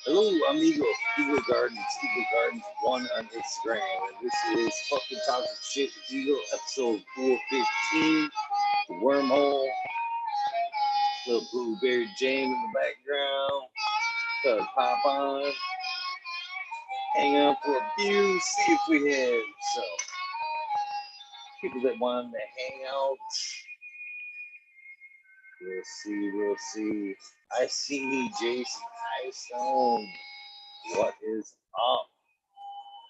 Hello, amigo. Eagle Gardens 1 on Instagram. And this is fucking Talking Shit with Eagle, episode 415. The wormhole, little blueberry jam in the background. Thought I'd pop on, hang out for a few, see if we had some people that wanted to hang out. We'll see. I see Jason Stone. What is up?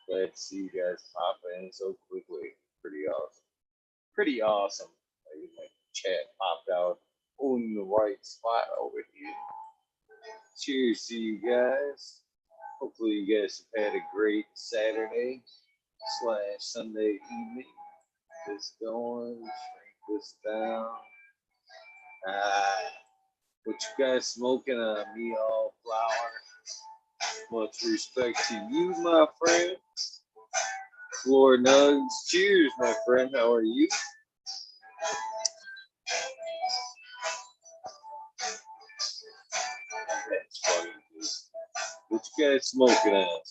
Glad to see you guys pop in so quickly. Pretty awesome. Like my chat popped out on the right spot over here. Cheers to you guys. Hopefully you guys have had a great Saturday / Sunday evening. This going, shrink this down. What you guys smoking on me all flower? Much respect to you, my friend. Floor Nugs. Cheers, my friend. How are you? That's funny, dude. What you guys smoking on?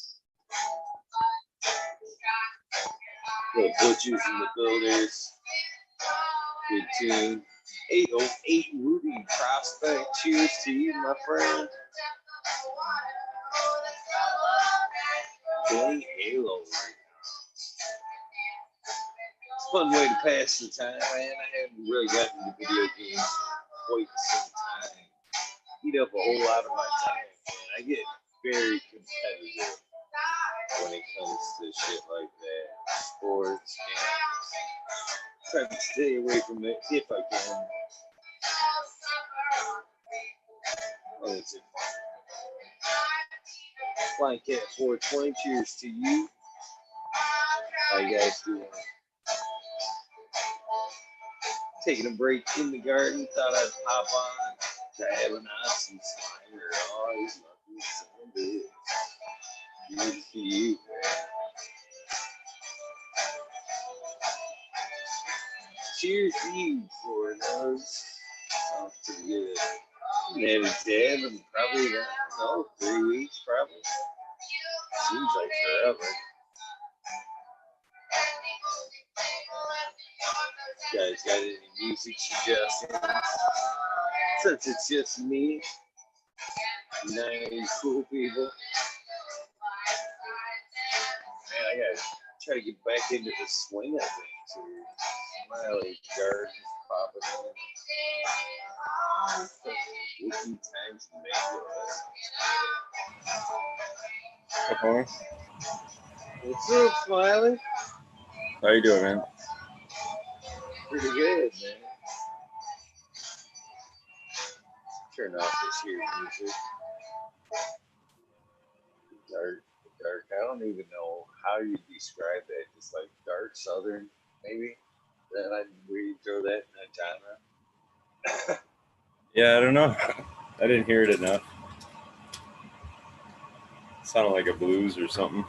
The Butchers and the Builders. Good team. 808 Ruby Prospect. Cheers to you, my friend. Playing Halo right now. It's a fun way to pass the time, man. I haven't really gotten into video games in quite some time. Eat up a whole lot of my time, man. I get very competitive when it comes to shit like that. Sports, games. Try to stay away from it if I can. Oh, that's it. Flying Cat 420, cheers to you. How you guys doing? Taking a break in the garden, thought I'd pop on, dabbing on some Slimer. Oh, he's lucky son big. Cheers to you, man. Cheers to you, for those. Sounds pretty good. Man, it's dead in probably, I don't know, 3 weeks probably. Seems like forever. You guys got any music suggestions? Since it's just me, 90s cool people. Man, I gotta try to get back into the swing of things here. Smiley Garden popping in. 50 times Nicholas. Okay. What's up, Smiley? How you doing, man? Pretty good, man. Turn off this here music. Dark. I don't even know how you describe that. Just like dark southern, maybe. Then I really throw that in that genre. Yeah, I don't know. I didn't hear it enough. It sounded like a blues or something.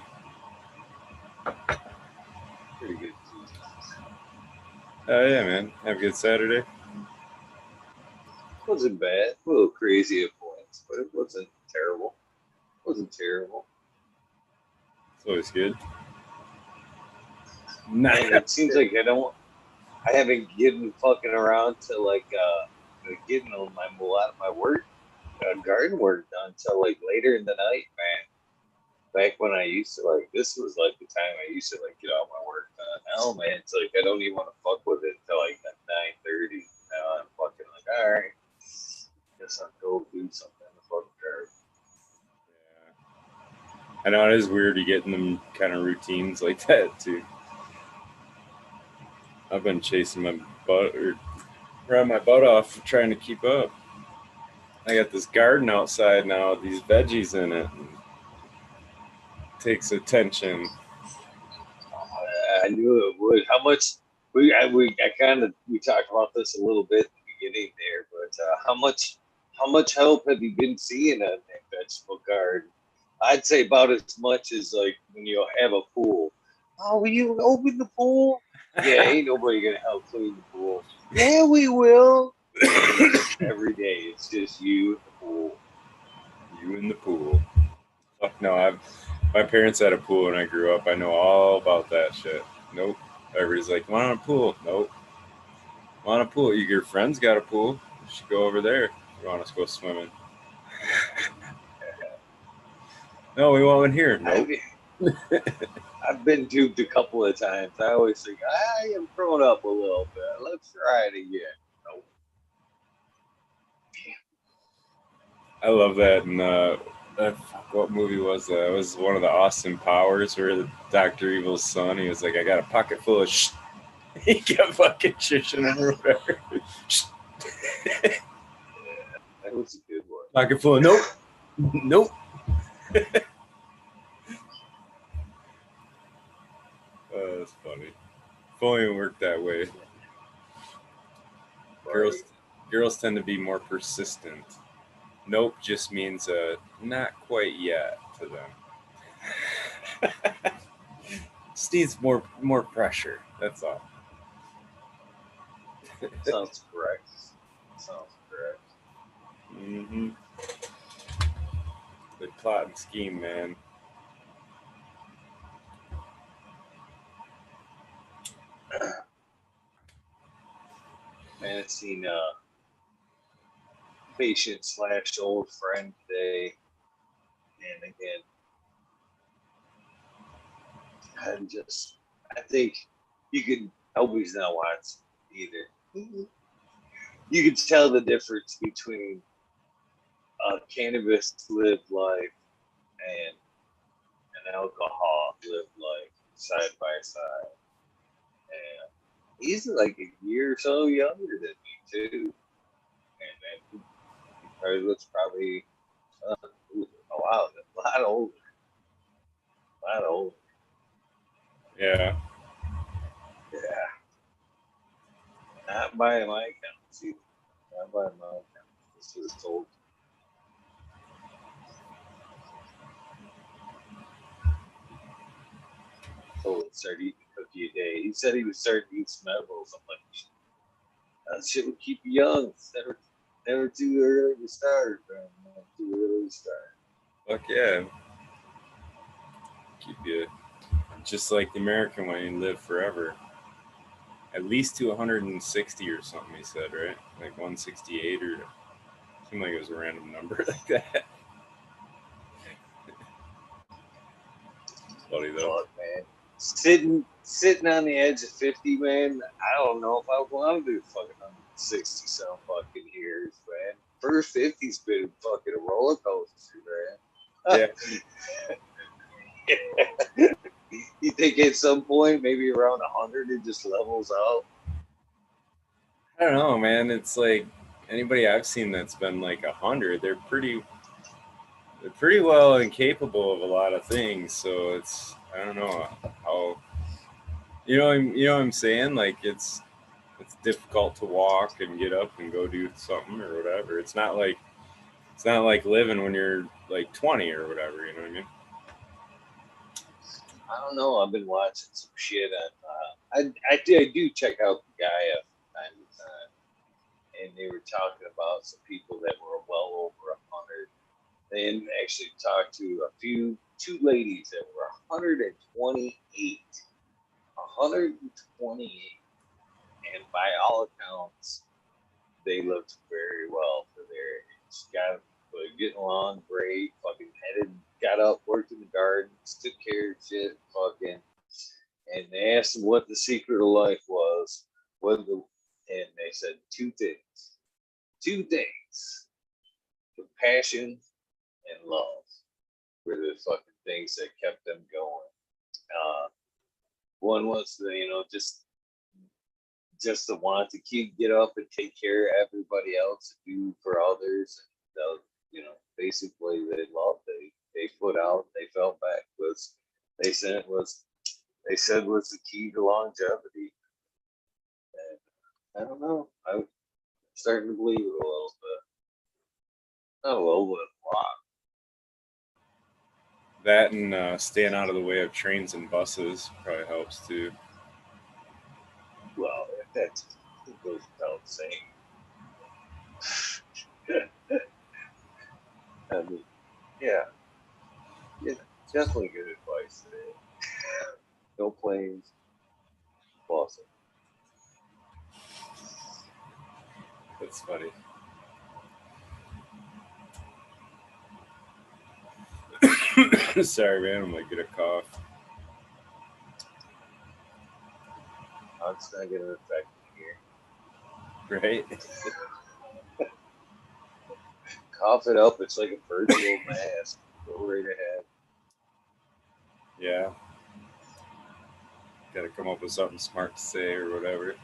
Pretty good. Oh yeah, man. Have a good Saturday. Wasn't bad. A little crazy at points, but it wasn't terrible. It's always good. And it seems like I haven't given fucking around to like getting a lot of my work, garden work done until like later in the night, man. Back when I used to this was like the time I used to get all my work done. Now, man, it's like I don't even want to fuck with it until like 9:30. Now I'm fucking like, all right, guess I'll go do something in the fucking garden. Yeah. I know it is weird to get in them kind of routines like that too. I've been chasing my butt or running my butt off trying to keep up. I got this garden outside now with these veggies in it. Takes attention. I knew it would. How much we talked about this a little bit at the beginning there, but how much help have you been seeing on that vegetable garden? I'd say about as much as like when you have a pool. Oh, will you open the pool? Yeah, ain't nobody gonna help clean the pool. Yeah, we will. Every day, it's just you and the pool. You in the pool. Fuck no, my parents had a pool when I grew up. I know all about that shit. Nope. Everybody's like, want a pool? Nope. Want a pool? Your friends got a pool. You should go over there if you want us to go swimming. No, we want one here. Nope. I've been duped a couple of times. I always think I am growing up a little bit. Let's try it again. Nope. I love that. And what movie was that? It was one of the Austin Powers where the Doctor Evil's son. He was like, "I got a pocket full of." He kept fucking shushing him or whatever. That was a good one. Pocket full of nope, nope. That's funny. If only it worked that way. Right. Girls tend to be more persistent. Nope just means not quite yet to them. Just needs more pressure. That's all. Sounds correct. Sounds correct. Mm-hmm. The plot and scheme, man. Man, I've seen patient slash old friend today, and again, I think you could. Nobody's not watching either. You could tell the difference between cannabis lived life and an alcohol lived life side by side. And he's like a year or so younger than me too, and he looks probably a lot older, a lot older. Yeah. Yeah, not by my accounts either. Not by my accounts. This was told. Told him start eating a cookie a day. He said he was starting to eat some edibles. I'm like, that shit would keep you young. It's never too early to start, man. Never too early to start. Fuck yeah. Keep you just like the American way and live forever. At least to 160 or something, he said, right? Like 168 or seemed like it was a random number like that. It's funny though. Fuck, man. Sitting on the edge of 50, man. I don't know if I want to do fucking 160 some fucking years, man. First 50's been fucking a roller coaster, man. Yeah. You think at some point, maybe around 100, it just levels out? I don't know, man. It's like anybody I've seen that's been like 100, they're pretty well and capable of a lot of things. So it's I don't know how you know what I'm saying. Like it's difficult to walk and get up and go do something or whatever. It's not like living when you're like 20 or whatever. You know what I mean? I don't know. I've been watching some shit. I do check out the guy from time to time, and they were talking about some people that were well over 100. They actually talked to two ladies that were 128. 128. And by all accounts, they looked very well for their age. Getting along great, fucking got up, worked in the gardens, took care of shit, fucking. And they asked them what the secret of life was. And they said two things. Two things. Compassion and love were the fucking things that kept them going. Uh, One was just the want to get up and take care of everybody else, do for others, and basically they loved they put out, they felt back was they said was they said was the key to longevity. And I don't know, I'm starting to believe it a little bit, not a little bit, a lot. That and staying out of the way of trains and buses probably helps too. Well, that goes without saying. I mean, yeah, Definitely good advice today. No planes, Boston. That's funny. Sorry, man. I'm like get a cough. It's not going to affect me here. Right? Cough it up. It's like a virtual mask. Go right ahead. Yeah. Got to come up with something smart to say or whatever.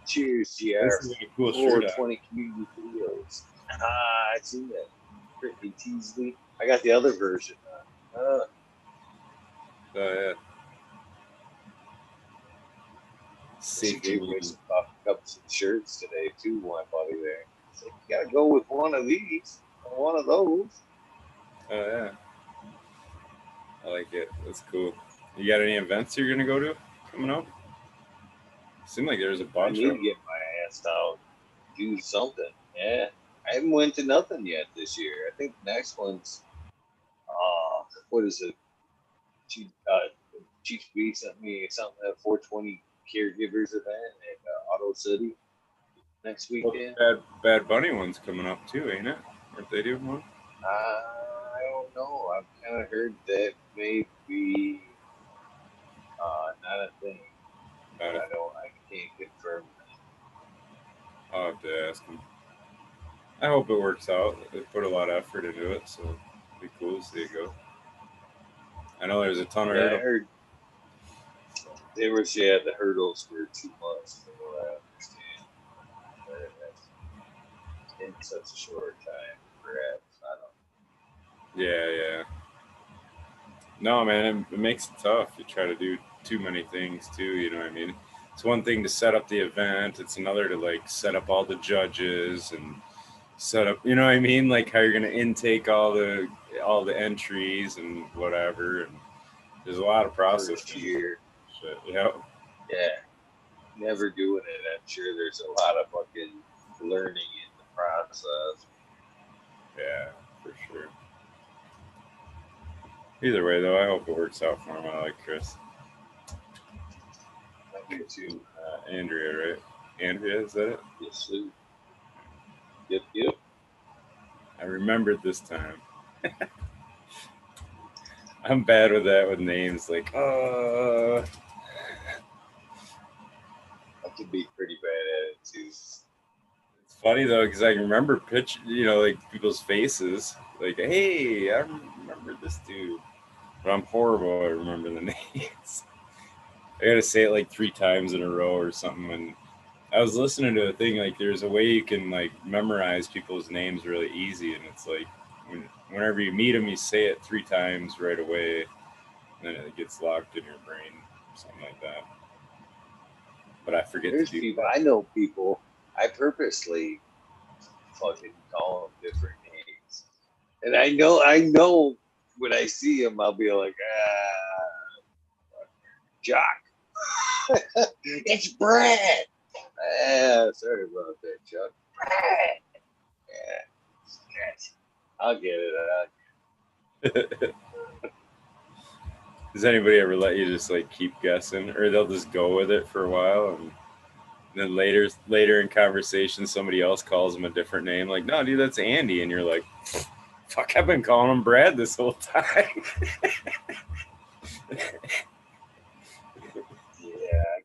Cheers, This GR. is a cool shirt. 420 community videos. I seen that. Brittany Teasley. I got the other version. Oh yeah. She Safe gave and away even. some coffee cups and shirts today too. My buddy there. It's like you gotta go with one of these or one of those. Oh yeah. I like it. That's cool. You got any events you're gonna go to coming up? Seemed like there's a I bunch need of to them. get my ass out, do something. Yeah, I haven't went to nothing yet this year. I think the next one's what is it? Chief B sent me something at 420 caregivers event at Auto City next Well, weekend. Bad Bunny one's coming up too, ain't it? Aren't they doing one? I don't know. I've kind of heard that may be not a thing, but About it. I can't confirm I'll have to ask them. I hope it works out. They put a lot of effort into it, so it'll be cool to see it go. I know there's a ton of that. Yeah, I hurdles. heard there was the hurdles were too much from what I understand. In such a short time, perhaps. I don't Yeah, yeah. No, man, it makes it tough. You try to do too many things too. You know what I mean? It's one thing to set up the event. It's another to like set up all the judges and set up. You know what I mean? Like how you're gonna intake all the entries and whatever. And there's a lot of process. first year. Shit. Yeah. Yeah, never doing it. I'm sure there's a lot of fucking learning in the process. Yeah, for sure. Either way, though, I hope it works out for him. I like Chris. I do too. Andrea, right? Andrea, is that it? Yes, sir. Yep, yep. I remembered this time. I'm bad with that with names. Like, I can be pretty bad at it too. it's funny though because I can remember like people's faces. Like, hey, I remember this dude, but I'm horrible at remembering the names. I gotta say it like 3 times in a row or something. And I was listening to a thing like there's a way you can like memorize people's names really easy, and it's like whenever you meet them, you say it 3 times right away, and then it gets locked in your brain, something like that. But I forget to There's do people, that. I know people, I purposely fucking call them different names. And I know when I see them, I'll be like, Jock. It's Brad. Sorry about that, Chuck. Brad. Yeah, I'll get it. Does anybody ever let you just like keep guessing, or they'll just go with it for a while, and then later in conversation, somebody else calls him a different name, like, no, dude, that's Andy, and you're like, fuck, I've been calling him Brad this whole time. Yeah, I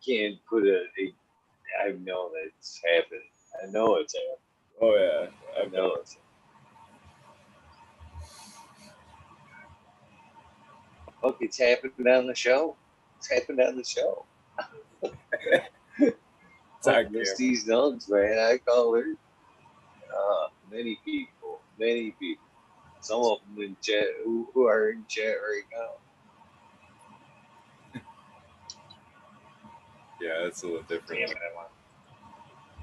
can't put I know that it's happened. I know it's happened. Oh yeah, I I've done know it. it's Look, it's happened on the show. It's happened on the show. Fuck Talk Miss him. These nuns, man. I call her. Many people. Many people. Some of them in chat who are in chat right now. Yeah, that's a little different. Damn it, I want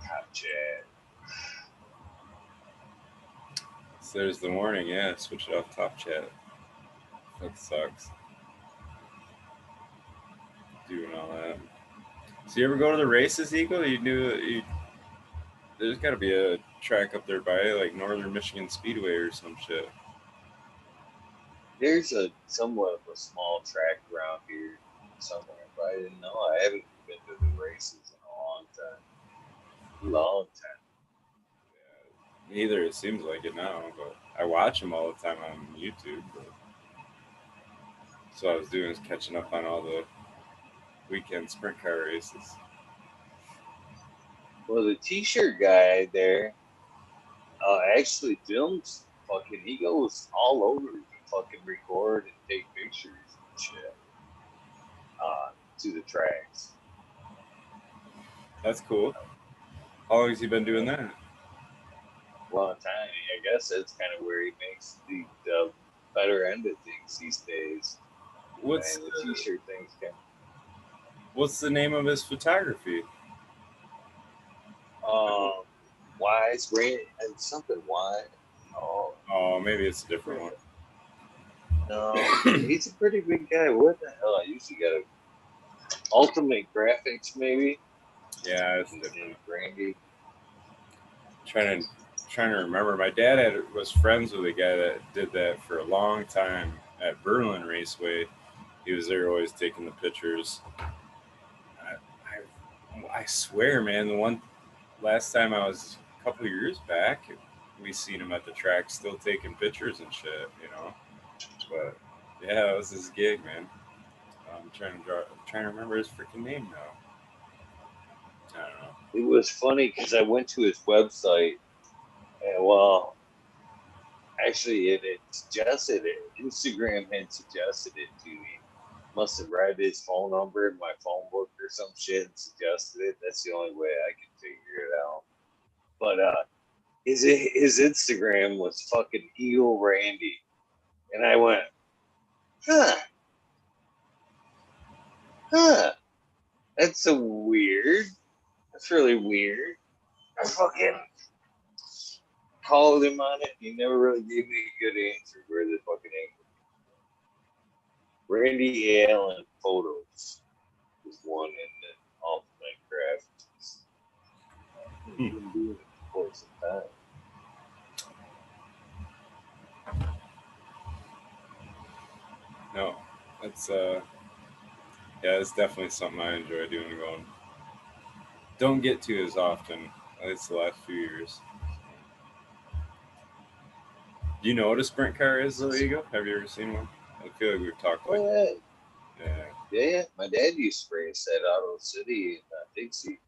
top chat. So there's the warning. Yeah, switch it off top chat. That sucks. Doing all that. So you ever go to the races, Eagle? You do. There's got to be a track up there by like Northern Michigan Speedway or some shit. There's a somewhat of a small track around here somewhere, but I didn't know. I haven't been to the races in a long time. Long time. Neither it seems like it now, but I watch them all the time on YouTube. But so I was doing is catching up on all the weekend sprint car races. Well, the T-shirt guy there actually films. Fucking, he goes all over to fucking record and take pictures and shit to the tracks. That's cool. How long has he been doing Yeah, that? long time. I guess that's kind of where he makes the better end of things these days. What's And the T-shirt things can. what's the name of his photography? Um, Wise Grant and something wise. Oh, Oh, maybe it's a different one. no, he's a pretty big guy. What the hell? I usually got a Ultimate Graphics maybe. Yeah, it's His different. name's Randy. Trying to trying to remember. My dad was friends with a guy that did that for a long time at Berlin Raceway. He was there always taking the pictures. I swear, man, the one last time I was a couple of years back, we seen him at the track still taking pictures and shit, you know. But yeah, it was his gig, man. I'm trying to remember his freaking name now. I don't know. It was funny because I went to his website and well, actually it suggested it. Instagram had suggested it to me. Must have read his phone number in my phone book or some shit and suggested it. That's the only way I can figure it out. But his Instagram was fucking Eagle Randy, and I went, huh, huh. That's so weird. That's really weird. I fucking called him on it. He never really gave me a good answer where the fucking angle. Randy Allen photos was one in the Ultimate Graphics. He's Hmm. been doing it for quite some time. No, that's yeah, it's definitely something I enjoy doing. Going, don't get to as often. It's the last few years. Do you know what a sprint car is, though, Ego? Have you ever seen one? I feel like we've talked Oh like, yeah, yeah, yeah. My dad used to race at Auto City in Dixie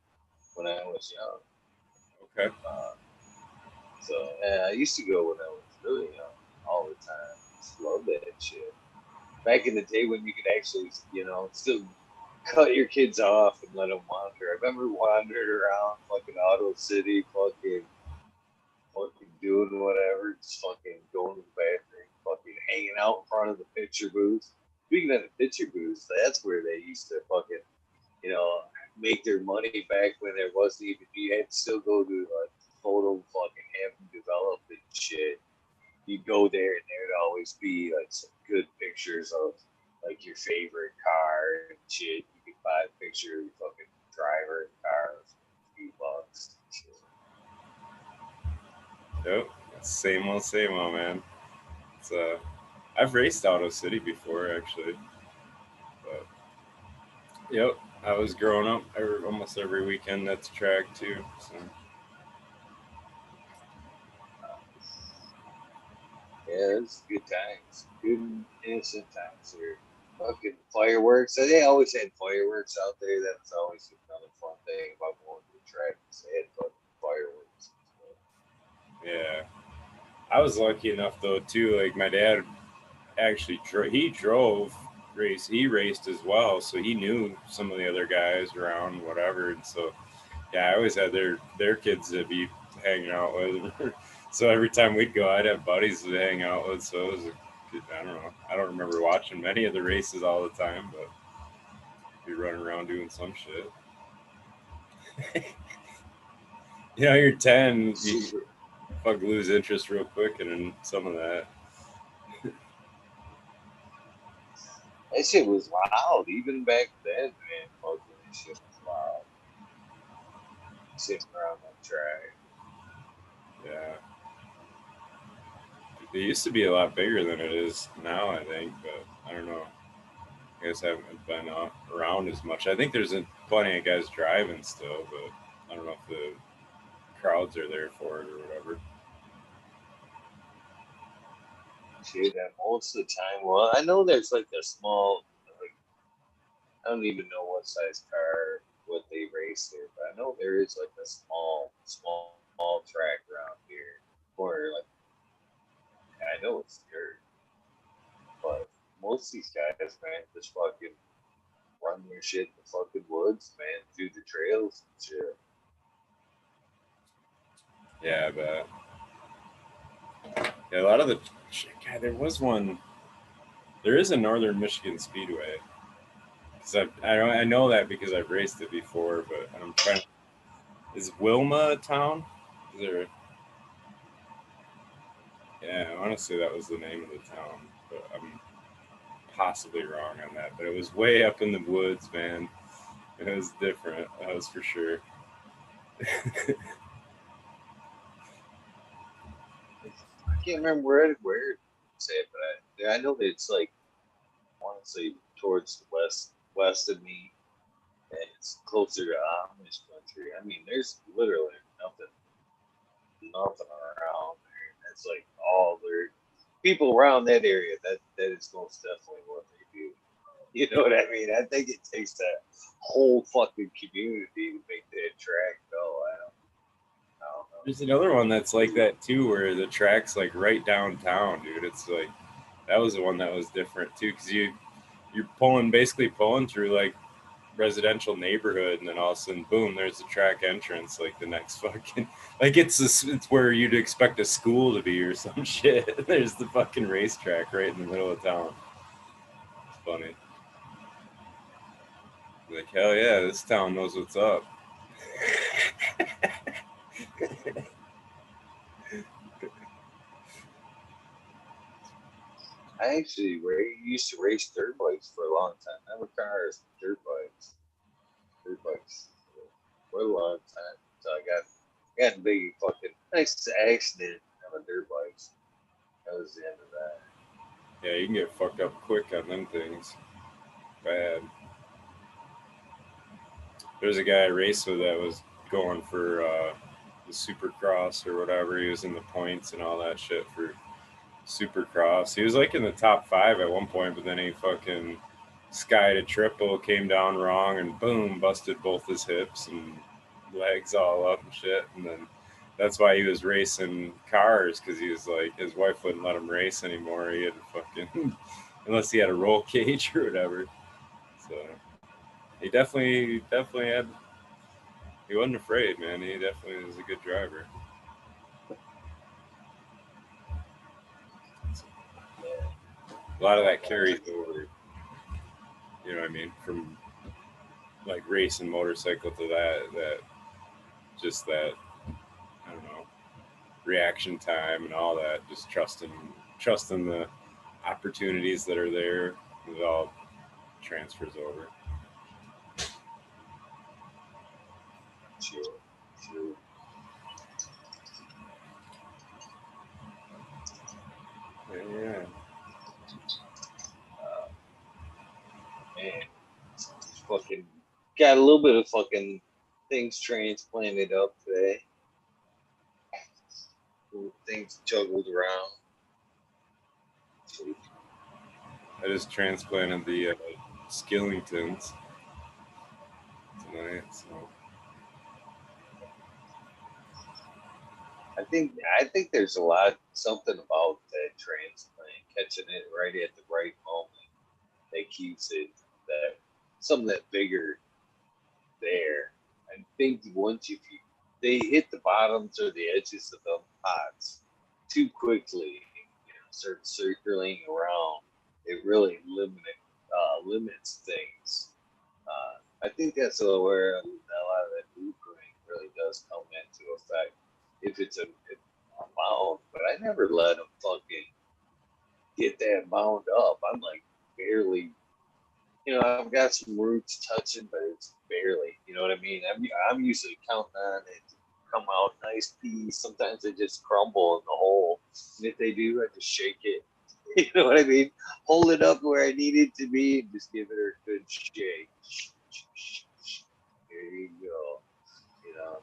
when I was young. okay, Uh, so yeah, I used to go when I was really young all the time. Just love that shit. Back in the day when you could actually, still cut your kids off and let them wander. I remember wandering around fucking Auto City, fucking doing whatever, just fucking going to the bathroom, fucking hanging out in front of the picture booth. Speaking of the picture booths, that's where they used to fucking, you know, make their money back when there wasn't even, you had to still go to like photo fucking have them developed and shit. You'd go there and there'd always be like some good pictures of like your favorite car and shit. You could buy a picture of your fucking driver and car for a few bucks. yep, same old man. It's I've raced Auto City before actually, but yep, I was growing up almost every weekend at the track too. So Yeah, it's good times. Good innocent times here. Fucking fireworks. They always had fireworks out there. That's always another fun thing about going to the track. They had fucking fireworks. yeah, I was lucky enough though too. Like my dad actually he drove race, he raced as well, so he knew some of the other guys around, whatever. And so yeah, I always had their kids to be hanging out with. So every time we'd go, I'd have buddies to hang out with. So it was I don't know. I don't remember watching many of the races all the time, but be running around doing some shit. You know, you're 10, you Super. fuck lose interest real quick, and in some of that. That shit was loud. Even back then, man. Fucking that shit was loud. Sitting around that track. Yeah. It used to be a lot bigger than it is now, I think, but I don't know. I guess I haven't been around as much. I think there's plenty of guys driving still, but I don't know if the crowds are there for it or whatever. Shit, that most of the time. Well, I know there's like a small, like I don't even know what size car, what they race there, but I know there is like a small track around here where like I know it's dirt, but most of these guys, man, just fucking run their shit in the fucking woods, man, through the trails and shit. Yeah, but yeah, a lot of the God, there was one. There is a Northern Michigan Speedway because I know that because I've raced it before, but I'm trying. Is Wilma a town? Is there? Yeah, honestly, that was the name of the town, but I'm possibly wrong on that. But it was way up in the woods, man. It was different. That was for sure. I can't remember where it's at, but I know that it's like I want to say towards the west of me, and it's closer to Amish country. I mean, there's literally nothing around there. That's like all there people around that area. That is most definitely what they do. You know what I mean? I think it takes that whole fucking community to make that track go. I don't know. There's another one that's like that too, where the track's like right downtown, dude. It's like that was the one that was different too, because you're basically pulling through like residential neighborhood, and then all of a sudden, boom, there's the track entrance, like the next fucking like it's where you'd expect a school to be or some shit. There's the fucking racetrack right in the middle of town. It's funny. Like hell yeah, this town knows what's up. I actually used to race dirt bikes for a long time. Never cars, dirt bikes for a long time. So I got in big fucking nice accident on a dirt bikes. That was the end of that. Yeah, you can get fucked up quick on them things. Bad. There's a guy I raced with that was going for the Supercross or whatever. He was in the points and all that shit for Supercross. He was like in the top 5 at one point, but then he fucking skied a triple, came down wrong, and boom, busted both his hips and legs all up and shit. And then that's why he was racing cars, because he was like, his wife wouldn't let him race anymore. He had to fucking, unless he had a roll cage or whatever. So he definitely had, he wasn't afraid, man. He definitely was a good driver. A lot of that carries over, you know what I mean, from like racing motorcycle to that just that I don't know reaction time and all that. Just trusting the opportunities that are there. It all transfers over. Sure, sure. Yeah, Uh, man, fucking got a little bit of fucking things transplanted up today. Things juggled around. I just transplanted the Skillingtons tonight. So I think there's a lot something about that transplant catching it right at the right moment that keeps it that some of that bigger there. I think once if they hit the bottoms or the edges of the pots too quickly, start circling around, it really limits things. I think that's where a lot of that blueprint really does come into effect. If it's a mound, but I never let them fucking get that mound up. I'm like barely, I've got some roots touching, but it's barely. You know what I mean? I'm usually counting on it come out nice piece. Sometimes they just crumble in the hole. And if they do, I just shake it. You know what I mean? Hold it up where I need it to be and just give it a good shake. There you go. You know,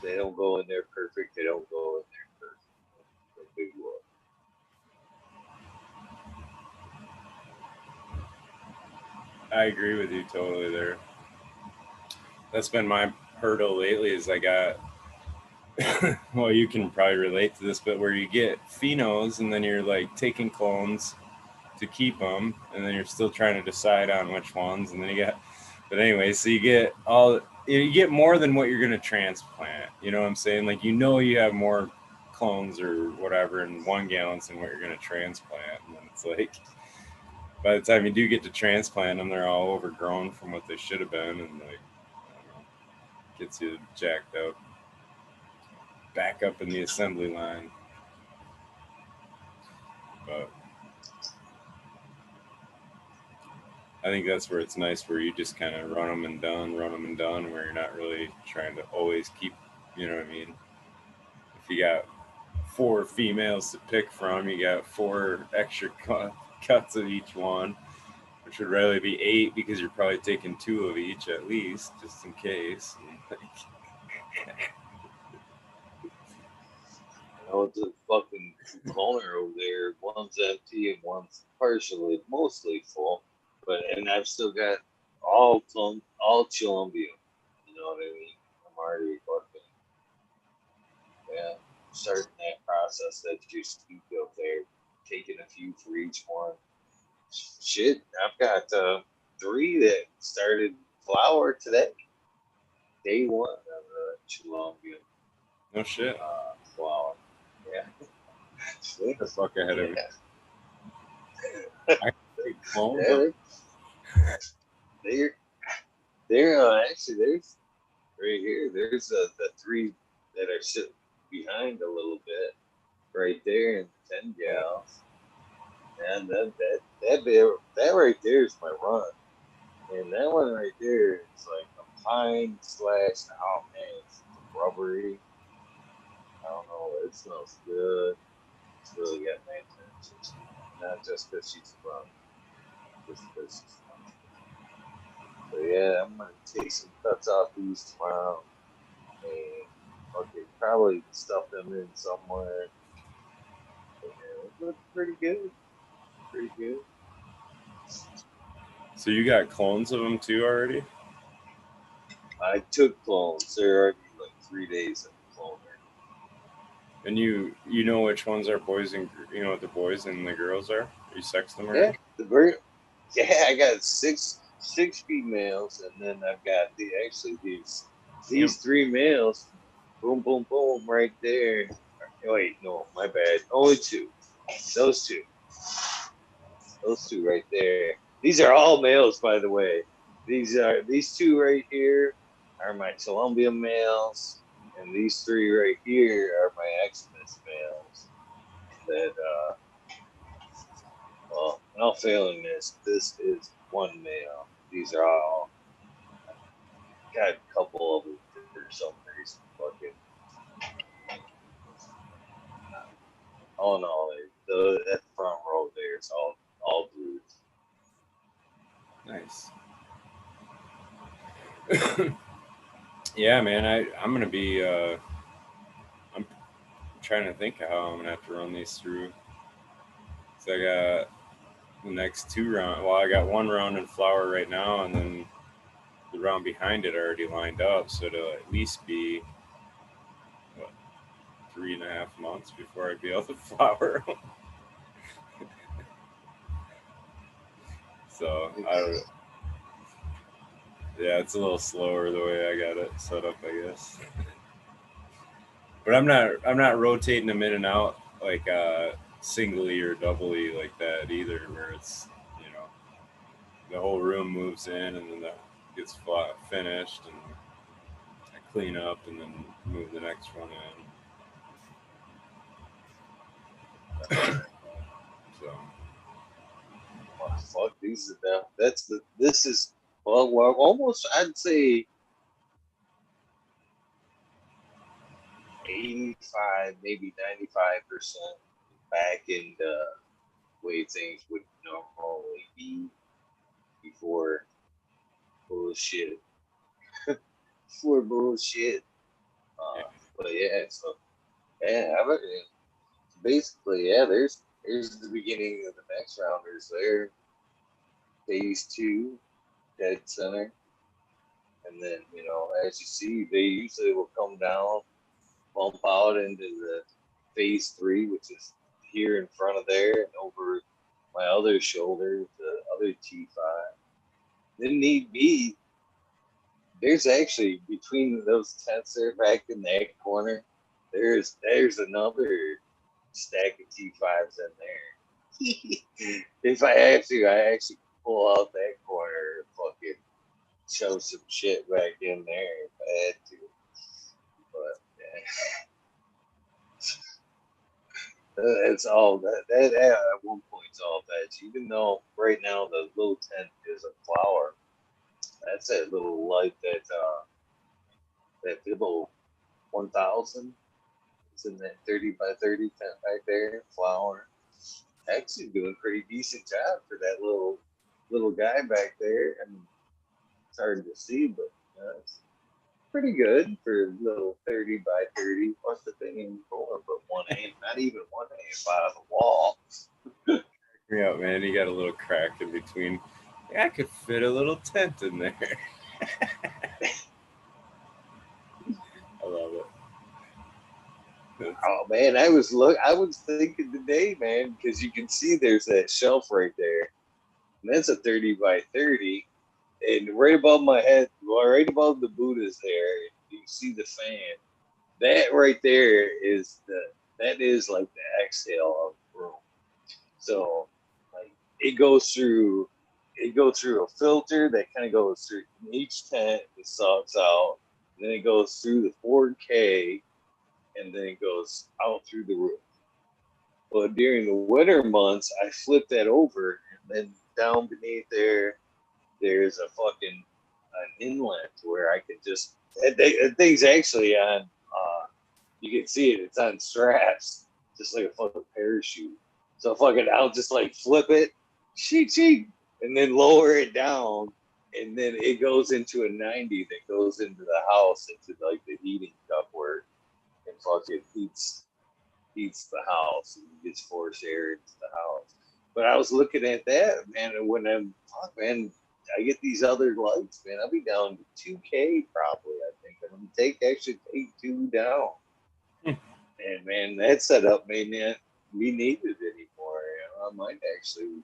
they don't go in there perfect. They don't go in there perfect. The big one. I agree with you totally there. That's been my hurdle lately. Is I got well, you can probably relate to this, but where you get phenos and then you're like taking clones to keep them, and then you're still trying to decide on which ones, and then you got. But anyway, so you get more than what you're going to transplant. You know what I'm saying? Like you have more clones or whatever in 1 gallon than what you're going to transplant, and then it's like by the time you do get to transplant them, they're all overgrown from what they should have been, and like I don't know, gets you jacked up, back up in the assembly line. But I think that's where it's nice, where you just kind of run them and done, where you're not really trying to always keep, you know what I mean? If you got 4 females to pick from, you got 4 extra cuts of each one, which would really be 8 because you're probably taking 2 of each at least, just in case. I know it's a fucking cloner over there. One's empty and one's partially, mostly full. But and I've still got all Chilumbium. You know what I mean? I'm already fucking yeah, starting that process that you speak of there, taking a few for each one. Shit, I've got 3 that started flower today. Day one of the Chilumbium No shit. flower. Yeah. The fuck ahead of me. Yeah. I take clones. Yeah, they're actually there's right here. There's the 3 that are sitting behind a little bit right there in the 10 gals, and that right there is my run, and that one right there is like a pine slash. Oh man, it's rubbery. I don't know. It smells good. It's really got my attention. Not just because she's a run, just because she smells good. So yeah, I'm gonna take some cuts off these tomorrow and okay, probably stuff them in somewhere. But yeah, it looks pretty good. Pretty good. So you got clones of them too already? I took clones. They're already like 3 days of cloner. And you know which ones are boys and you know what the boys and the girls are? You sex them Yeah, already? the bird. Yeah, I got six females, and then I've got actually Yep. these 3 males. Boom, boom, boom, right there. Wait, no, my bad. Only 2. Those two. Those 2 right there. These are all males, by the way. These 2 right here are my Colombian males, and these 3 right here are my Xmas males. That well, no failing this is one male. These are all got a couple of them for some reason. Fucking all in all, that front row there is all dudes. Nice. Yeah, man. I'm gonna be. I'm trying to think of how I'm gonna have to run these through. So I got the next 2 round. Well, I got 1 round in flower right now, and then the round behind it already lined up. So it'll at least be what, 3.5 months before I'd be able to flower. So yeah, it's a little slower the way I got it set up, I guess. But I'm not rotating them in and out like singly or doubly like that either, where it's you know the whole room moves in and then that gets finished and I clean up and then move the next one in. So Oh, fuck, these are this is well almost I'd say 85, maybe 95% back in the way things would normally be before bullshit. Before bullshit. Yeah. But yeah, so yeah, basically, yeah, there's the beginning of the next rounders there. Phase two, dead center. And then, as you see, they usually will come down, bump out into the phase three, which is here in front of there and over my other shoulder, the other T5. Then need be, there's actually between those tents there back in that corner, there's another stack of T5s in there. If I have to, I actually pull out that corner and fucking show some shit back in there if I had to. But it's all that at one point it's all veg. Even though right now the little tent is a flower, that's that little light that little 1000. It's in that 30 by 30 tent back there, flower. Actually doing pretty decent job for that little guy back there. I mean, it's hard to see, but it's pretty good for a little 30 by 30. What's the thing in for? But one amp, not even one amp out of the wall. Yeah, man, you got a little crack in between. Yeah, I could fit a little tent in there. I love it. Oh man, I was thinking today, man, because you can see there's that shelf right there, and that's a 30 by 30, and right above my head, well, right above the Buddha's there, you see the fan. That right there that is like the exhale of the room. So like it goes through a filter that kind of goes through each tent, it sucks out, and then it goes through the 4K, and then it goes out through the roof. But during the winter months, I flip that over, and then down beneath there, there's a fucking an inlet where I can just that thing's actually on. You can see it; it's on straps, just like a fucking parachute. So fucking, I'll just like flip it, cheek, and then lower it down, and then it goes into a 90 that goes into the house, into like the heating ductwork, and fucking heats the house and gets forced air into the house. But I was looking at that, man, and when man, I get these other lights, man, I'll be down to 2K probably. I think I'm gonna take two down, and man, that setup may not be needed anymore. I might actually,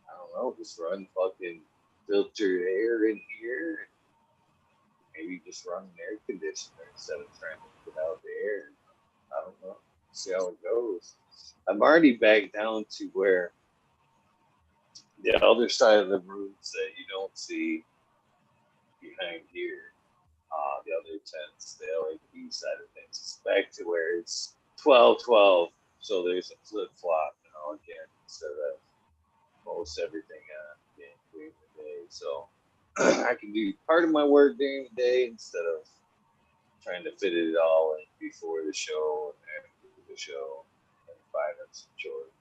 I don't know, just run fucking filtered air in here, and maybe just run an air conditioner instead of trying to put out the air. I don't know. See how it goes. I'm already back down to where the other side of the rooms that you don't see behind here, the other tents, the LED side of things, it's back to where it's 12-12. So there's a flip flop now again instead of most everything during the day. So I can do part of my work during the day instead of trying to fit it all in before the show and after the show and 5 minutes short.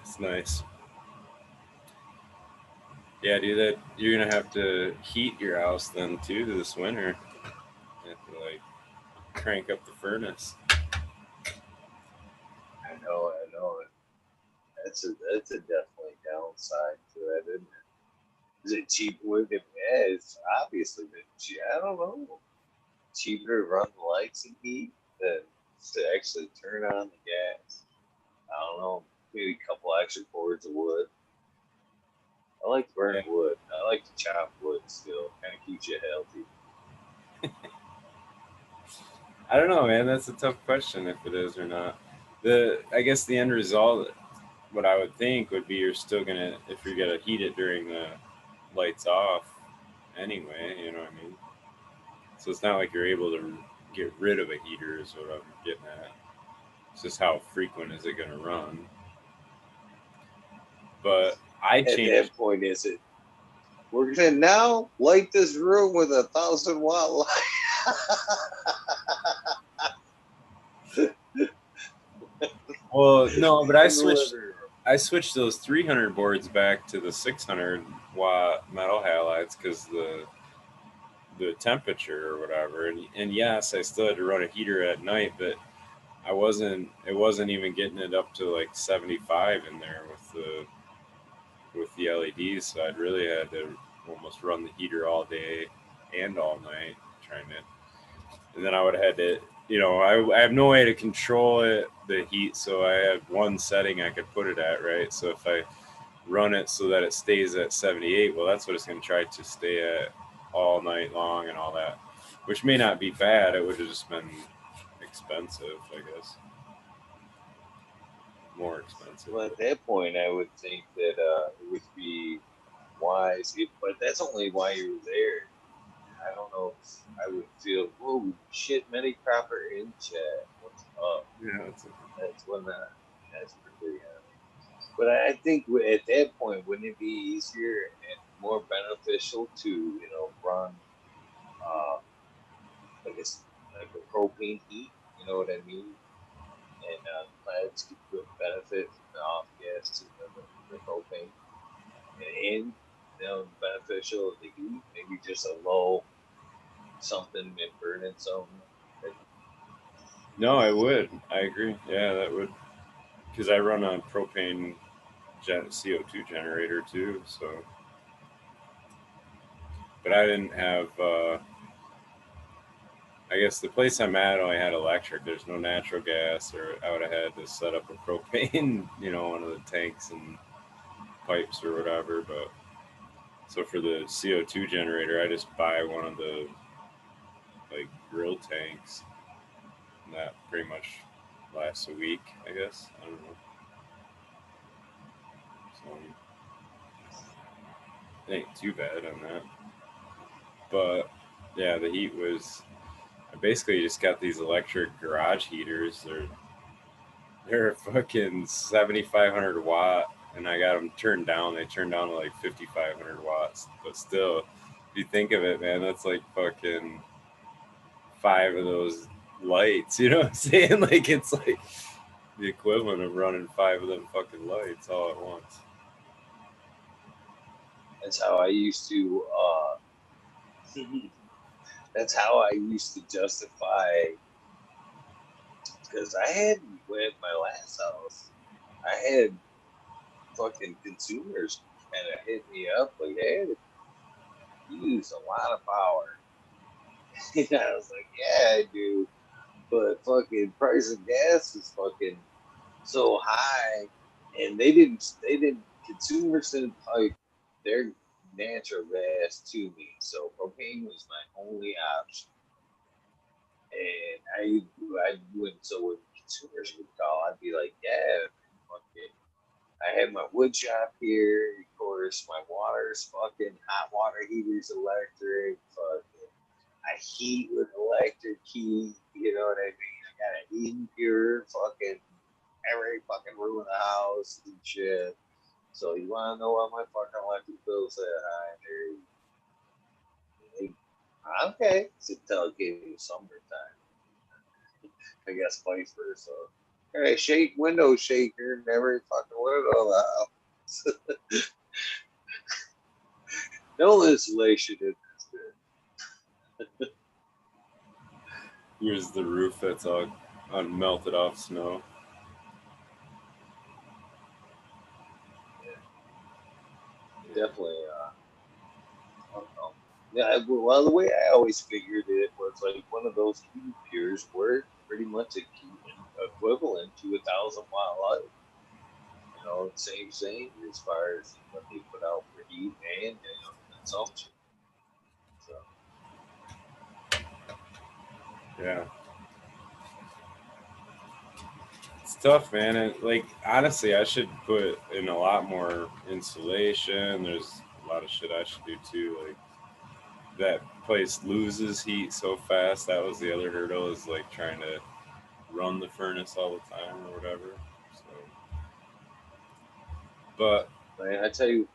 It's nice. Yeah, dude, that you're gonna have to heat your house then too this winter. You have to like crank up the furnace. I know. That's a definitely downside to that, isn't it? Is it cheap with it? Yeah, it's obviously been cheap. I don't know. Cheaper to run the lights and heat than to actually turn on the gas. I don't know. Maybe a couple extra cords of wood. I like to burn Yeah, wood. I like to chop wood still. Kind of keeps you healthy. I don't know, man. That's a tough question if it is or not. The I guess the end result, what I would think would be you're still gonna if you're gonna heat it during the lights off anyway. You know what I mean? So it's not like you're able to get rid of a heater is what I'm getting at. It's just how frequent is it gonna run? But I At changed. that point, is it? We're gonna now light this room with 1,000 watt light. Well, no, but I In the switched. living room. I switched those 300 boards back to the 600 watt metal halides because the temperature or whatever. And yes, I still had to run a heater at night, but I wasn't. It wasn't even getting it up to like 75 in there with the LEDs. So I'd really had to almost run the heater all day and all night trying to. And then I would have had to, I have no way to control it, the heat. So I had one setting I could put it at, right? So if I run it so that it stays at 78, well, that's what it's going to try to stay at all night long and all that, which may not be bad. It would have just been expensive, I guess. More expensive. Well, at that point, I would think that it would be wise, but that's only why you're there. I don't know if I would feel, oh shit, many cropper in chat. What's up? Yeah, That's when that's pretty. But I think at that point, wouldn't it be easier and more beneficial to run uh, like like a propane heat? You know what I mean? And plants get good benefit from the off gases of the propane, and beneficial of the heat. Maybe just a low something and burning something. no, I would. I agree. Yeah, that would. Because I run a propane CO2 generator too. So, but I didn't have. I guess the place I'm at only had electric. There's no natural gas, or I would have had to set up a propane, one of the tanks and pipes or whatever. But so for the CO2 generator, I just buy one of the like grill tanks, and that pretty much lasts a week, I guess. I don't know. So it ain't too bad on that. But yeah, the heat was. I basically just got these electric garage heaters. They're fucking 7,500 watt, and I got them turned down. They turned down to like 5,500 watts. But still, if you think of it, man, that's like fucking five of those lights. You know what I'm saying? Like it's like the equivalent of running five of them fucking lights all at once. That's how I used to. That's how I used to justify because I had with my last house, I had fucking consumers kind of hit me up like, hey, you use a lot of power. And I was like, yeah, I do, but fucking price of gas is fucking so high, and they didn't consumers didn't pipe their natural gas to me, so propane was my only option. And I wouldn't, so when consumers would call, I'd be like, yeah, fucking I have my wood shop here. Of course, my water's fucking hot water heater's electric. Fucking, I heat with electric heat. You know what I mean? I got a heating pure. Fucking every fucking room in the house and shit. So you want to know what my fucking electric bill's at? Okay, so Talkin summertime. I guess vice versa. All right, shake window shaker in every fucking window of the house. No insulation in this bit. Here's the roof that's all melted off snow. Definitely. I don't know. Yeah. Well, the way I always figured it was like one of those heat piers were pretty much equivalent to 1,000 watt light. Same as far as what they put out for heat and consumption. So Yeah, it's tough, man. And like honestly, I should put in a lot more insulation. There's a lot of shit I should do too. Like that place loses heat so fast. That was the other hurdle is like trying to run the furnace all the time or whatever. So, but man, I tell you,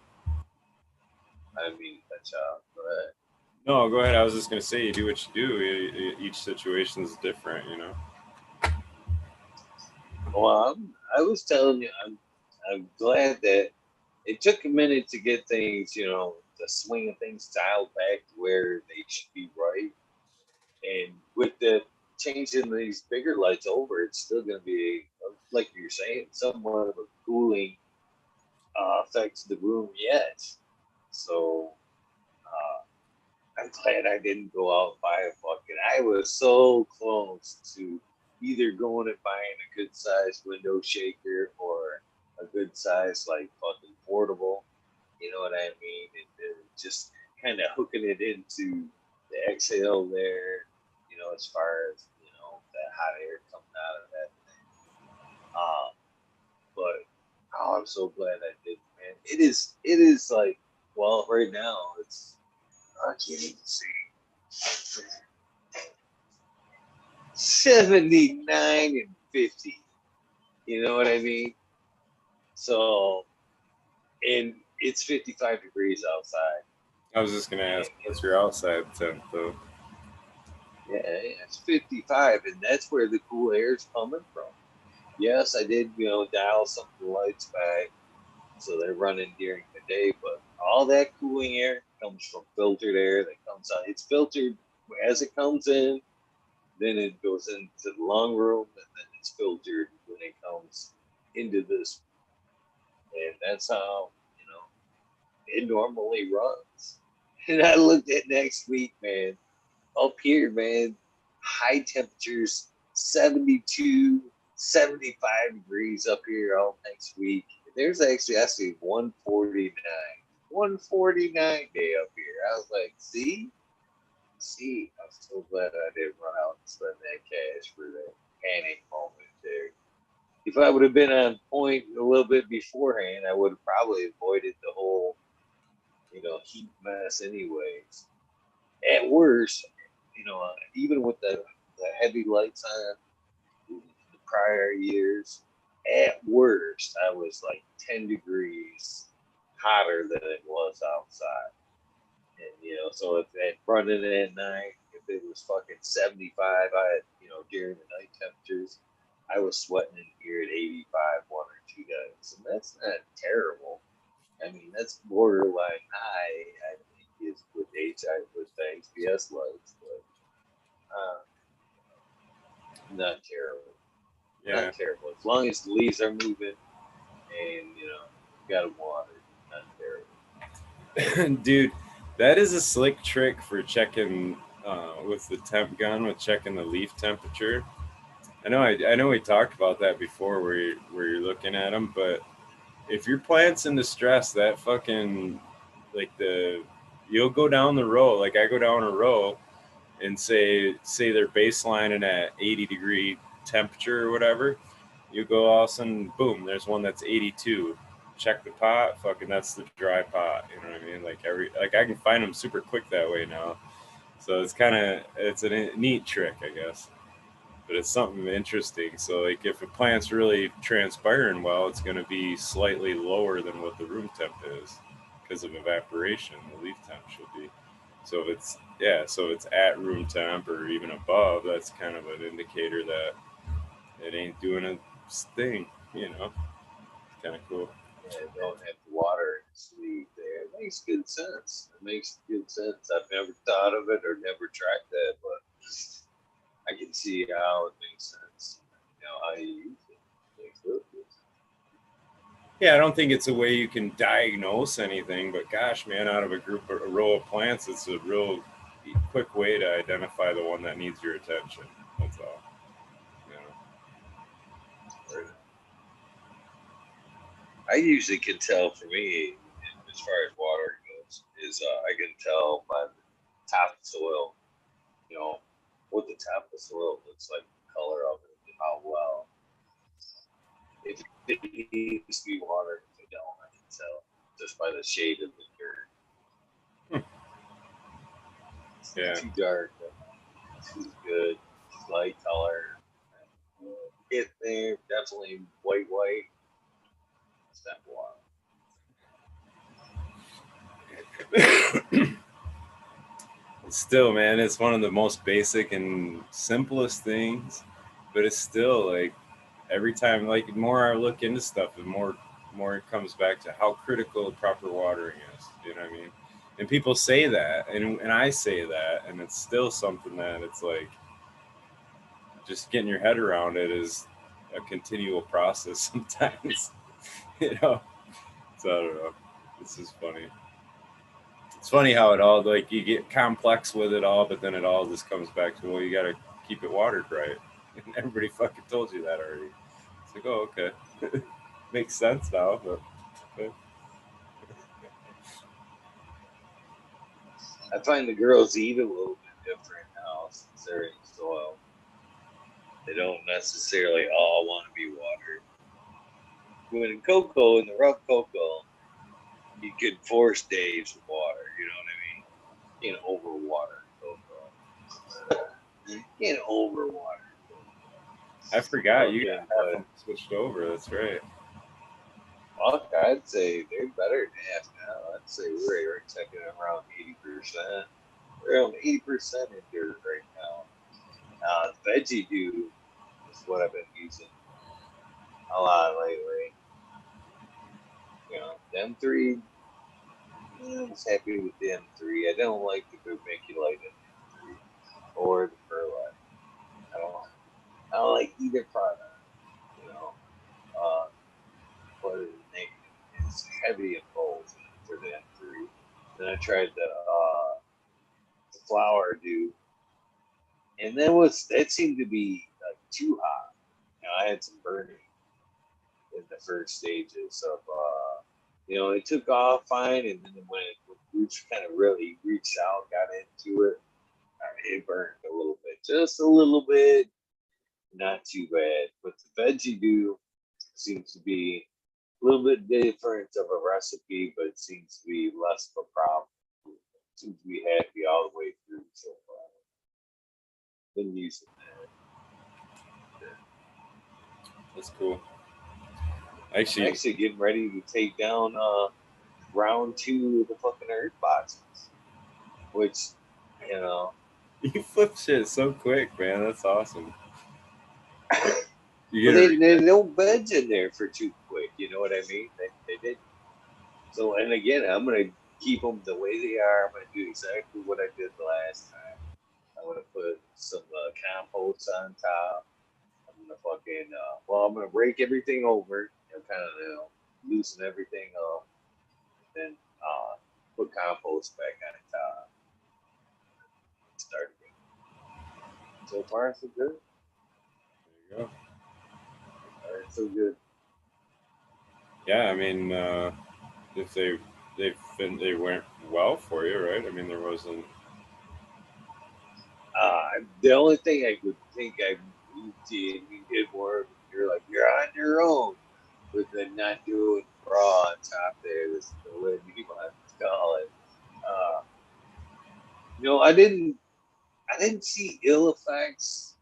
I mean, child. But No, go ahead. I was just gonna say, you do what you do. Each situation is different, you know. well, I was telling you, I'm glad that it took a minute to get things, the swing of things dialed back to where they should be right. And with the changing these bigger lights over, it's still going to be, like you're saying, somewhat of a cooling effect to the room yet. So I'm glad I didn't go out and buy a fucking. I was so close to either going and buying a good sized window shaker or a good size like fucking portable. You know what I mean? And then just kind of hooking it into the exhale there. As far as that hot air coming out of that thing. But I'm so glad I did, man. It is. It is like, well, right now it's. I can't even see. 79 and 50. You know what I mean? So, and it's 55 degrees outside. I was just gonna ask, And, what's your outside temp though? yeah, it's 55, and that's where the cool air is coming from. Yes, I did, dial some of the lights back so they're running during the day, but all that cooling air comes from filtered air that comes out. It's filtered as it comes in, then it goes into the lung room, and then it's filtered when it comes into this. And that's how, it normally runs. And I looked at next week, man. Up here, man, high temperatures, 72, 75 degrees up here all next week. There's actually, I see 149. 149 day up here. I was like, see, I'm so glad I didn't run out and spend that cash for that panic moment there. If I would have been on point a little bit beforehand, I would have probably avoided the whole, heat mess anyways. At worst, even with the heavy lights on the prior years, at worst, I was like 10 degrees hotter than it was outside. And, so if it running at night, if it was fucking 75, during the night temperatures, I was sweating in here at 85 1 or 2 days. And that's not terrible. I mean, that's borderline high, I think, is with HI with the HPS lights, but not terrible. Yeah, Not terrible. As long as the leaves are moving and, got them watered, not terrible. dude, that is a slick trick for checking with the temp gun with checking the leaf temperature. I know we talked about that before, where you're looking at them, but if your plant's in distress, that fucking like the you'll go down the row. Like I go down a row and say they're baselining at 80-degree temperature or whatever. You go all of a sudden, boom, there's one that's 82. Check the pot, fucking that's the dry pot. You know what I mean? Like I can find them super quick that way now. So it's a neat trick, I guess, but it's something interesting. So like if a plant's really transpiring well, it's going to be slightly lower than what the room temp is because of evaporation. The leaf temp should be. So if it's yeah, so it's at room temp or even above, that's kind of an indicator that it ain't doing a thing. You know, kind of cool. Yeah, don't have to water and sleep there. It makes good sense. It makes good sense. I've never thought of it or never tracked that, but I can see how it makes sense. How you use it. It makes real good sense. Yeah, I don't think it's a way you can diagnose anything, but gosh, man, out of a row of plants, it's a real quick way to identify the one that needs your attention. That's all. You know. I usually can tell for me, as far as water goes, is I can tell by the top soil, you know, what the top of the soil looks like, the color of it, and how well. If it needs to be watered, if it don't, I can tell just by the shade of the dirt. Hmm. It's Yeah. too dark, too good, light color. Get there, definitely white. Step one. still, man, it's one of the most basic and simplest things, but it's still like every time, like the more I look into stuff, the more it comes back to how critical proper watering is. You know what I mean? And people say that, and I say that, and it's still something that it's like just getting your head around it is a continual process sometimes. You know, so I don't know. This is funny. It's funny how it all like you get complex with it all, but then it all just comes back to, well, you got to keep it watered right, and everybody fucking told you that already. It's like, oh, okay, makes sense now, but okay. I find the girls eat a little bit different now since they're in soil. They don't necessarily all want to be watered. When in cocoa, in the rough cocoa, you could force days of water. You know what I mean? You can't overwater cocoa. You can't overwater I forgot you Talkin, got half of but them switched over. That's right. fuck, I'd say they're better than half now. I'd say we're checking around 80%. We're around 80% in dirt right now. Veggie Dew is what I've been using a lot lately. You know, them three. I was happy with the M3. I don't like the vermiculite in M3 or the perlite. I don't. I don't like either product. You know, uh, but it's heavy in both for the M3. Then I tried the flower dew, and that seemed to be like too hot. You know, I had some burning in the first stages of it took off fine, and then when roots kind of really reached out, got into it, it burned a little bit, just a little bit, not too bad. But the veggie dew seems to be a little bit different of a recipe, but it seems to be less of a problem. Seems to be happy all the way through so far. Been using that. That's cool. I'm Actually, actually getting ready to take down round two of the fucking earth boxes, which you know. you flip shit so quick, man. That's awesome. You Well, get a they don't veg in there for too quick. You know what I mean? They did. So, and again, I'm gonna keep them the way they are. I'm gonna do exactly what I did the last time. I'm gonna put some compost on top. I'm gonna I'm gonna rake everything over. Kind of loosen everything up, then put compost back on top. Start again. So far, so good. there you go. So good. Yeah, I mean, if they went well for you, right? I mean, there wasn't. The only thing I would think you did more, you're on your own, with the not doing raw on top there. This is the way you want to call it. Uh, I didn't see ill effects,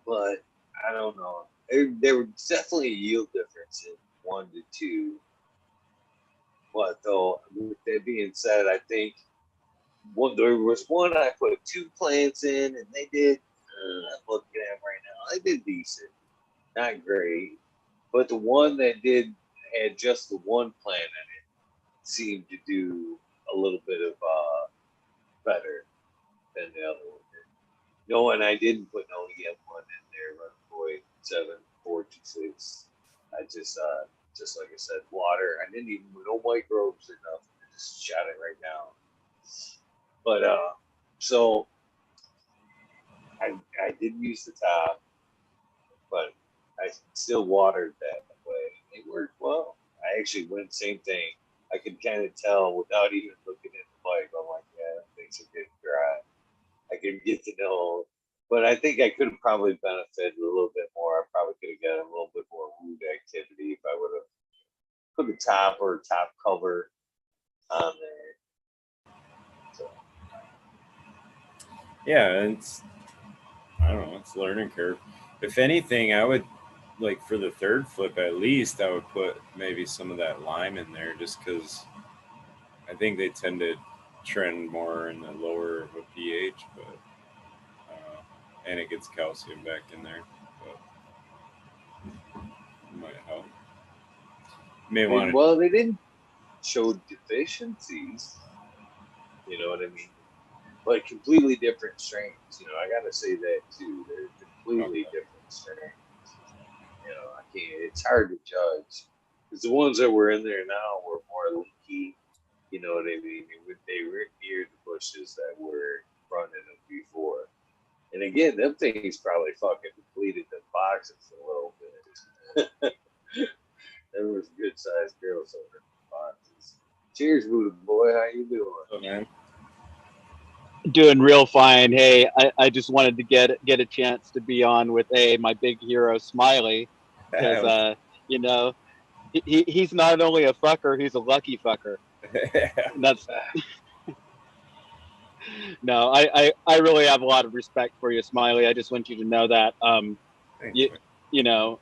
but I don't know. There was definitely a yield difference in 1 to 2. But though, with that being said, I think there was one I put 2 plants in, and they did. I'm looking at them right now. They did decent, not great, but the one that did had just the one plant in it seemed to do a little bit of better than the other one did. No, and I didn't put no EM1 in there. Run boy 7426. I just like I said, water. I didn't even no microbes or nothing. I just shot it right down. But so I didn't use the top, but I still watered that way. It worked well. I actually went same thing. I could kind of tell without even looking at the pipe. I'm like, yeah, things are getting dry. I could get to know, but I think I could have probably benefited a little bit more. I probably could have got a little bit more root activity if I would have put a top or a top cover on there. So Yeah, it's I don't know. It's a learning curve. If anything, I would like for the third flip at least. I would put maybe some of that lime in there, just because I think they tend to trend more in the lower of a pH, but and it gets calcium back in there, but it might help. You may want Well, they didn't show deficiencies. You know what I mean? But completely different strains. You know, I gotta say that too. They're to. completely different strains. You know, I can't. It's hard to judge because the ones that were in there now were more leaky. You know what I mean? They weren't near the bushes that were running them before. And again, them things probably fucking depleted the boxes a little bit. There was good sized girls over in the boxes. Cheers, Buddha boy. How you doing? Oh man, Doing real fine. Hey, I just wanted to get a chance to be on with my big hero Smiley, because you know he's not only a fucker, he's a lucky fucker. And that's no, I really have a lot of respect for you, Smiley. I just want you to know that. thanks, You man. you know,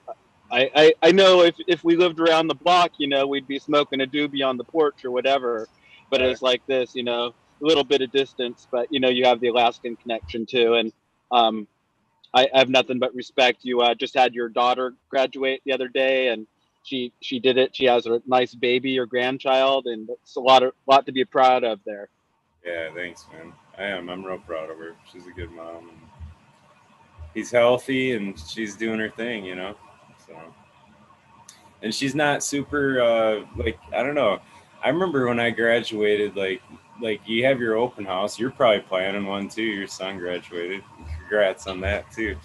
I know if we lived around the block, we'd be smoking a doobie on the porch or whatever. But Uh, it's like this, a little bit of distance, but you have the Alaskan connection too, and um, I have nothing but respect. You just had your daughter graduate the other day, and she did it. She has a nice baby or grandchild, and it's a lot to be proud of there. yeah, thanks, man. I am. I'm real proud of her. She's a good mom, and he's healthy, and she's doing her thing, So, and she's not super like I don't know. I remember when I graduated, like you have your open house. You're probably planning one too. Your son graduated. Congrats on that too.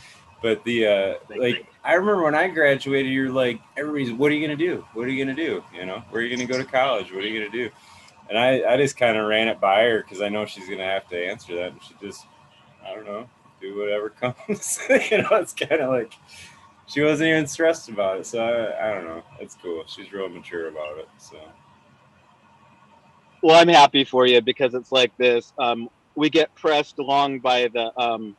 But the like I remember when I graduated, you're like everybody's, what are you gonna do? What are you gonna do? Where are you gonna go to college? What are you gonna do? And I just kind of ran it by her because I know she's gonna have to answer that, and she just I don't know, do whatever comes. It's kind of like she wasn't even stressed about it. So I don't know. It's cool. She's real mature about it. So Well, I'm happy for you because it's like this. We get pressed along by the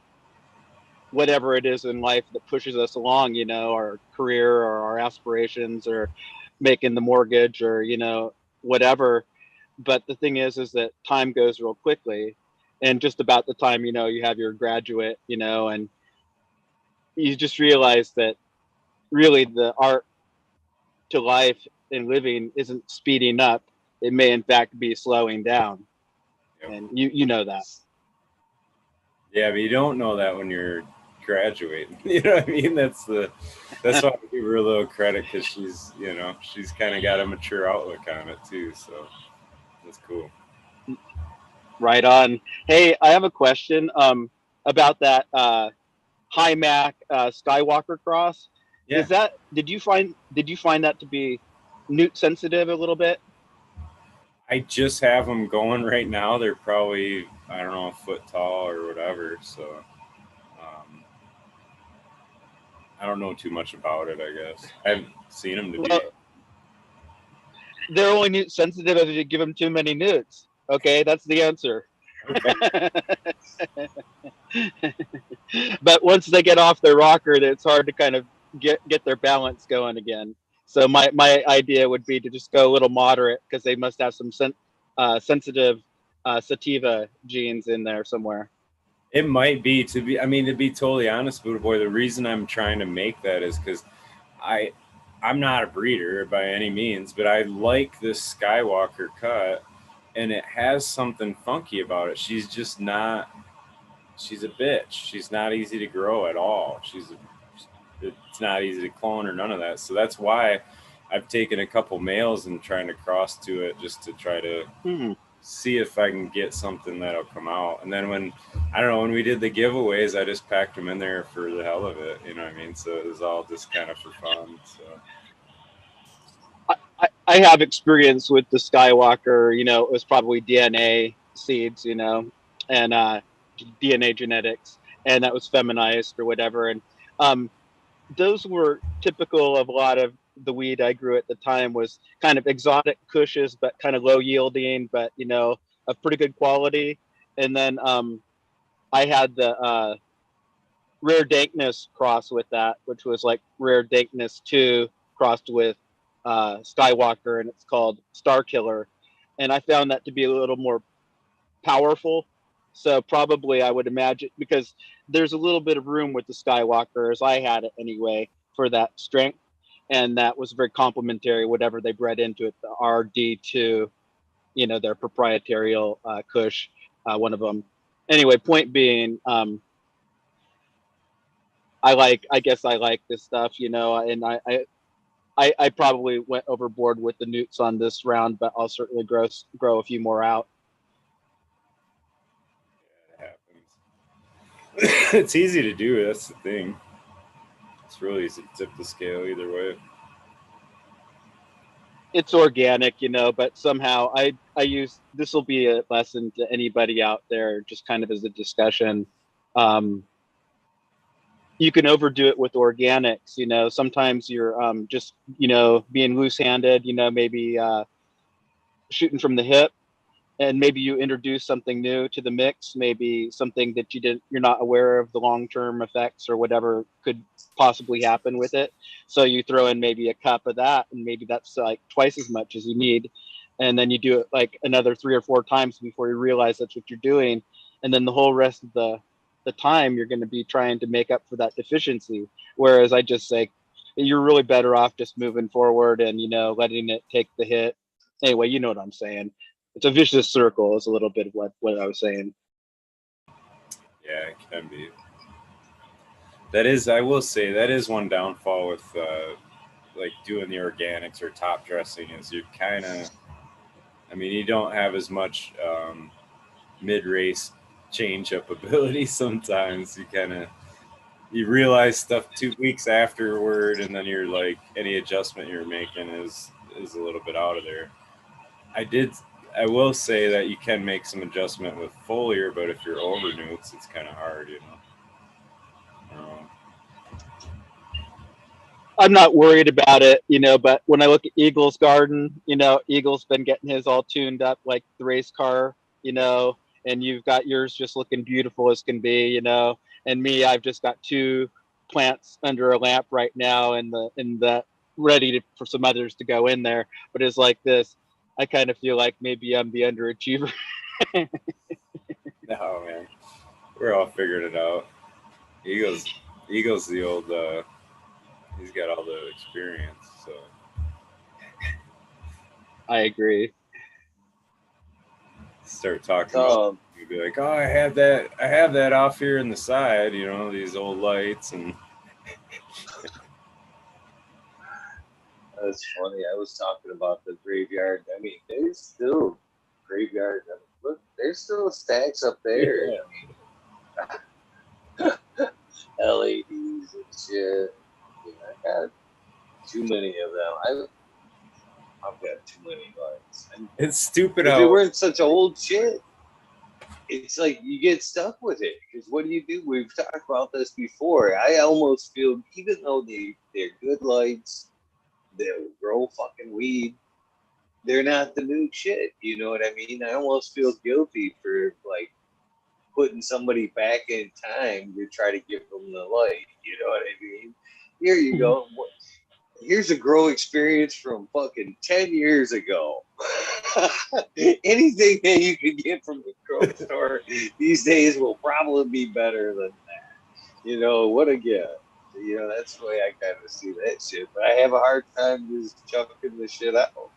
whatever it is in life that pushes us along, our career or our aspirations or making the mortgage or, whatever. But the thing is that time goes real quickly. And just about the time, you have your graduate, and you just realize that really the art to life and living isn't speeding up. It may, in fact, be slowing down. yep. And you know that. Yeah, but you don't know that when you're graduating. You know what I mean? That's why I give her a little credit because she's kind of got a mature outlook on it too. So that's cool. Right on. Hey, I have a question about that high Mac Skywalker cross. Yeah, Did you find that to be newt sensitive a little bit? I just have them going right now. They're probably I don't know a foot tall or whatever. So um, I don't know too much about it. I guess I haven't seen them to be. Well, they're only newt sensitive if you give them too many newts. Okay, that's the answer. Okay. But once they get off their rocker, it's hard to kind of get their balance going again. So my idea would be to just go a little moderate because they must have some sensitive sativa genes in there somewhere. It might be to be. I mean, to be totally honest, Buddha Boy. The reason I'm trying to make that is because I, I'm not a breeder by any means, but I like this Skywalker cut, and it has something funky about it. She's just not. She's a bitch. She's not easy to grow at all. It's not easy to clone or none of that. So that's why I've taken a couple males and trying to cross to it just to try to Hmm. see if I can get something that'll come out. And then when I don't know when we did the giveaways, I just packed them in there for the hell of it. You know what I mean? So it was all just kind of for fun. So I have experience with the Skywalker. It was probably DNA seeds, and DNA genetics, and that was feminized or whatever. And um, those were typical of a lot of the weed I grew at the time. Was kind of exotic cushes, but kind of low yielding, but of pretty good quality. And then I had the rare dankness cross with that, which was like rare dankness 2 crossed with Skywalker, and it's called Star Killer. And I found that to be a little more powerful. So probably I would imagine, because there's a little bit of room with the Skywalker, as I had it anyway, for that strength, and that was very complementary. Whatever they bred into it, the RD2, their proprietary Kush, one of them. Anyway, point being, I guess I like this stuff, and I probably went overboard with the newts on this round, but I'll certainly grow a few more out. Yeah, it happens. It's easy to do. That's the thing. It's really easy to tip the scale either way. It's organic, but somehow I use, this will be a lesson to anybody out there, just kind of as a discussion. You can overdo it with organics. Sometimes you're just being loose-handed, maybe shooting from the hip, and maybe you introduce something new to the mix, maybe something that you're not aware of the long-term effects or whatever could possibly happen with it. So you throw in maybe a cup of that, and maybe that's like twice as much as you need. And then you do it like another 3 or 4 times before you realize that's what you're doing. And then the whole rest of the time you're going to be trying to make up for that deficiency. Whereas I just say, you're really better off just moving forward and, letting it take the hit. Anyway, you know what I'm saying. It's a vicious circle is a little bit of what I was saying. Yeah, it can be. That is, I will say, that is one downfall with like doing the organics or top dressing is you kind of, you don't have as much mid-race change-up ability sometimes. You realize stuff 2 weeks afterward, and then you're like, any adjustment you're making is a little bit out of there. I will say that you can make some adjustment with foliar, but if you're over newts, it's kind of hard, I'm not worried about it, but when I look at Eagle's garden, Eagle's been getting his all tuned up like the race car, and you've got yours just looking beautiful as can be, and me, I've just got 2 plants under a lamp right now, and the ready for some others to go in there. But it's like this, I kind of feel like maybe I'm the underachiever. No, man, we're all figuring it out. Eagle's the old. He's got all the experience, so. I agree. Start talking about, you'd be like, oh, I have that off here in the side, these old lights, and that's funny. I was talking about the graveyard. There's still graveyard. Look, there's still stacks up there. yeah. LEDs and shit. I got too many of them. I've got too many lights. It's stupid if how they weren't such old shit, it's like you get stuck with it. Because what do? We've talked about this before. I almost feel, even though they're good lights, they'll grow fucking weed, they're not the new shit. You know what I mean? I almost feel guilty for like putting somebody back in time to try to give them the light. You know what I mean? Here you go. Here's a grow experience from fucking 10 years ago. Anything that you can get from the grow store these days will probably be better than that. What a gift. That's the way I kind of see that shit. But I have a hard time just chucking the shit out.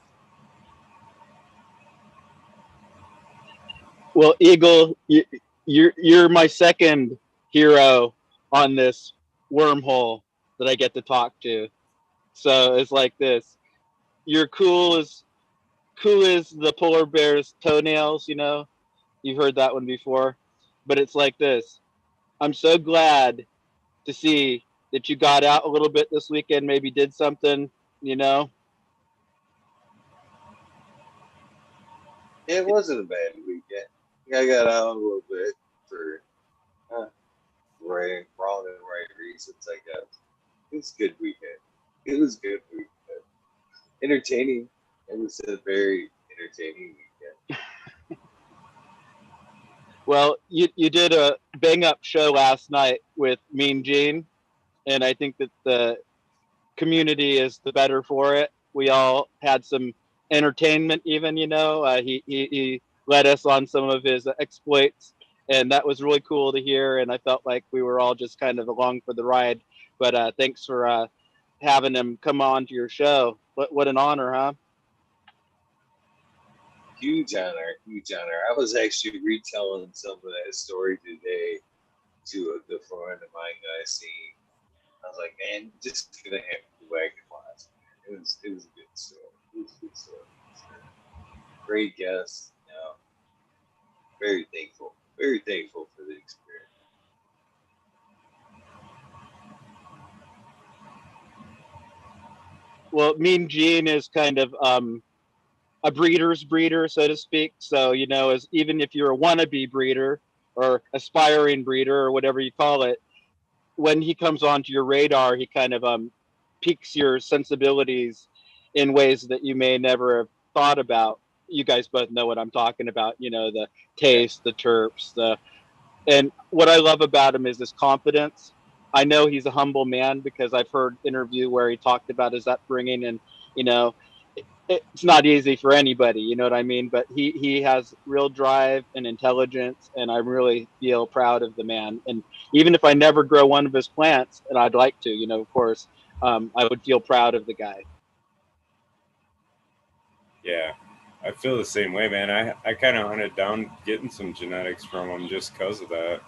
Well, Eagle, you're my second hero on this wormhole that I get to talk to. So it's like this. You're cool as the polar bear's toenails, You've heard that one before. But it's like this. I'm so glad to see that you got out a little bit this weekend, maybe did something, It wasn't a bad weekend. I got out a little bit for wrong and right reasons, I guess. It was a good weekend. It was good weekend. Entertaining. It was a very entertaining weekend. Well, you did a bang up show last night with Mean Gene, and I think that the community is the better for it. We all had some entertainment, even he led us on some of his exploits, and that was really cool to hear. And I felt like we were all just kind of along for the ride. But thanks for having him come on to your show. What an honor, huh? Huge honor, huge honor. I was actually retelling some of that story today to a good friend of mine that I seen. I was like, man, just gonna have to go back and watch. It was a good story. It was a good story. Sure. Great guest. You know, very thankful. Very thankful for the experience. Well, Mean Gene is kind of a breeder's breeder, so to speak. So, as even if you're a wannabe breeder or aspiring breeder or whatever you call it, when he comes onto your radar, he kind of piques your sensibilities in ways that you may never have thought about. You guys both know what I'm talking about. The Yeah. taste, the terps, and what I love about him is his confidence. I know he's a humble man because I've heard interview where he talked about his upbringing, and you know it's not easy for anybody, you know what I mean? But he has real drive and intelligence, and I really feel proud of the man. And even if I never grow one of his plants, and I'd like to, of course, I would feel proud of the guy. Yeah, I feel the same way, man. I kind of hunted down getting some genetics from him just because of that.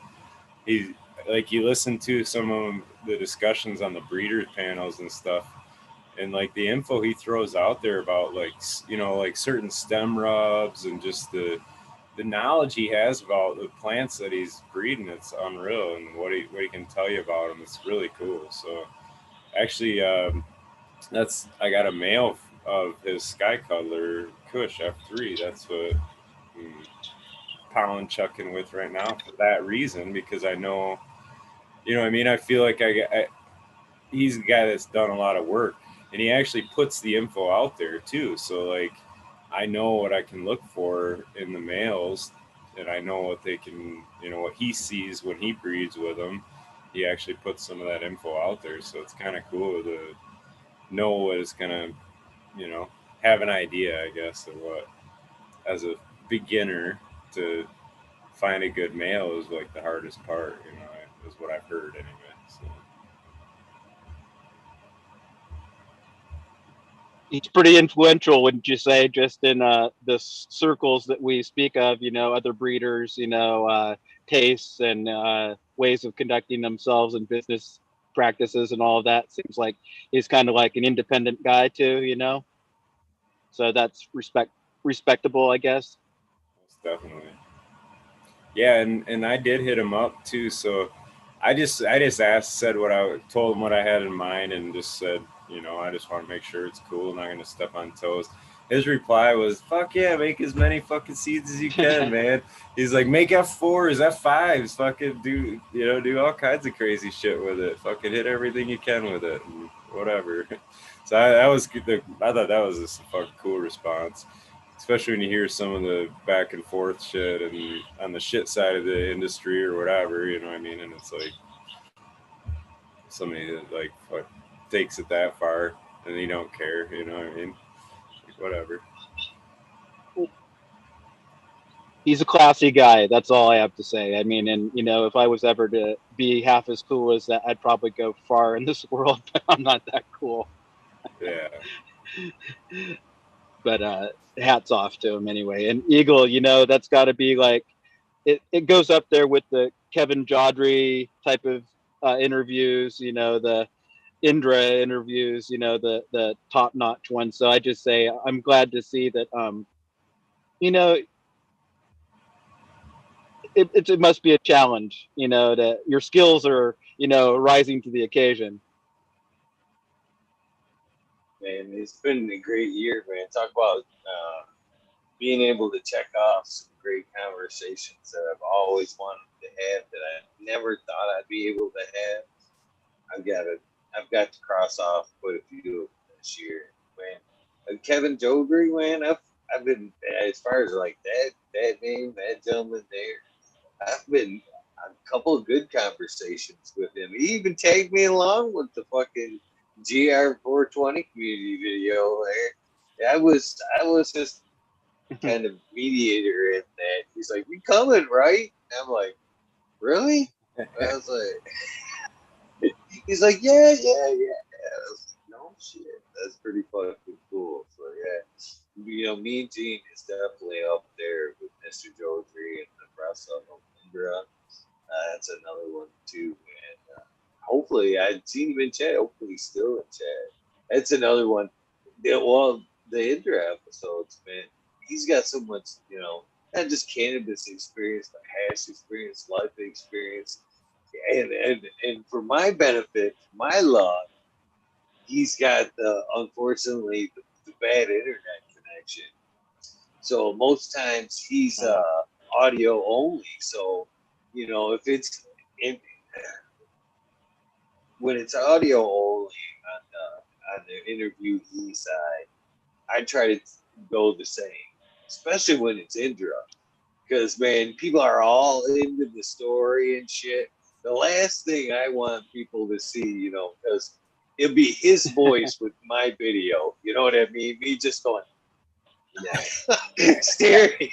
He like you listen to some of the discussions on the breeders panels and stuff, and like the info he throws out there about like like certain stem rubs and just the knowledge he has about the plants that he's breeding, it's unreal, and what he can tell you about them, it's really cool. So actually, that's I got a male of his sky cuddler Kush F3. That's what I'm pollen chucking with right now for that reason, because I know, what I mean. I feel like he's a guy that's done a lot of work, and he actually puts the info out there too. So like, I know what I can look for in the males, and I know what they can, what he sees when he breeds with them. He actually puts some of that info out there, so it's kind of cool to know what it's gonna, you know, have an idea, I guess, of what, as a beginner, to find a good male is like the hardest part, is what I've heard anyway. So He's pretty influential, wouldn't you say, just in the circles that we speak of, other breeders, tastes and ways of conducting themselves and business practices and all of that. Seems like he's kind of like an independent guy too, so that's respectable, I guess. most definitely. Yeah, and I did hit him up too. So I just asked, said what I told him what I had in mind, and just said, I just want to make sure it's cool. Not gonna step on toes. His reply was, "Fuck yeah, make as many fucking seeds as you can, man." He's like, "Make F4s, F5s, fucking do all kinds of crazy shit with it. Fucking hit everything you can with it, and whatever." So that was good. I thought that was just a fucking cool response, especially when you hear some of the back and forth shit and on the shit side of the industry or whatever, you know what I mean? And it's like somebody that like takes it that far and they don't care, you know what I mean? Like, whatever. He's a classy guy. That's all I have to say. I mean, and if I was ever to be half as cool as that, I'd probably go far in this world. But I'm not that cool. Yeah. But hats off to him anyway. And Eagle, that's got to be like it goes up there with the Kevin Jodry type of interviews. The Indra interviews. The top notch ones. So I just say I'm glad to see that. You know, it must be a challenge. That your skills are rising to the occasion. Man, it's been a great year, man. Talk about being able to check off some great conversations that I've always wanted to have that I never thought I'd be able to have. I've got to I've got to cross off quite a few of them this year, man. Kevin Jogri, man, I've been, as far as like that name, that gentleman there. I've been on a couple of good conversations with him. He even tagged me along with the fucking GR420 community video there. I was just kind of mediator in that. He's like, "You coming, right?" And I'm like, "Really?" And I was like, "He's like, yeah, yeah, yeah." I was like, "No shit, that's pretty fucking cool." So yeah, me and Gene is definitely up there with Mr. Joetry and the rest of them. Indra, that's another one too, and hopefully I'd seen him in chat. Hopefully he's still in chat. That's another one. Yeah, well, the Indra episodes, man, he's got so much, not just cannabis experience, but hash experience, life experience, and for my benefit, my luck, he's got unfortunately the bad internet connection. So most times he's audio only. So if it's in, when it's audio only on the interviewee side, I try to go the same, especially when it's Indra, because man, people are all into the story and shit. The last thing I want people to see, because it'll be his voice with my video. You know what I mean? Me just going, staring,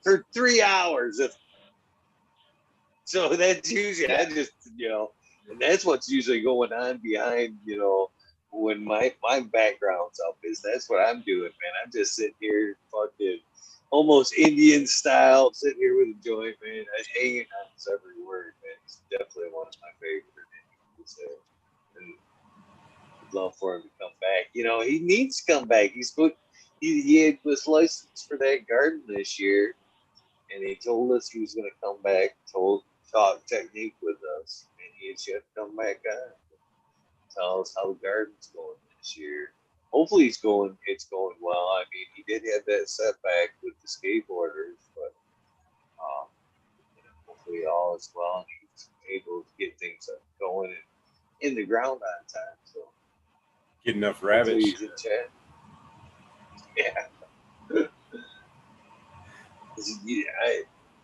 for 3 hours. So that's usually I just and that's what's usually going on behind when my background's up is that's what I'm doing, man. I'm just sitting here fucking almost Indian style, sitting here with a joint, man. I'm hanging on his every word, man. He's definitely one of my favorite Indians. And I'd love for him to come back. He needs to come back. He was licensed for that garden this year, and he told us he was going to come back, talk technique with us, and he's yet to come back on, tell us how the garden's going this year. Hopefully, it's going well. I mean, he did have that setback with the skateboarders, but um, hopefully all is well, and he's able to get things going in the ground on time. So Get enough hopefully rabbits. he's in chat. Yeah.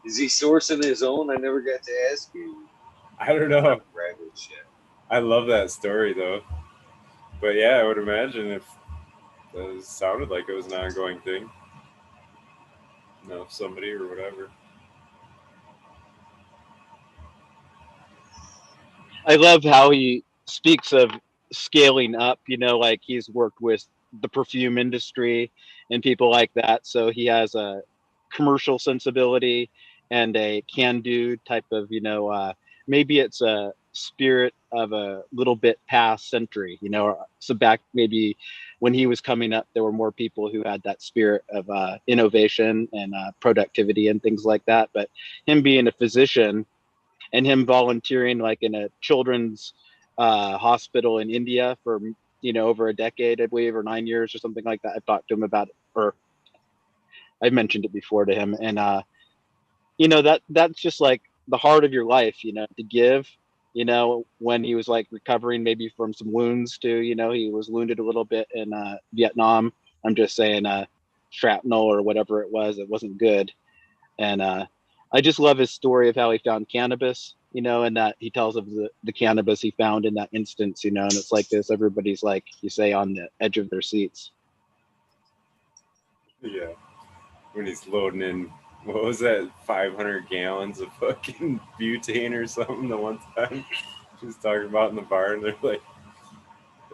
Is he sourcing his own? I never got to ask you. I don't know. Rabbit shit. I love that story though. But yeah, I would imagine if it sounded like it was an ongoing thing. Somebody or whatever. I love how he speaks of scaling up, like he's worked with the perfume industry and people like that. So he has a commercial sensibility and a can do type of, maybe it's a spirit of a little bit past century, so back maybe when he was coming up, there were more people who had that spirit of innovation and productivity and things like that. But him being a physician, and him volunteering like in a children's hospital in India for over a decade, I believe, or 9 years or something like that. I've talked to him about it, or I mentioned it before to him, and that's just like the heart of your life, to give. When he was like recovering maybe from some wounds too. He was wounded a little bit in Vietnam. I'm just saying, shrapnel or whatever it was. It wasn't good, and I just love his story of how he found cannabis, and that he tells of the cannabis he found in that instance, and it's like this, everybody's like, you say, on the edge of their seats. Yeah. When he's loading in, what was that, 500 gallons of fucking butane or something the one time she was talking about in the bar, and they're like,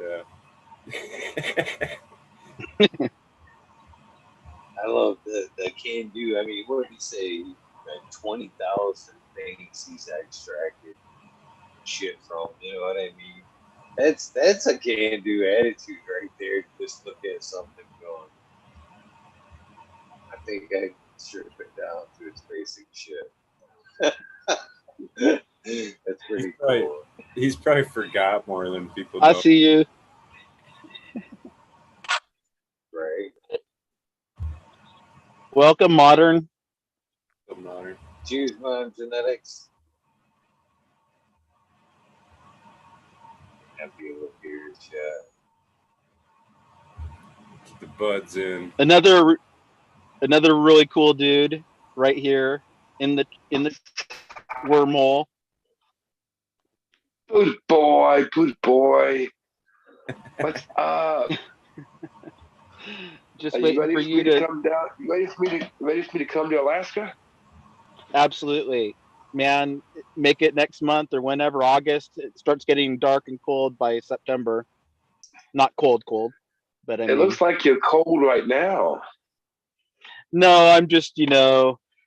yeah. I love the can do. I mean, what did he say? Like 20,000 things he's extracted shit from. You know what I mean? That's a can do attitude right there. Just look at something going. I think I strip it down to its basic shit. That's pretty cool. He's probably forgot more than people know. I see you. Right. Welcome, Modern. Cheers, Mom Genetics. Happy with your chat. Keep the buds in. Another really cool dude right here in the wormhole. Good boy. What's up? Just Are you waiting ready for for me you to to. come down? You ready for me to come to Alaska? Absolutely, man. Make it next month or whenever. August. It starts getting dark and cold by September. Not cold, cold, but I It mean, looks like you're cold right now. no. I'm just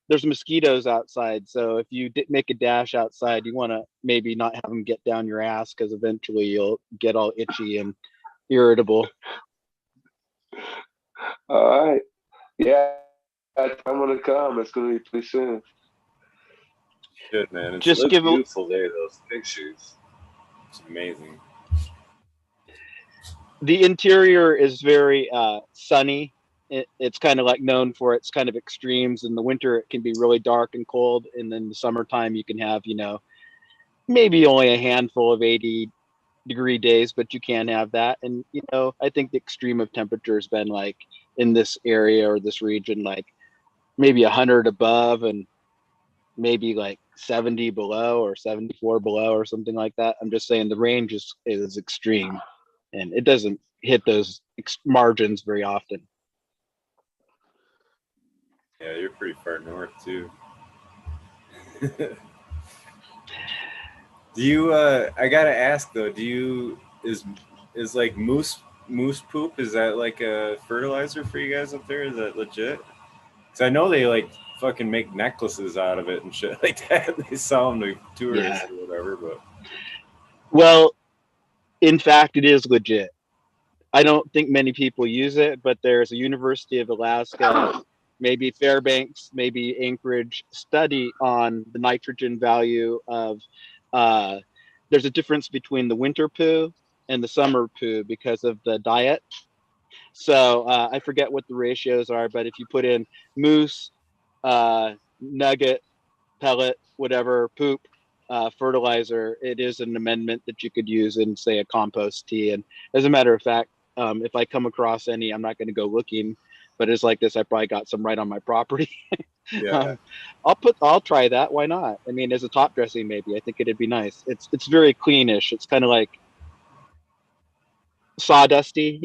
there's mosquitoes outside, so if you make a dash outside, you want to maybe not have them get down your ass because eventually you'll get all itchy and irritable. All right. Yeah, I'm gonna come. It's gonna be pretty soon. Shit, man, it Just looks give a beautiful there. Those pictures, it's amazing. The interior is very sunny. It's kind of like known for its kind of extremes. In the winter, it can be really dark and cold, and then the summertime you can have maybe only a handful of 80-degree days, but you can have that. And I think the extreme of temperature has been like in this area or this region, like maybe 100 above and maybe like 70 below or 74 below or something like that. I'm just saying the range is extreme, and it doesn't hit those margins very often. Yeah, you're pretty far north too. Do you? I gotta ask though. Do you is like moose poop? Is that like a fertilizer for you guys up there? Is that legit? Because I know they like fucking make necklaces out of it and shit like that. They sell them to tourists Yeah. or whatever. But Well, in fact, it is legit. I don't think many people use it, but there's a University of Alaska, maybe Fairbanks, maybe Anchorage study on the nitrogen value of. Uh, there's a difference between the winter poo and the summer poo because of the diet. So I forget what the ratios are, but if you put in moose, nugget, pellet, whatever, poop, fertilizer, it is an amendment that you could use in, say, a compost tea. And as a matter of fact, if I come across any, I'm not going to go looking, but it's like this, I probably got some right on my property. yeah, um, I'll try that. Why not? I mean, as a top dressing, maybe I think it'd be nice. It's very cleanish. It's kind of like sawdusty.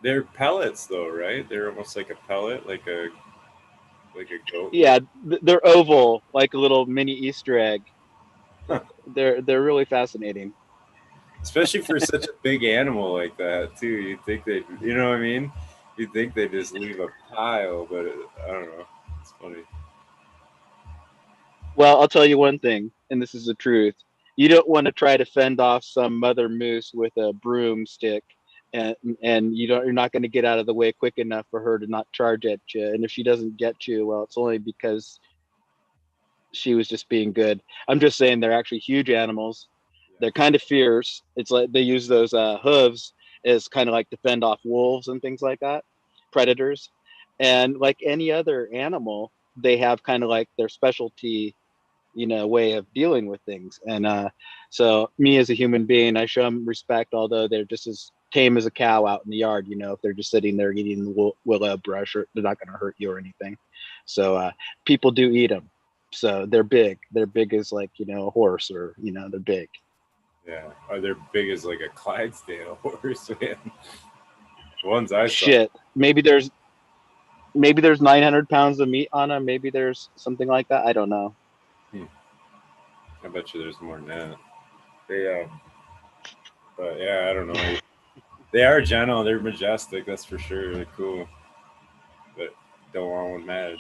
they're pellets though, right? They're almost like a pellet, like a goat. Yeah, they're oval, like a little mini Easter egg. They're really fascinating. Especially for such a big animal like that too. You'd think they, you know what I mean? You'd think they just leave a pile, but I don't know. It's funny. Well, I'll tell you one thing, and this is the truth. You don't want to try to fend off some mother moose with a broomstick, and you're not going to get out of the way quick enough for her to not charge at you. And if she doesn't get you, well, it's only because she was just being good. I'm just saying they're actually huge animals. They're kind of fierce. It's like they use those hooves as kind of like to fend off wolves and things like that, predators. And like any other animal, they have kind of like their specialty, way of dealing with things. And so me as a human being, I show them respect, although they're just as tame as a cow out in the yard. If they're just sitting there eating the willow brush, or they're not going to hurt you or anything. So people do eat them. So they're big. They're big as like a horse, or they're big. Yeah, are they big as like a Clydesdale horse? Man, the ones I saw. Shit. Maybe there's 900 pounds of meat on them. Maybe there's something like that. I don't know. I bet you there's more than that. They, but yeah, I don't know. They are gentle. They're majestic. That's for sure. They're cool, but don't want one mad.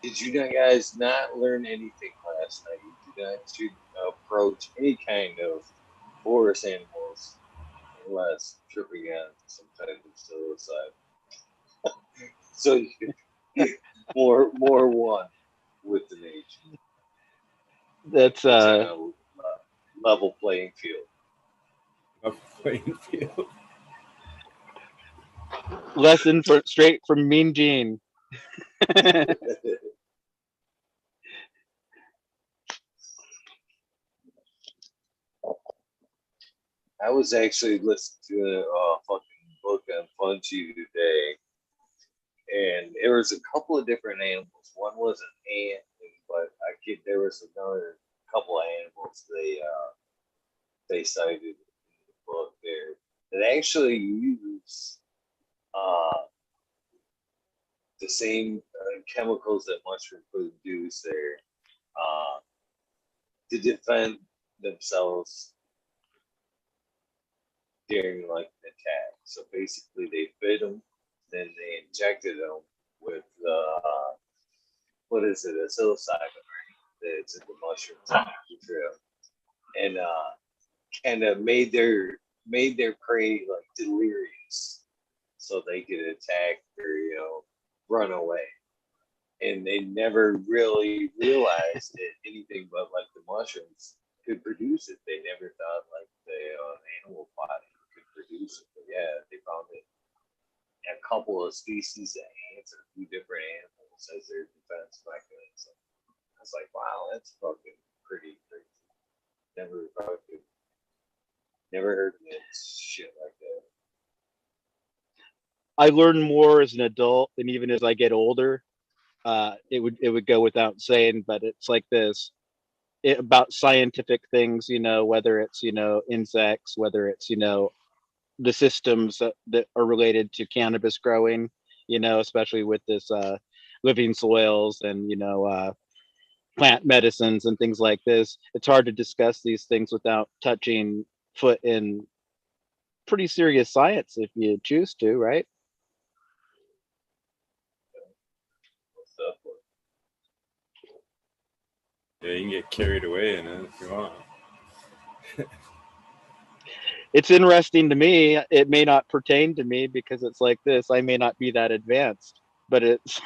Did you guys not learn anything last night? You did not should approach any kind of forest animals unless tripping on some type of psilocybin. So you can more one with the nature. That's It's on a level playing field. A playing field. lesson straight from Mean Gene. I was actually listening to a fucking book on Fungi today, and there was a couple of different animals. One was an ant, but there was another couple of animals. they cited in the book there that actually use the same chemicals that mushroom produce there to defend themselves during like an attack. So basically, they fed them, then they injected them with what is it, a psilocybin, right? That's in the mushrooms trail, and kind of made their prey like delirious, so they could attack or run away. And they never really realized that anything but like the mushrooms could produce it. They never thought like the animal body could produce it. But yeah, they found it in a couple of species of ants or a few different animals as their defense mechanism. I was like, wow, that's fucking pretty crazy. Never heard of that shit like that. I learn more as an adult, and even as I get older, it would go without saying, but it's like this about scientific things, whether it's insects, whether it's the systems that are related to cannabis growing, especially with this living soils and plant medicines and things like this. It's hard to discuss these things without touching foot in pretty serious science if you choose to, right? Yeah, you can get carried away in it if you want. It's interesting to me. It may not pertain to me because it's like this. I may not be that advanced, but it's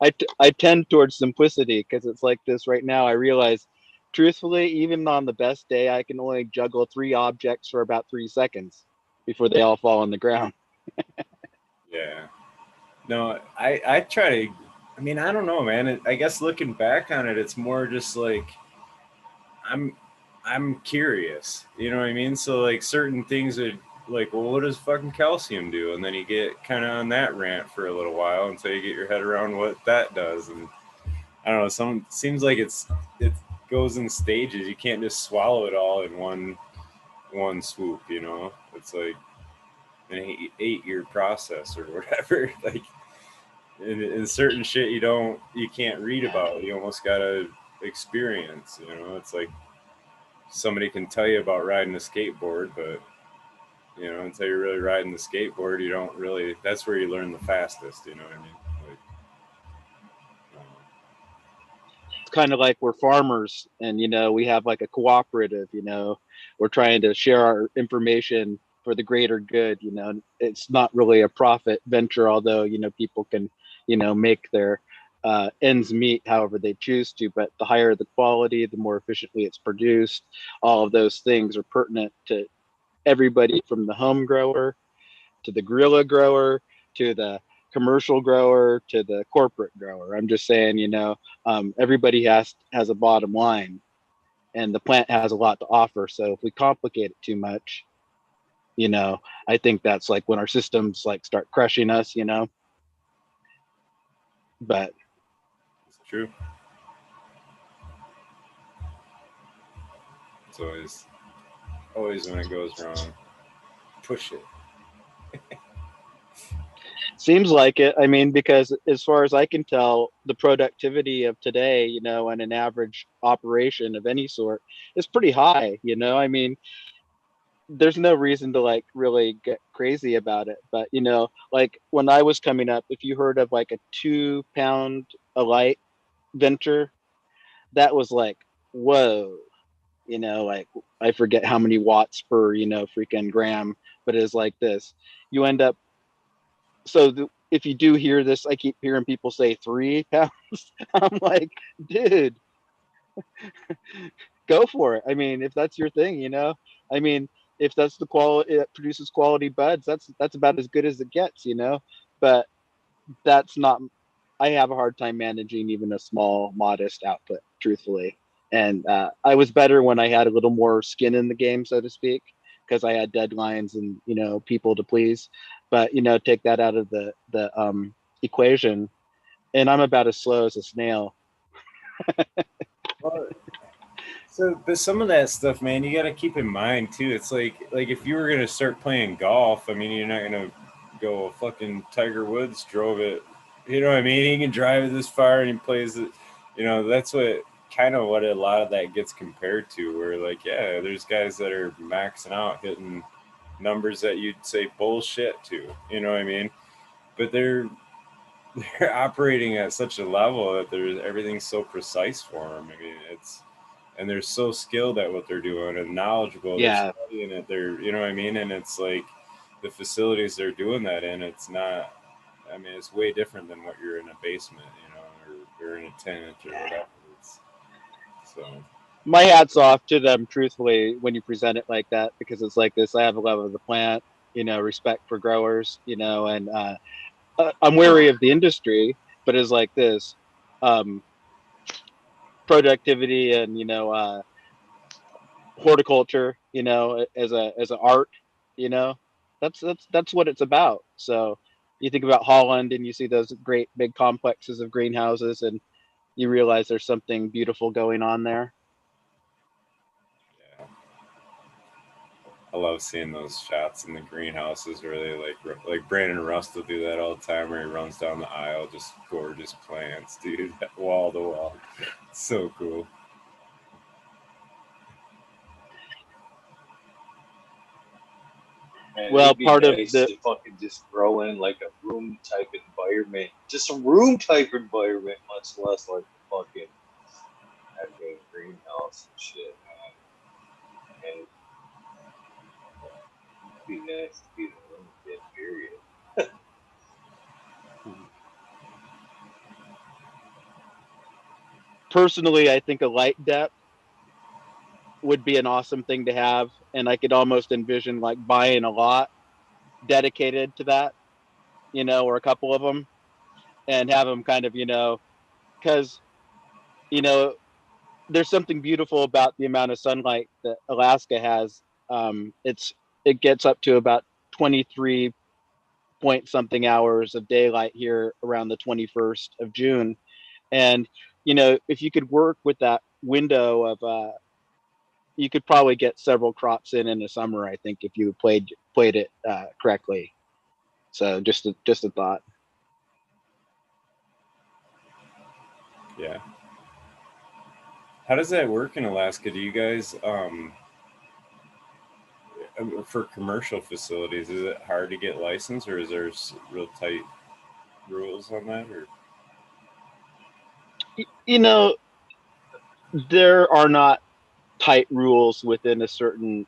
I tend towards simplicity because it's like this right now. I realize, truthfully, even on the best day, I can only juggle 3 objects for about 3 seconds before they all fall on the ground. Yeah. No, I try to. I mean, I don't know, man. I guess looking back on it, it's more just like I'm curious. You know what I mean? So like certain things are like, well, what does fucking calcium do? And then you get kind of on that rant for a little while until you get your head around what that does. And I don't know. Some seems like it goes in stages. You can't just swallow it all in one swoop. It's like an 8-year process or whatever. Like in certain shit you can't read about. You almost gotta experience. It's like somebody can tell you about riding a skateboard, but until you're really riding the skateboard, you don't really. That's where you learn the fastest. You know what I mean? Like, It's kind of like we're farmers and we have like a cooperative. We're trying to share our information for the greater good. It's not really a profit venture, although people can make their ends meet however they choose to, but the higher the quality, the more efficiently it's produced. All of those things are pertinent to everybody, from the home grower to the guerrilla grower to the commercial grower to the corporate grower. I'm just saying, everybody has a bottom line, and the plant has a lot to offer. So if we complicate it too much, I think that's like when our systems like start crushing us, but it's true. It's always when it goes wrong, push it. seems like it. I mean, because as far as I can tell, the productivity of today, and an average operation of any sort is pretty high. I mean, there's no reason to like really get crazy about it. But like when I was coming up, if you heard of like a 2-pound a light venture, that was like, whoa. Like I forget how many watts per freaking gram, but it's like this. You end up if you do hear this, I keep hearing people say 3 pounds. I'm like, dude, go for it. I mean, if that's your thing, I mean, if that's the quality, it produces quality buds, that's about as good as it gets, but that's not, I have a hard time managing even a small, modest output, truthfully. And I was better when I had a little more skin in the game, so to speak, because I had deadlines and people to please. But take that out of the equation, and I'm about as slow as a snail. Well, So, but some of that stuff, man, you got to keep in mind too. It's like if you were gonna start playing golf, I mean, you're not gonna go fucking Tiger Woods drove it. You know what I mean? He can drive it this far and he plays it. You know, that's what kind of what a lot of that gets compared to. Where like, yeah, there's guys that are maxing out hitting numbers that you'd say bullshit to. You know what I mean? But they're operating at such a level that there's everything's so precise for them. I mean, it's and they're so skilled at what they're doing and knowledgeable. They're Yeah. studying it. They're, you know what I mean? And it's like the facilities they're doing that in. It's not. I mean, it's way different than what you're in a basement, you know, or you're in a tent or whatever. It's, so My hat's off to them, truthfully, when you present it like that, because it's like this. I have a love of the plant, respect for growers, and I'm wary of the industry, but it's like this. Um, Productivity and horticulture, as an art, you know, that's what it's about. So you think about Holland and you see those great big complexes of greenhouses, and you realize there's something beautiful going on there. yeah, I love seeing those shots in the greenhouses where they like Brandon Rust will do that all the time, where he runs down the aisle, just gorgeous plants, dude, wall to wall. So cool. Man, it Well, would be part of nice the to fucking just grow in like a room type environment, just a room type environment, much less like the fucking goddamn greenhouse and shit, man. And it'd be nice to be in a room kit, period. personally, I think a light depth would be an awesome thing to have, and I could almost envision like buying a lot dedicated to that, or a couple of them, and have them kind of, because you know there's something beautiful about the amount of sunlight that Alaska has. It gets up to about 23 point something hours of daylight here around the 21st of June, and if you could work with that window of you could probably get several crops in the summer. I think if you played it correctly. So just a thought. Yeah. How does that work in Alaska? Do you guys for commercial facilities, is it hard to get licensed, or is there real tight rules on that? Or You know, there are not tight rules within a certain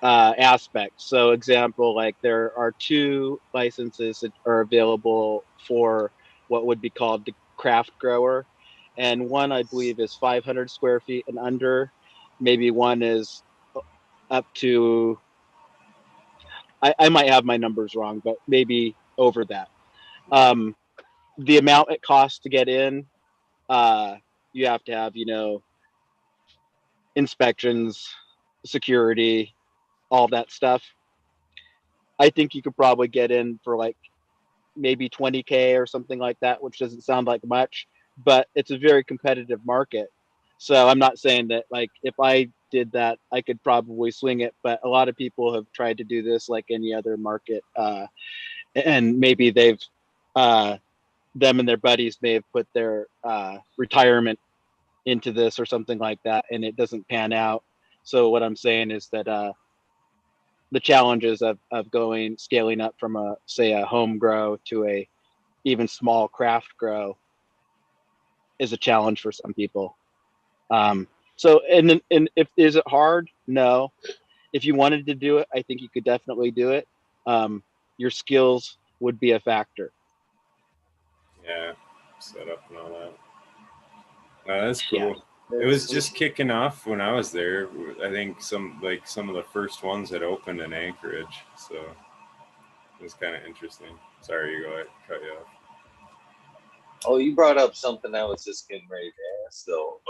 aspect. So, example, like there are two licenses that are available for what would be called the craft grower, and one I believe is 500 square feet and under. Maybe one is up to I might have my numbers wrong, but maybe over that. Um, the amount it costs to get in, uh, you have to have inspections, security, all that stuff. I think you could probably get in for like maybe 20K or something like that, which doesn't sound like much, but it's a very competitive market. So I'm not saying that like if I did that, I could probably swing it, but a lot of people have tried to do this like any other market, and maybe they've uh, them and their buddies may have put their retirement into this or something like that, and it doesn't pan out. So what I'm saying is that the challenges of going scaling up from a say a home grow to a even small craft grow is a challenge for some people. Um, so and if is it hard? No. If you wanted to do it, I think you could definitely do it. Um, your skills would be a factor. yeah, set up and all that. That's Yeah. cool. It was just kicking off when I was there. I think some of the first ones that opened in Anchorage, so it was kind of interesting. Sorry, you go ahead, cut you off. Oh, you brought up something I was just getting ready to ask, though.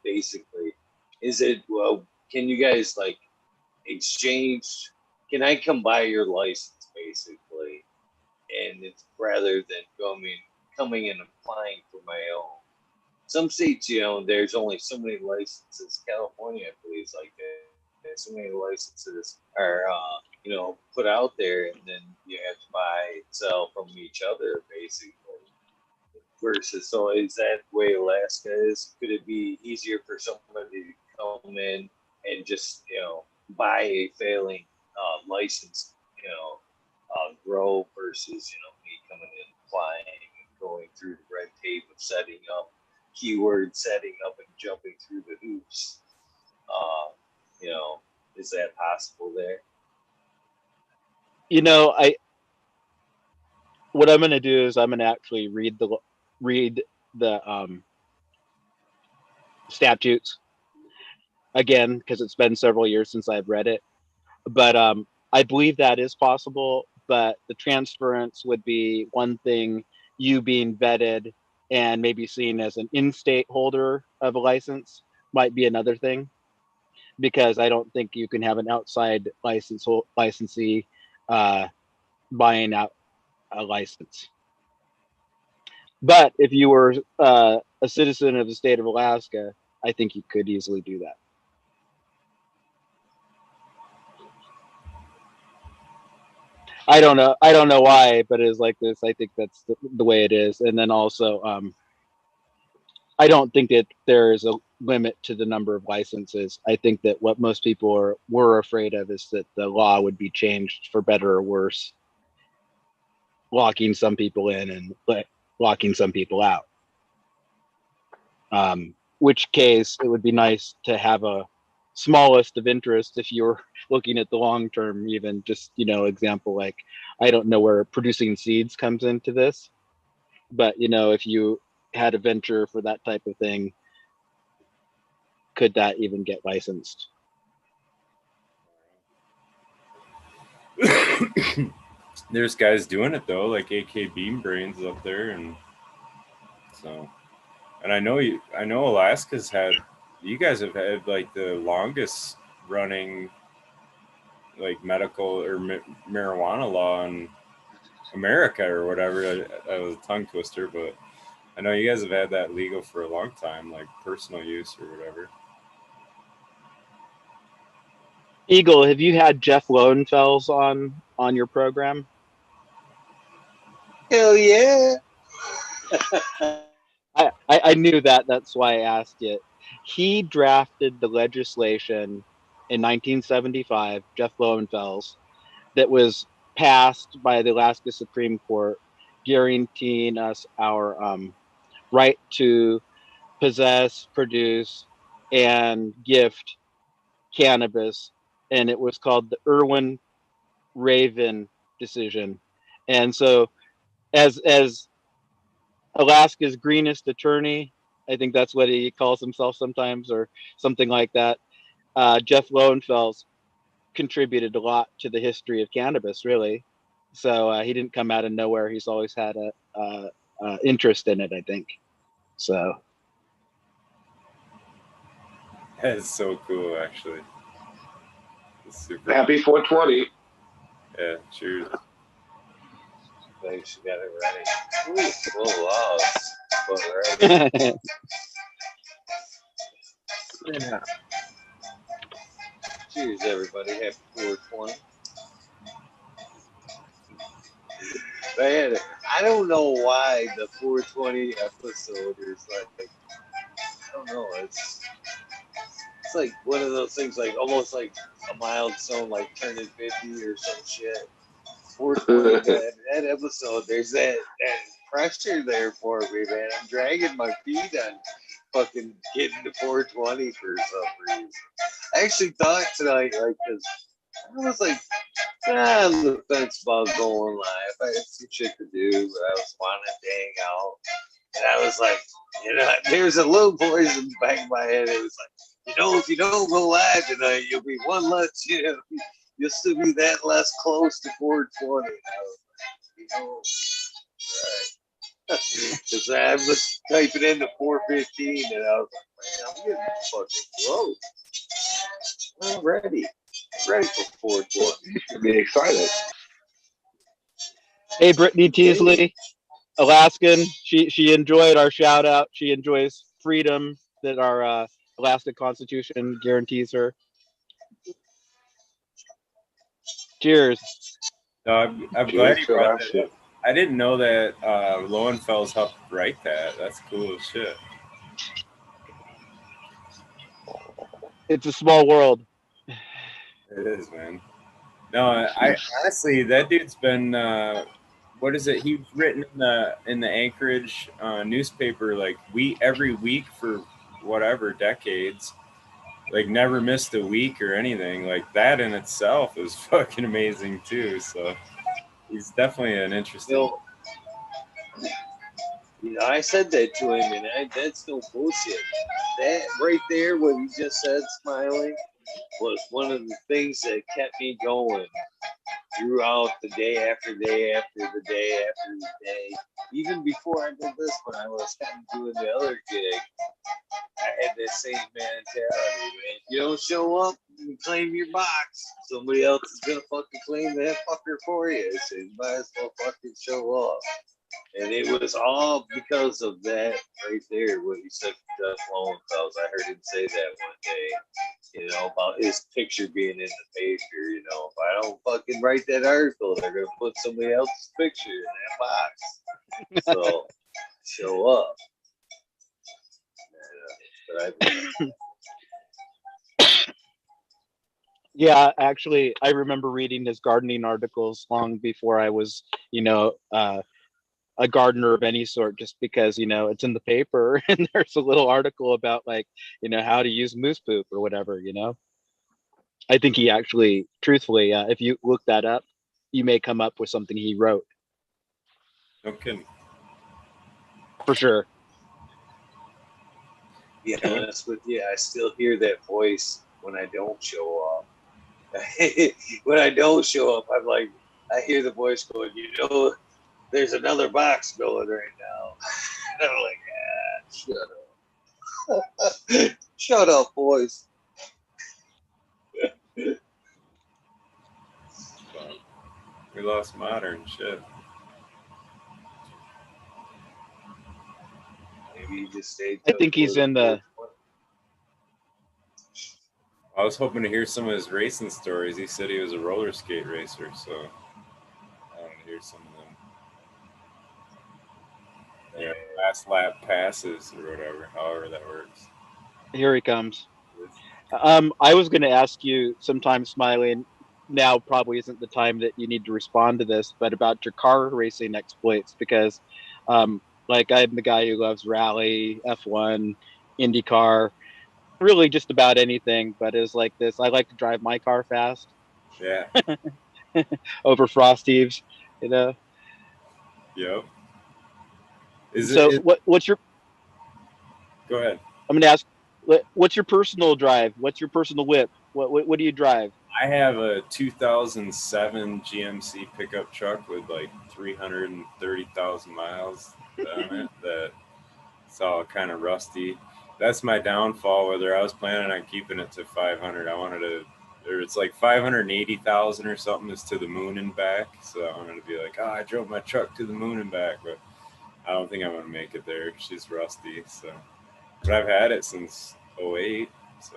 Basically, is it, well, can you guys like exchange? Can I come buy your license, basically? And it's rather than coming and applying for my own. some states, there's only so many licenses. California, I believe, is like that. So many licenses are, put out there, and then you have to buy and sell from each other, basically. Versus, so is that the way Alaska is? Could it be easier for somebody to come in and just, buy a failing license, grow versus, me coming in, applying, and going through the red tape of setting up, keyword setting up, and jumping through the hoops? Uh, you know, is that possible there? I what I'm going to do is I'm going to actually read the statutes again because it's been several years since I've read it. But I believe that is possible. But the transference would be one thing, you being vetted and maybe seen as an in-state holder of a license might be another thing, because I don't think you can have an outside licensee buying out a license. But if you were a citizen of the state of Alaska, I think you could easily do that. I don't know why, but it is like this. I think that's the way it is. And then also, I don't think that there is a limit to the number of licenses. I think that what most people were afraid of is that the law would be changed for better or worse, locking some people in and locking some people out. Which case it would be nice to have a smallest of interest if you're looking at the long term. Even just, example, like, I don't know where producing seeds comes into this, but if you had a venture for that type of thing, could that even get licensed? There's guys doing it though, like AK Beam Brains up there, and so, and I know Alaska's had, you guys have had like the longest running like medical or marijuana law in America or whatever. That was a tongue twister, but I know you guys have had that legal for a long time, like personal use or whatever. Eagle, have you had Jeff Lowenfels on your program? Hell yeah! I knew that. That's why I asked it. He drafted the legislation in 1975, Jeff Lowenfels, that was passed by the Alaska Supreme Court, guaranteeing us our right to possess, produce, and gift cannabis. And it was called the Irwin Raven decision. And so, as Alaska's greenest attorney, I think that's what he calls himself sometimes, or something like that, Jeff Lowenfels contributed a lot to the history of cannabis, really. So he didn't come out of nowhere. He's always had a interest in it, I think. So That's so cool, actually. It's super. Happy 420. Yeah, cheers. Thanks, you got it ready. Ooh, little lost, but ready. Yeah. Cheers, everybody. Happy 420. Man, I don't know why the 420 episode is like, I don't know. It's like one of those things, like almost like a milestone, like turning 50 or some shit. 420, that episode, there's that pressure there for me, man. I'm dragging my feet on fucking getting to 420 for some reason. I actually thought tonight, like, because I was like, on the fence about going live. I had some shit to do, but I was wanting to hang out. And I was like, there's a little voice in the back of my head. It was like, if you don't go live tonight, you'll be one less, you'll still be that less close to 420. And I was like, right. Because I was typing into 415, and I was like, man, I'm getting fucking close. I'm ready. Ready for 420. You should be excited. Hey, Brittany Teasley, Alaskan. She enjoyed our shout out. She enjoys freedom that our elastic constitution guarantees her. Cheers. No, I'm glad Cheers you to brought that that shit. up. I didn't know that Lowenfels helped write that. That's cool as shit. It's a small world. It is, man. No, I honestly, that dude's been what is it? He's written in the Anchorage newspaper like every week for whatever decades. Like never missed a week or anything. Like that in itself is fucking amazing too. So he's definitely an interesting. I said that to him, and that's no bullshit. That right there, what he just said, smiling, was one of the things that kept me going throughout the day after day after the day after the day. Even before I did this, when I was kind of doing the other gig, I had that same mentality, man. You don't show up, you claim your box. Somebody else is gonna fucking claim that fucker for you, so you might as well fucking show up. And it was all because of that right there, what he said to Jeff Lowenfels. I heard him say that one day, about his picture being in the paper. If I don't fucking write that article, they're going to put somebody else's picture in that box. So, show up. Yeah, actually, I remember reading his gardening articles long before I was, a gardener of any sort, just because it's in the paper and there's a little article about like how to use moose poop or whatever. I think he actually, truthfully, if you look that up, you may come up with something he wrote No kidding. for sure. Be honest with you, I still hear that voice when I don't show up. When I don't show up, I'm like, I hear the voice going, there's another box going right now. And I'm like, shut up. Shut up, boys. We lost modern shit. Maybe he just stayed. I think he's in the. I was hoping to hear some of his racing stories. He said he was a roller skate racer, so I want to hear some of them. Yeah, last lap passes or whatever, however that works. Here he comes. I was going to ask you sometime, Smiling. Now probably isn't the time that you need to respond to this, but about your car racing exploits, because like I'm the guy who loves rally, F1, IndyCar, really just about anything, but is like this. I like to drive my car fast. Yeah. Over Frosty's, Yep. What's your? Go ahead. I'm going to ask. What's your personal drive? What's your personal whip? What do you drive? I have a 2007 GMC pickup truck with like 330,000 miles on it. That's all kind of rusty. That's my downfall. Whether I was planning on keeping it to 500, it's like 580,000 or something is to the moon and back. So I wanted to be like, I drove my truck to the moon and back, but I don't think I'm going to make it there. She's rusty. So, but I've had it since 08. So.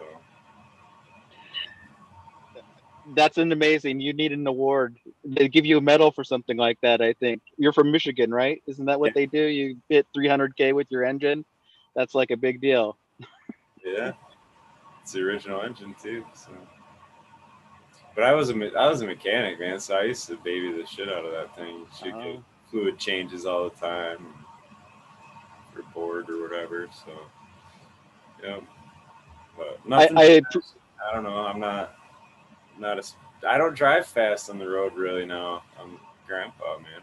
That's an amazing. You need an award. They give you a medal for something like that. I think you're from Michigan, right? Isn't that what they do? You hit 300K with your engine. That's like a big deal. Yeah, it's the original engine too. So, but I was a mechanic, man. So I used to baby the shit out of that thing. Should get fluid changes all the time, for board or whatever. So, yeah. But nothing. I don't know. I'm not as. I don't drive fast on the road really now. I'm grandpa, man.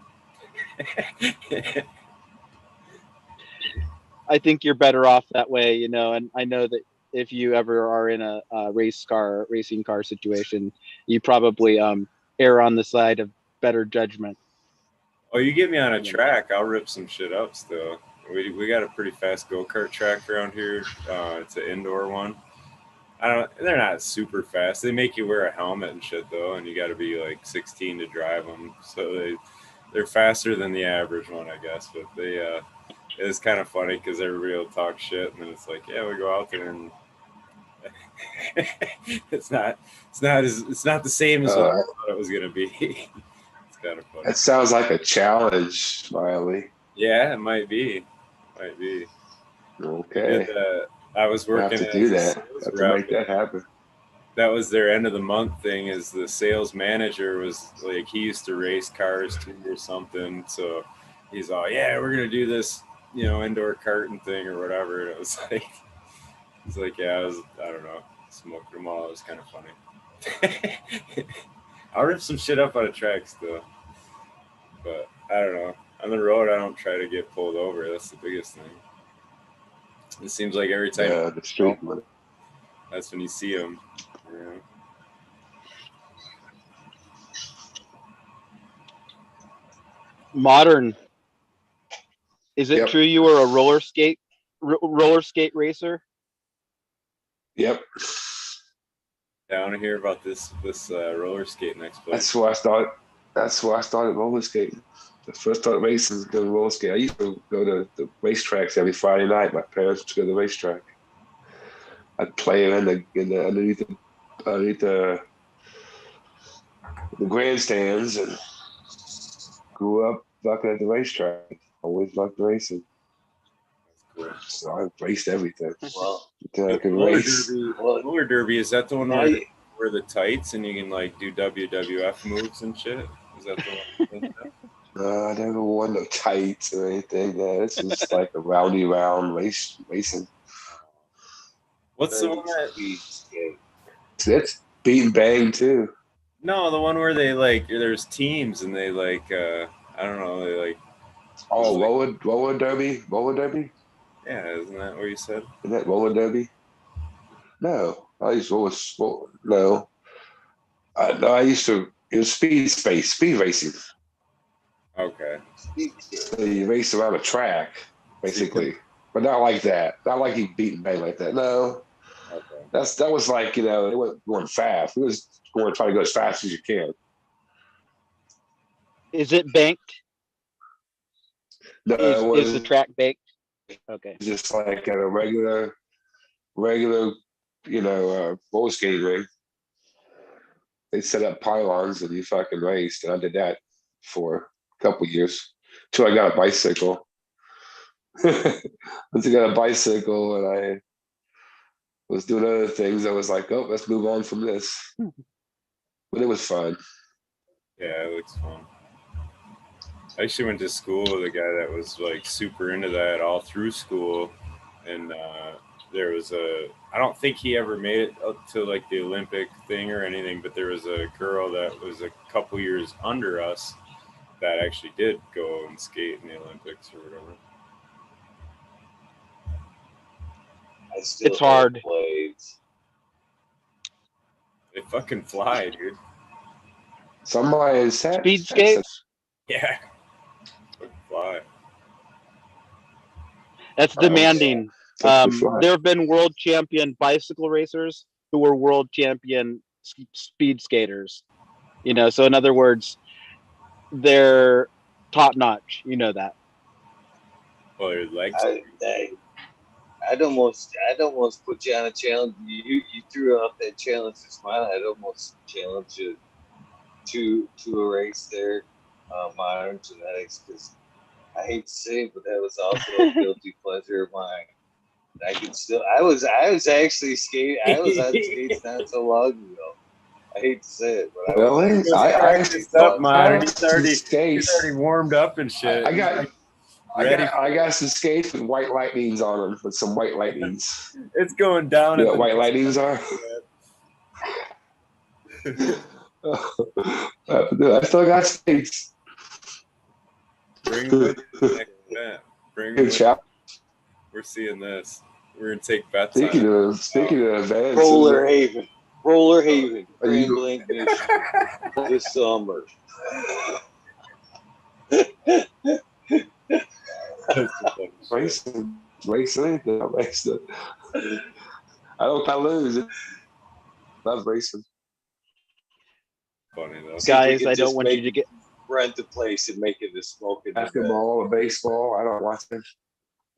I think you're better off that way, and I know that if you ever are in a racing car situation, you probably err on the side of better judgment. Oh, you get me on a track, I'll rip some shit up still. We got a pretty fast go-kart track around here. It's an indoor one. They're not super fast. They make you wear a helmet and shit though, and you got to be like 16 to drive them. So they're faster than the average one, I guess. But they it's kind of funny because everybody will talk shit, and then it's like, yeah, we go out there and it's not the same as what I thought it was gonna be. It's kind of funny. That sounds like a challenge, Smiley. Yeah, it might be. Might be. Okay. I was We'll have working to do as a that. sales Have to rep. make that happen. That was their end of the month thing. Is the sales manager was like, he used to race cars too or something. So he's all, yeah, we're gonna do this, indoor karting thing or whatever. And it was like, it's like, yeah, I don't know, smoked them all. It was kind of funny. I'll rip some shit up on a track still, but I don't know. On the road, I don't try to get pulled over. That's the biggest thing. It seems like every time the street money. that's when you see them. Modern. Is it Yep. true you were a roller skate racer? Yeah, Yep. I want to hear about this roller skate next place. That's why I started roller skating. The first started racing was going to roller skate. I used to go to the racetracks every Friday night. My parents would go to the racetrack. I'd play underneath the grandstands and grew up looking at the racetrack. Always loved racing. Cool. So I raced everything. Well, I could race. Roller derby, is that the one where they wear the tights and you can like do WWF moves and shit? Is that the one? I never wore no tights or anything. This is like a rowdy round racing. What's the one that? It's beat and bang too. No, the one where they like there's teams and they like I don't know, they like. Oh, roller derby. Yeah, isn't that what you said? Isn't that roller derby? No, I used to no. I used to. It was speed racing. Okay. So you race around a track, basically, but not like that. Not like you beat and bang like that. No. Okay. That was like, it wasn't going fast. It was trying to go as fast as you can. Is it banked? No, Is the track banked? Okay. Just like at a regular, roller skating ring. They set up pylons and you fucking raced. And I did that for a couple years until I got a bicycle. Once I got a bicycle and I was doing other things, I was like, oh, let's move on from this. But it was fun. Yeah, it looks fun. I actually went to school with a guy that was like super into that all through school, and there was I don't think he ever made it up to like the Olympic thing or anything, but there was a girl that was a couple years under us that actually did go and skate in the Olympics or whatever. It's hard. Blades. They fucking fly, dude. Somebody said Speed skates? Yeah. Fucking fly. That's demanding. Yeah. There have been world champion bicycle racers who were world champion speed skaters. So in other words, they're top notch. You know that. Well, your legs. I'd almost put you on a challenge. You threw out that challenge to Smile. I'd almost challenge you to a race there, Modern Genetics, because I hate to say it, but that was also a guilty pleasure of mine. I was actually skating. I was on skates not so long ago. I hate to say it, but really? He's already warmed up and shit. I got some skates with white lightnings on them, with some white lightnings. It's going down. You know what white lightnings are? I still got skates. Bring them with. Bring them with. We're seeing this. We're gonna take bets. Speaking of events, Roller Haven, Grand Blanc Nation, this summer. Racing. I don't. I lose. Love racing. Funny though, guys. I don't want you to get. rent a place and make it a smoking event. Basketball or baseball. I don't watch it.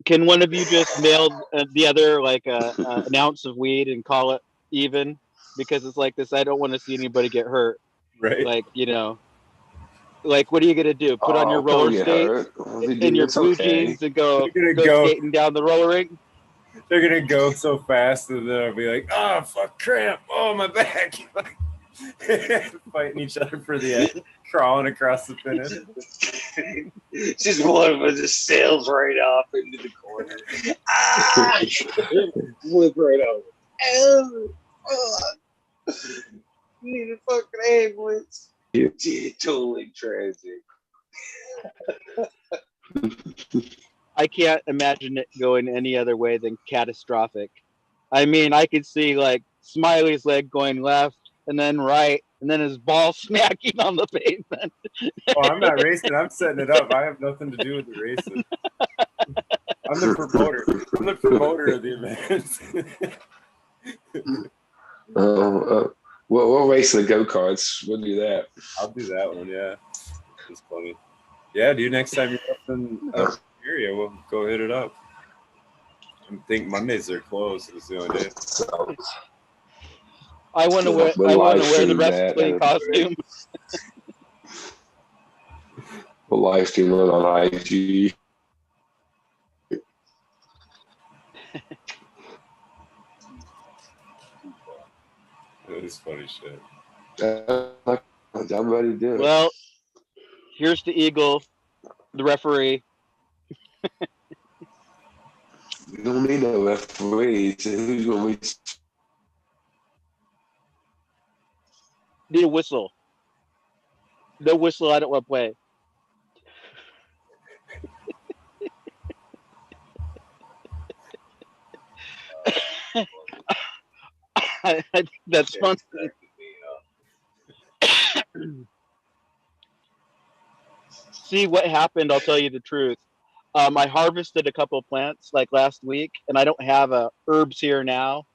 Can one of you just mail the other like an ounce of weed and call it even? Because it's like this. I don't want to see anybody get hurt. Right. Like, you know, like what are you gonna do? Put on your roller skates and your blue jeans and go skating down the roller rink? They're gonna go so fast that they'll be like, "Oh fuck, cramp! Oh my back!" Fighting each other for the end, crawling across the finish. Just one of us just sails right off into the corner. Ah! Flip right over. Need a fucking ambulance. Totally tragic. I can't imagine it going any other way than catastrophic. I mean, I could see like Smiley's leg going left and then right, and then his ball smacking on the pavement. Oh, I'm not racing. I'm setting it up. I have nothing to do with the racing. I'm the promoter. I'm the promoter of the event. We'll race the go-karts. We'll do that. I'll do that one, yeah. It's funny. Yeah, dude, next time you're up in the area, we'll go hit it up. I think Mondays are closed. It's the only day. I want to wear the wrestling costume. We'll live stream it on IG. That is funny shit. I'm ready to do it. Well, here's the Eagle, the referee. We don't need no referee. So who's going to Need a whistle. No whistle, I don't want to play. I think that's fun. See what happened, I'll tell you the truth. I harvested a couple of plants like last week, and I don't have herbs here now.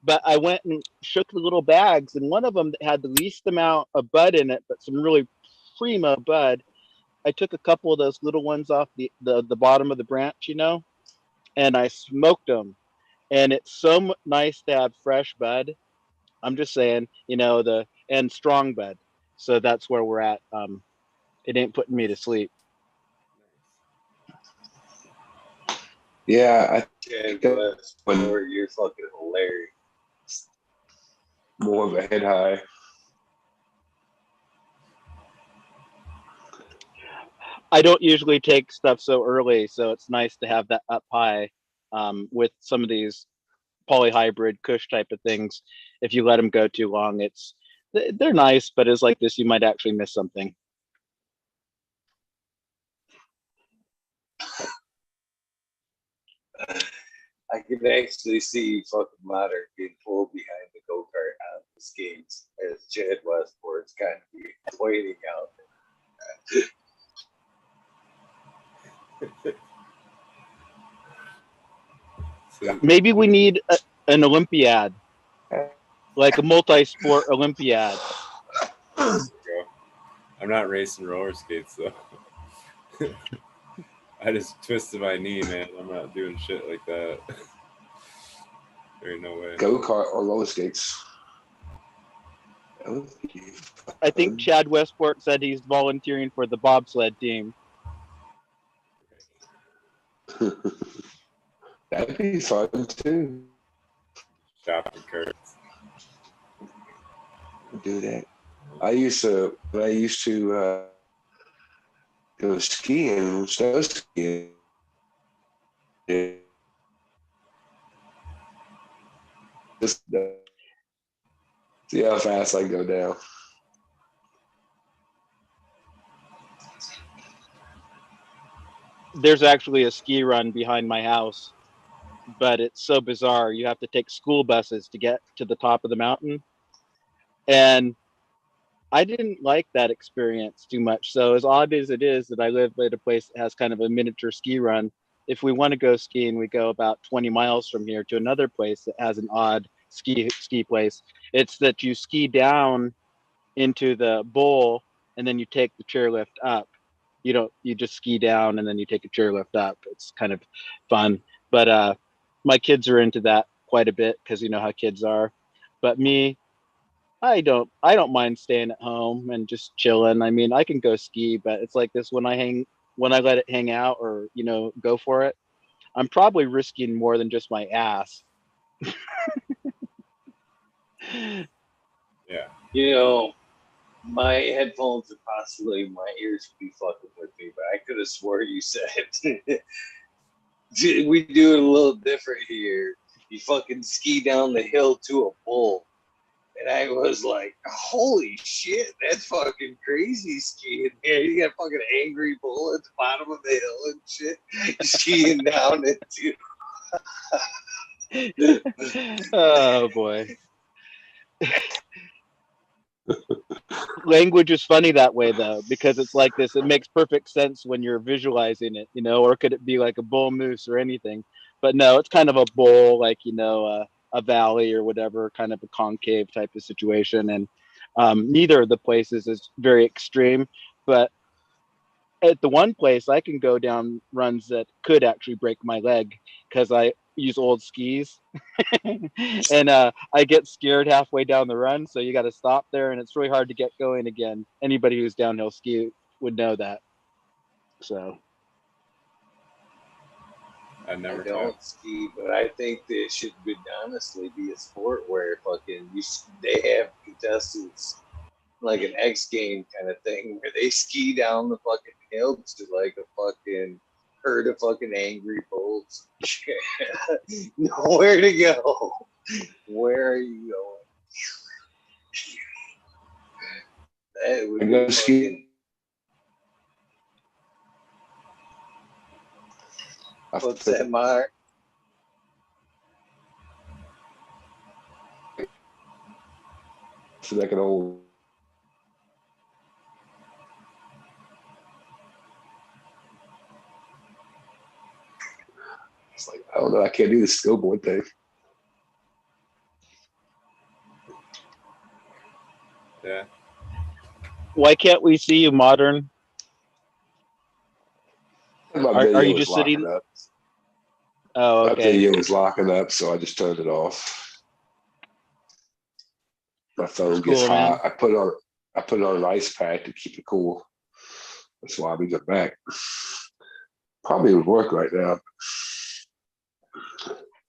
But I went and shook the little bags, and one of them that had the least amount of bud in it, but some really primo bud, I took a couple of those little ones off the bottom of the branch, you know, and I smoked them. And it's so nice to have fresh bud. I'm just saying, you know, and strong bud. So that's where we're at. It ain't putting me to sleep. Yeah, when you're fucking hilarious. More of a head high. I don't usually take stuff so early, so it's nice to have that up high with some of these polyhybrid Kush type of things. If you let them go too long, they're nice, but it's like this, you might actually miss something. I can actually see fucking Modern being pulled behind the go-kart on the skates as Chad Westport's kind of waiting out So, maybe we need an Olympiad, like a multi-sport Olympiad. I'm not racing roller skates though. I just twisted my knee, man. I'm not doing shit like that. There ain't no way. Go-kart or roller skates. I think Chad Westport said he's volunteering for the bobsled team. That'd be fun too. Shopping carts. Do that. I used to go skiing, snow skiing. Just see how fast I can go down. There's actually a ski run behind my house, but it's so bizarre. You have to take school buses to get to the top of the mountain. And I didn't like that experience too much. So as odd as it is that I live at a place that has kind of a miniature ski run, if we want to go skiing, we go about 20 miles from here to another place that has an odd ski place. It's that you ski down into the bowl and then you take the chairlift up. You just ski down and then you take a chairlift up. It's kind of fun. But my kids are into that quite a bit because you know how kids are. But me, I don't mind staying at home and just chilling. I mean, I can go ski, but it's like this when I let it hang out or go for it. I'm probably risking more than just my ass. Yeah. You know, my headphones are possibly my ears could be fucking with me, but I could have swore you said we do it a little different here. You fucking ski down the hill to a bull. And I was like, holy shit, that's fucking crazy skiing here. You got a fucking angry bull at the bottom of the hill and shit. Skiing down into Oh boy. Language is funny that way though, because it's like this. It makes perfect sense when you're visualizing it, or could it be like a bull moose or anything? But no, it's kind of a bowl, like a valley or whatever, kind of a concave type of situation. And neither of the places is very extreme, but at the one place I can go down runs that could actually break my leg because I use old skis and I get scared halfway down the run, so you got to stop there and it's really hard to get going again. Anybody who's downhill ski would know that. So I never I don't ski, but I think there should honestly be a sport where fucking they have contestants like an X game kind of thing where they ski down the fucking hill to like a fucking herd of fucking angry bulls. Nowhere to go. Where are you going? That would be fucking. What's that, Mark? It's like an old. It's like, I don't know, I can't do the snowboard thing. Yeah. Why can't we see you, Modern? Are you just sitting? Up. Oh, okay. My video was locking up, so I just turned it off. My phone gets hot. Man. I put it on an ice pack to keep it cool. That's why we got back. Probably would work right now.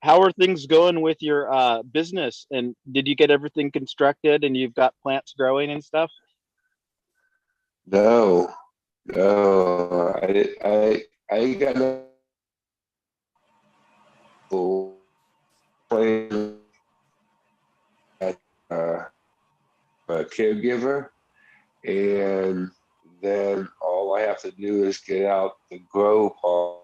How are things going with your business? And did you get everything constructed and you've got plants growing and stuff? No, I ain't got no plan. A caregiver, and then all I have to do is get out the grow part.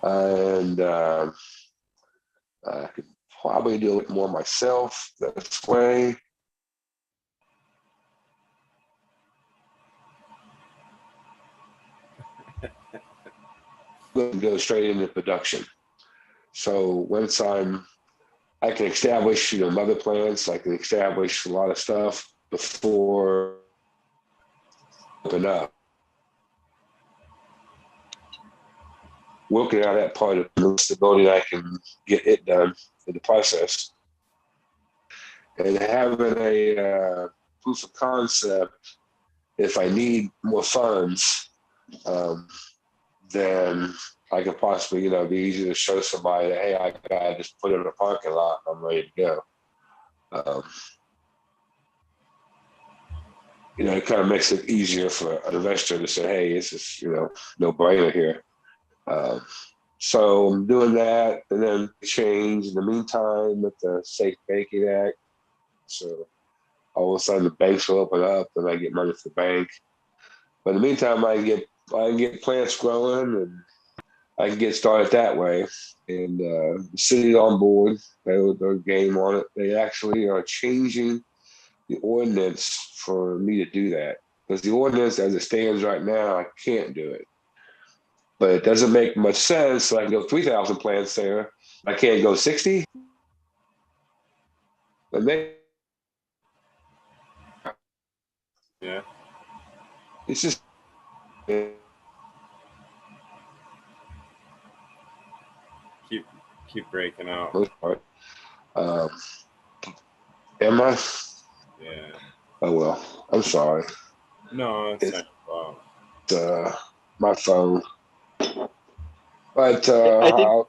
And I could probably do it more myself this way. Go straight into production. So once I can establish, mother plants, I can establish a lot of stuff before open up. Working out that part of the stability, I can get it done in the process. And having a proof of concept, if I need more funds, then I could possibly, be easy to show somebody that, hey, I gotta just put it in a parking lot, I'm ready to go. It kind of makes it easier for an investor to say, hey, this is, no brainer here. So I'm doing that, and then change in the meantime with the Safe Banking Act. So all of a sudden the banks will open up, and I get money from the bank. But in the meantime, I can get plants growing, and I can get started that way. And the city's on board. They're game on it. They actually are changing the ordinance for me to do that. Because the ordinance as it stands right now, I can't do it. But it doesn't make much sense. So I can go 3,000 plants there. I can't go 60. But maybe Yeah. It's just keep breaking out. most part. Um, am I? Yeah. Oh well. I'm sorry. No, it's It's not your fault. my phone, but I think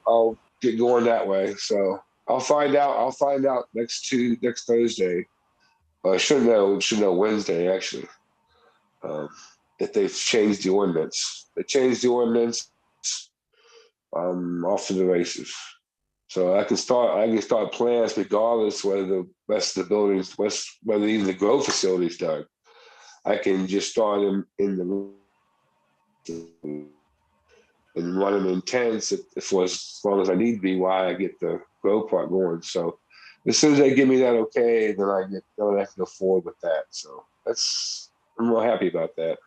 I'll get going that way. So I'll find out. I'll find out next Thursday. I should know Wednesday actually. Um, that they've changed the ordinance. They changed the ordinance. Off to the races. So I can start plans regardless whether the rest of the buildings, whether even the grow facilities done. I can just start them in the and run them in tents for as long as I need to be while I get the grow part going. So as soon as they give me that okay, then I can go forward with that. So I'm real happy about that.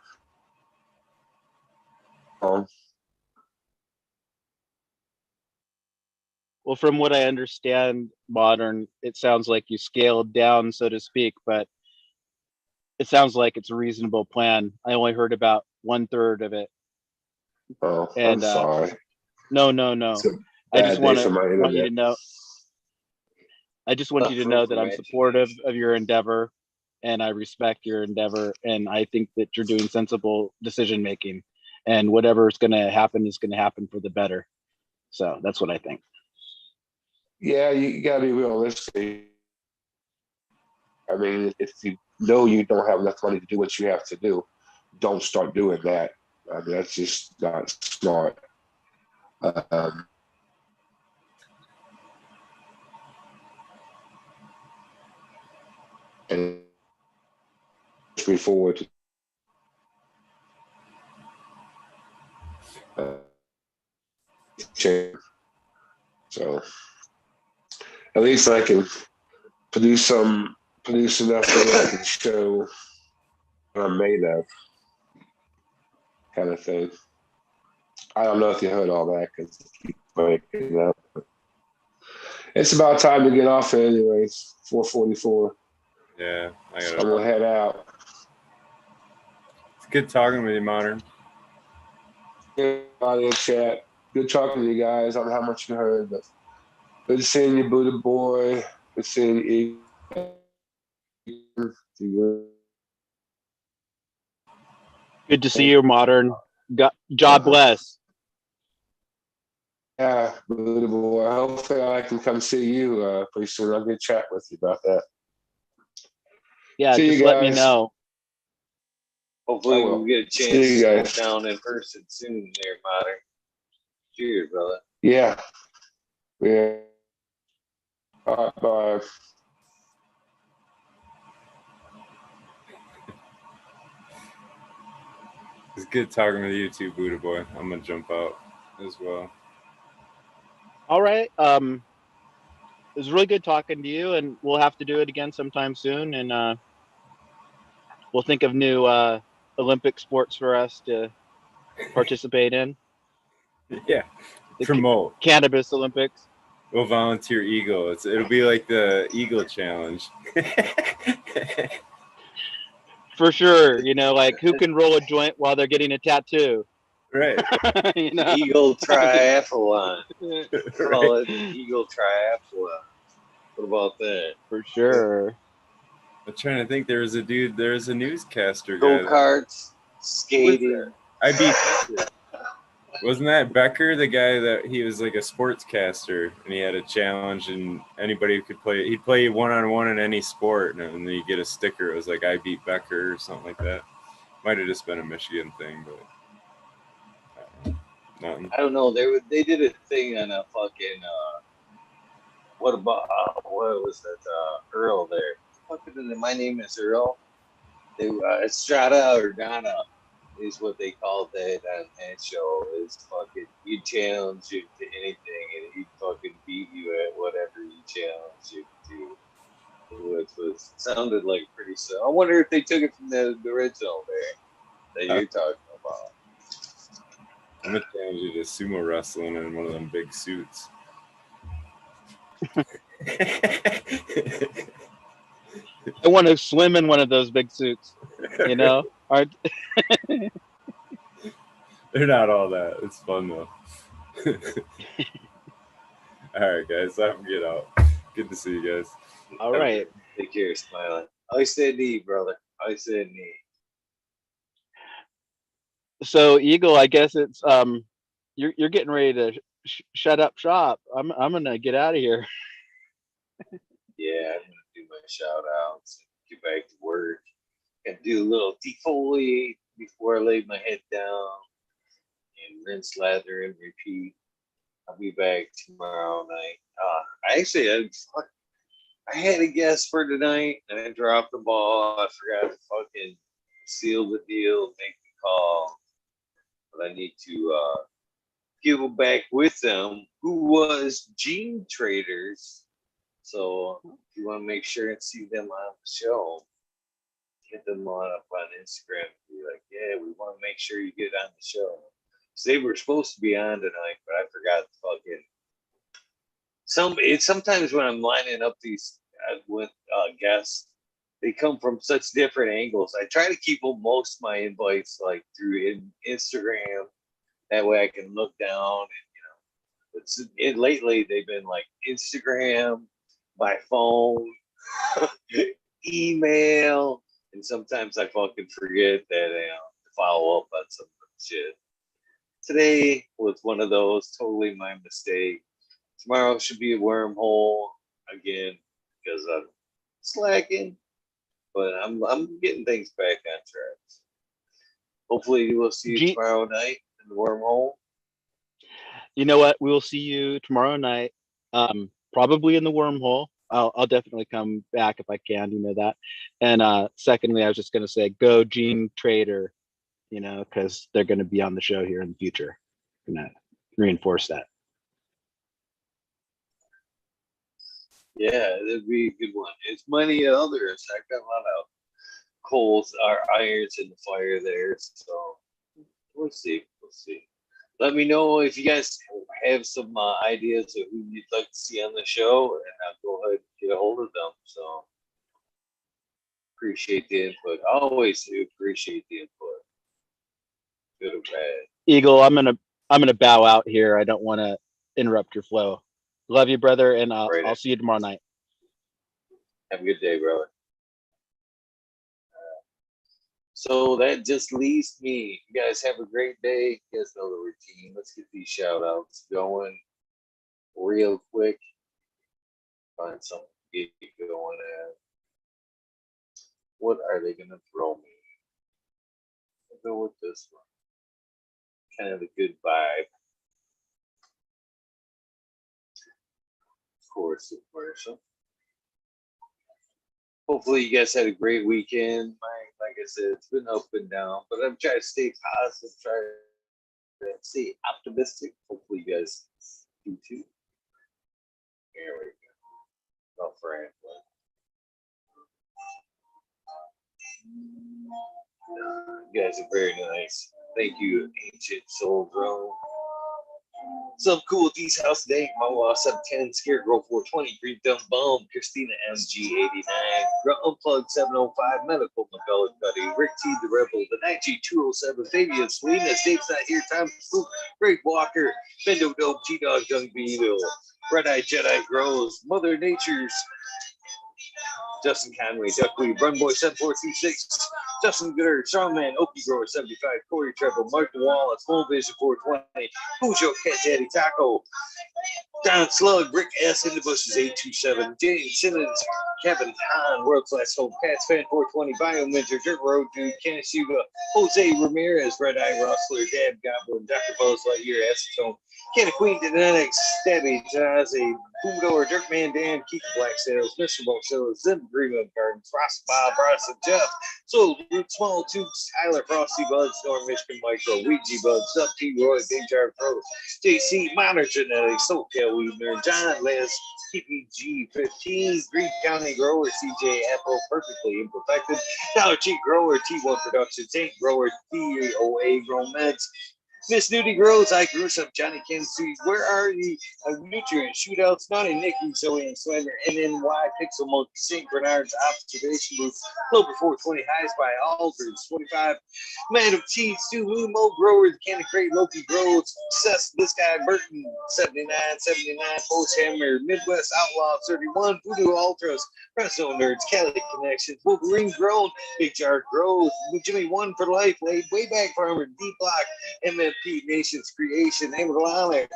Um, well, from what I understand, modern, it sounds like you scaled down, so to speak, but it sounds like it's a reasonable plan. I only heard about 1/3 of it, I'm and sorry. no. It's a I just bad day for my want you internet. to know. I just want you to For know that I'm supportive imagination. of your endeavor, and I respect your endeavor, and I think that you're doing sensible decision making, and whatever is going to happen for the better. So that's what I think. Yeah, you gotta be realistic. I mean, if you know you don't have enough money to do what you have to do, don't start doing that. I mean, that's just not smart. Um, and push me forward to change. So at least I can produce produce enough that I can show what I'm made of, kind of thing. I don't know if you heard all that because keep breaking up. It's about time to get off it anyways. 4:44. Yeah, I So gotta. I'm gonna head out. It's good talking with you, Modern. Good audio chat. Good talking to you guys. I don't know how much you heard, but good seeing you, Buddha boy. Good seeing you. Good to see you, modern. God bless. Yeah, Buddha boy. Hopefully, I can come see you pretty soon. I'll get chat with you about that. Yeah, See just you let me guys. know. I Hopefully we'll will. get a See chance you to smoke guys. down in person soon there, Modern. Cheers, brother. Yeah. Yeah. All right, bye. It's good talking with you too, Buddha boy. I'm gonna jump out as well. All right. It was really good talking to you, and we'll have to do it again sometime soon. And we'll think of new Olympic sports for us to participate in. Yeah, The promote. cannabis Olympics. We'll volunteer Eagle. It'll be like the Eagle Challenge. For sure. Like who can roll a joint while they're getting a tattoo? Right. Eagle Triathlon. Call it the Eagle Triathlon. What about that? For sure. I'm trying to think. There's a newscaster guy. Go karts, skating. I beat. Wasn't that Becker, the guy that he was like a sportscaster and he had a challenge and anybody could play? He'd play one-on-one in any sport and then you get a sticker. It was like I beat Becker or something like that. Might have just been a Michigan thing, but nothing. I don't know. They did a thing on a fucking what was that Earl there? Fucking my name is Earl. They Strata or Donna is what they called that on that show. Is fucking you challenge him to anything and he fucking beat you at whatever you challenge him to. Which was sounded like pretty so. I wonder if they took it from the original there that you're talking about. I'm gonna challenge you to sumo wrestling in one of them big suits. I want to swim in one of those big suits. You know, They're not all that. It's fun though. All right, guys, I'm get out. Good to see you guys. all right. Take care, Smiling. Always stay knee, brother. Always stay knee. So Eagle, I guess it's you're getting ready to shut up shop. I'm gonna get out of here. Yeah, I'm gonna do my shout outs and get back to work and do a little defoliate before I lay my head down and rinse, lather, and repeat. I'll be back tomorrow night. I had a guest for tonight and I dropped the ball. I forgot to fucking seal the deal, make the call. But I need to get back with them, who was Gene Traders. So if you want to make sure and see them on the show, hit them up on Instagram. Be like, yeah, we want to make sure you get on the show. So they were supposed to be on tonight, but I forgot to fucking. It's sometimes when I'm lining up these with guests, they come from such different angles. I try to keep most of my invites like through Instagram. That way I can look down and lately they've been like Instagram, by phone, email, and sometimes I fucking forget that to follow up on some shit. Today was one of those, totally my mistake. Tomorrow should be a wormhole again because I'm slacking, but I'm getting things back on track. Hopefully we'll see you tomorrow night in the wormhole. You know what? We will see you tomorrow night. Probably in the wormhole. I'll definitely come back if I can. You know that. And secondly, I was just going to say, go Gene Trader. You know, because they're going to be on the show here in the future. I'm going to reinforce that. Yeah, that'd be a good one. It's many others. I've got a lot of coals or irons in the fire there. So we'll see. We'll see. Let me know if you guys have some ideas of who you'd like to see on the show, and I'll go ahead and get a hold of them. So appreciate the input. I always do appreciate the input. Good or bad. Eagle, I'm gonna bow out here. I don't want to interrupt your flow. Love you, brother, and I'll see you tomorrow night. Have a good day, brother. So that just leaves me. You guys have a great day. You guys know the routine. Let's get these shout outs going real quick. Find something to get going at. What are they going to throw me? I'll go with this one. Kind of a good vibe. Of course, the commercial. Hopefully you guys had a great weekend. Like I said, it's been up and down, but I'm trying to stay positive, try to stay optimistic. Hopefully you guys do too. Here we go. Oh, Franklin. You guys are very nice. Thank you, Ancient Soul Grown. Some cool at D's house today. Mama 710, Scarecrow 420, Green Dumb Bum, Christina MG89, Unplugged 705, Medical McGullicuddy, Rick T the Rebel, the 9G207, Fabian Selena, Dave's not here, Tom Spook, Greg Walker, Bendo Dope, G-Dog, Young Beetle, Red Eye Jedi Grows, Mother Nature's, Justin Conway, Duckweed, Run Boy 7426, Justin Gooder, Strongman, Okie Grower 75, Corey Trevor, Michael Wallace, Full Vision 420, Who's Your Cat Daddy Taco, Don Slug, Rick S. in the Bushes 827, James Simmons, Kevin Hahn, World Class Home, Cats Fan 420, Biominter, Dirt Road Dude, Ken Shiva, Jose Ramirez, Red Eye Rustler, Dab Goblin, Dr. Buzz Lightyear, Acetone, Kenna Queen, Dynamics, Stabby, Jazzy, Boomdoor, Dirkman Dan, Keith Black Sales, Mr. Boxilla, Zim Greenwood Gardens, Ross Bob, Ross and Jeff, Soul Root, Small Tubes, Tyler, Frosty Bud, Storm, Michigan Micro, Ouija Bud, Sub T Roy, Big Jar Pro, JC, Minor Genetics, SoCal Weaver, John Les, PPG 15, Green County Grower, CJ Apple, Perfectly Imperfected, Dollar Tree Grower, T1 Productions, St. Grower, DOA Grow Meds, Miss Nudie Grows, I grew some Johnny Kansas City. Where are the nutrients? Shootouts, Naughty Nicky, Zoe and Slender, NNY, Pixel Monkey, St. Bernard's Observation Booth, Clover 420, Highs by Alders, 25, Man of Cheese, Stu Moon, Mo Grower, the Candy Crate, Loki Grows, Success, This Guy, Burton, 79, Post Hammer, Midwest Outlaw, 31, Voodoo Ultras, Fresno Nerds, Cali Connections, Wolverine Grown, Big Jar Growth, Jimmy One for Life, Laid Way Back Farmer, D Block, MMP Nations Creation, Amalana,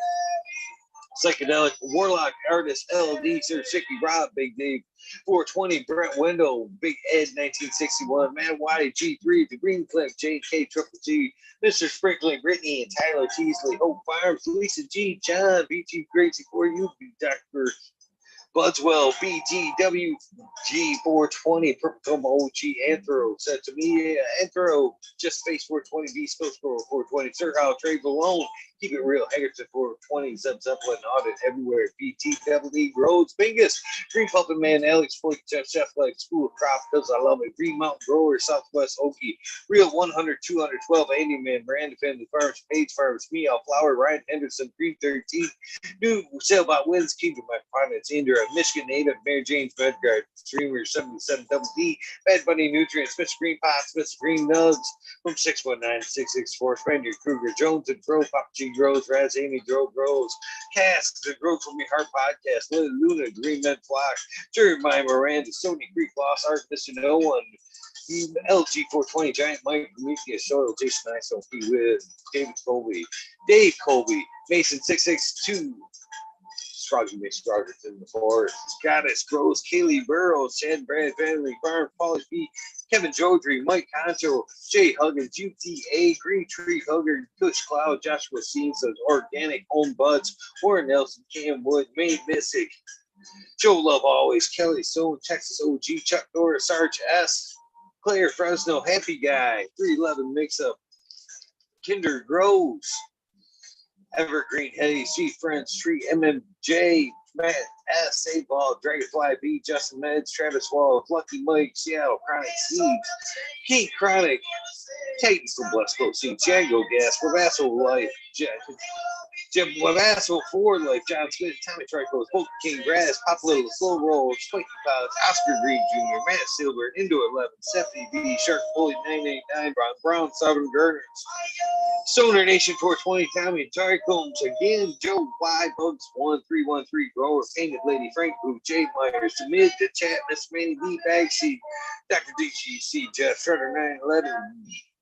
Psychedelic Warlock Artist LD, Sir Sicky Rob, Big Dave, 420, Brent Wendell, Big Ed 1961, Man Waddy G3, The Green Cliff, JK Triple G, Mr. Sprinkling, Brittany and Tyler Teasley, Hope Farms, Lisa G, John, BG Crazy for you, Dr. Budswell, BGWG420, Purple OG, Anthro, set to me, Anthro, Just Space 420, B Space 420, Sir How Trade Alone, Keep It Real, Haggerton 420, Zeppelin Audit Everywhere, BTWD, Rhodes, Bingus, Green Puppet Man, Alex, 40 Chef Like School of Crop, Because I Love It, Green Mountain Grower, Southwest Okie, Real 100, 212, Andy Man, Miranda Family Farms, Page Farms, Meow Flower, Ryan Henderson, Green 13, New Sailbot Wins, Kingdom My Finance, Indra, Michigan native, Mary Jane's Bedguard, Streamer 77 Double D, Bad Bunny Nutrients, Mr. Green Pots, Mr. Green Nugs, from 619-664, Spaniard, Kruger, Jones and Grow, Papa G Grows, Raz, Amy Grows, Cass, the Grow From Me Heart Podcast, Lily Luna, Green Men Flock, Jeremiah Miranda, Sony Creek, Lost Art, Mr. No One, LG 420, Giant Mike, Prometheus, Soil, Jason ISOP with David Colby, Dave Colby, Mason 662, Struggle makes progress in the forest. Goddess Grows, Kaylee Burrows, Chad Brad, Family Farm, Paulie B, Kevin Jodry, Mike Concho, Jay Huggins, UTA, Green Tree Hugger, Kush Cloud, Joshua Seams, Organic Home Buds, Warren Nelson, Cam Wood, May Missick, Joe Love Always, Kelly Stone, Texas OG, Chuck Norris, Sarge S, Claire Fresno, Happy Guy, 311 Mix Up, Kinder Grows, Evergreen, Hetty, Chief Friends, Tree, MMJ, Matt S, Save Ball, Dragonfly B, Justin Meds, Travis Wall, Lucky Mike, Seattle, Chronic Seeds, King Chronic, Titans from West Coast Seed, Django Gas, Wavasso Life, Jim Wavasso Ford Life, John Smith, Tommy Tricos, Polka King Grass, Pop Little, Slow Roll, Spiky Clouds, Oscar Green Jr., Matt Silver, Indoor 11, Stephanie B, Shark Bully 989, Brown, Southern Gurners, Stoner Nation 420, Tommy Tari Combs again, Joe Y, Bugs 1313, Grower, Painted Lady, Frank Boo, Jay Myers, the Mid, the Chat, Miss Manny B, Bagseat, Dr. DGC, Jeff, Shredder 911,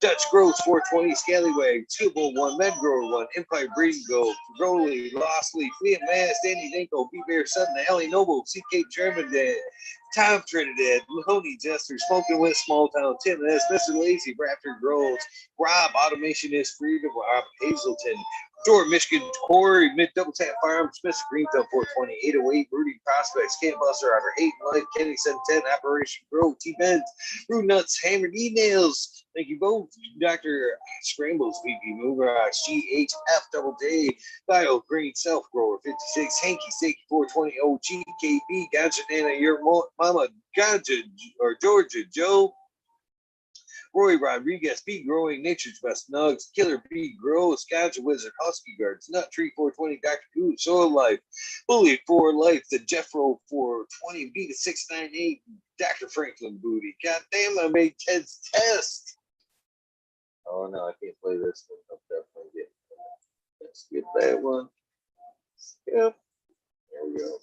Dutch Groves 420, Scallywag, Skillbull 1, Med Grower 1, Empire Breeding Go, Broly, Lostly, Flea Mass, Danny Dinko, B Bear 7, Ellie Noble, CK German Dad, Tom Trinidad, Mahoney Jester, Smoking with Small Town, Tim S, Mr. Lazy, Raptor Groves, Rob, Automation is Freedom, Rob Hazelton, Door, Michigan, Corey, Mid Double Tap Farms, Mr. Greenfield 420, 808, Rudy Prospects, Camp Buster, Otter, Hate Life, Kenny 710, Operation Grow, T Benz, Rude Nuts, Hammered E-Nails. Thank you both, Dr. Scrambles, VP Moonrocks, GHF Double Day, Bio Green Self Grower 56, Hanky Steaky 420, OGKB, Gotcha Nana, your mama, Gotcha, or Georgia, Joe. Roy Rodriguez, B Growing, Nature's Best Nugs, Killer B Grows, Gotcha Wizard, Husky Guards, Nut Tree 420, Dr. Good, Soil Life, Bully for Life, the Jeffro 420, B to 698, Dr. Franklin Booty. God damn, I made Ted's Test. Oh no, I can't play this one. I'm definitely getting that. Let's get that one. Yep. There we go.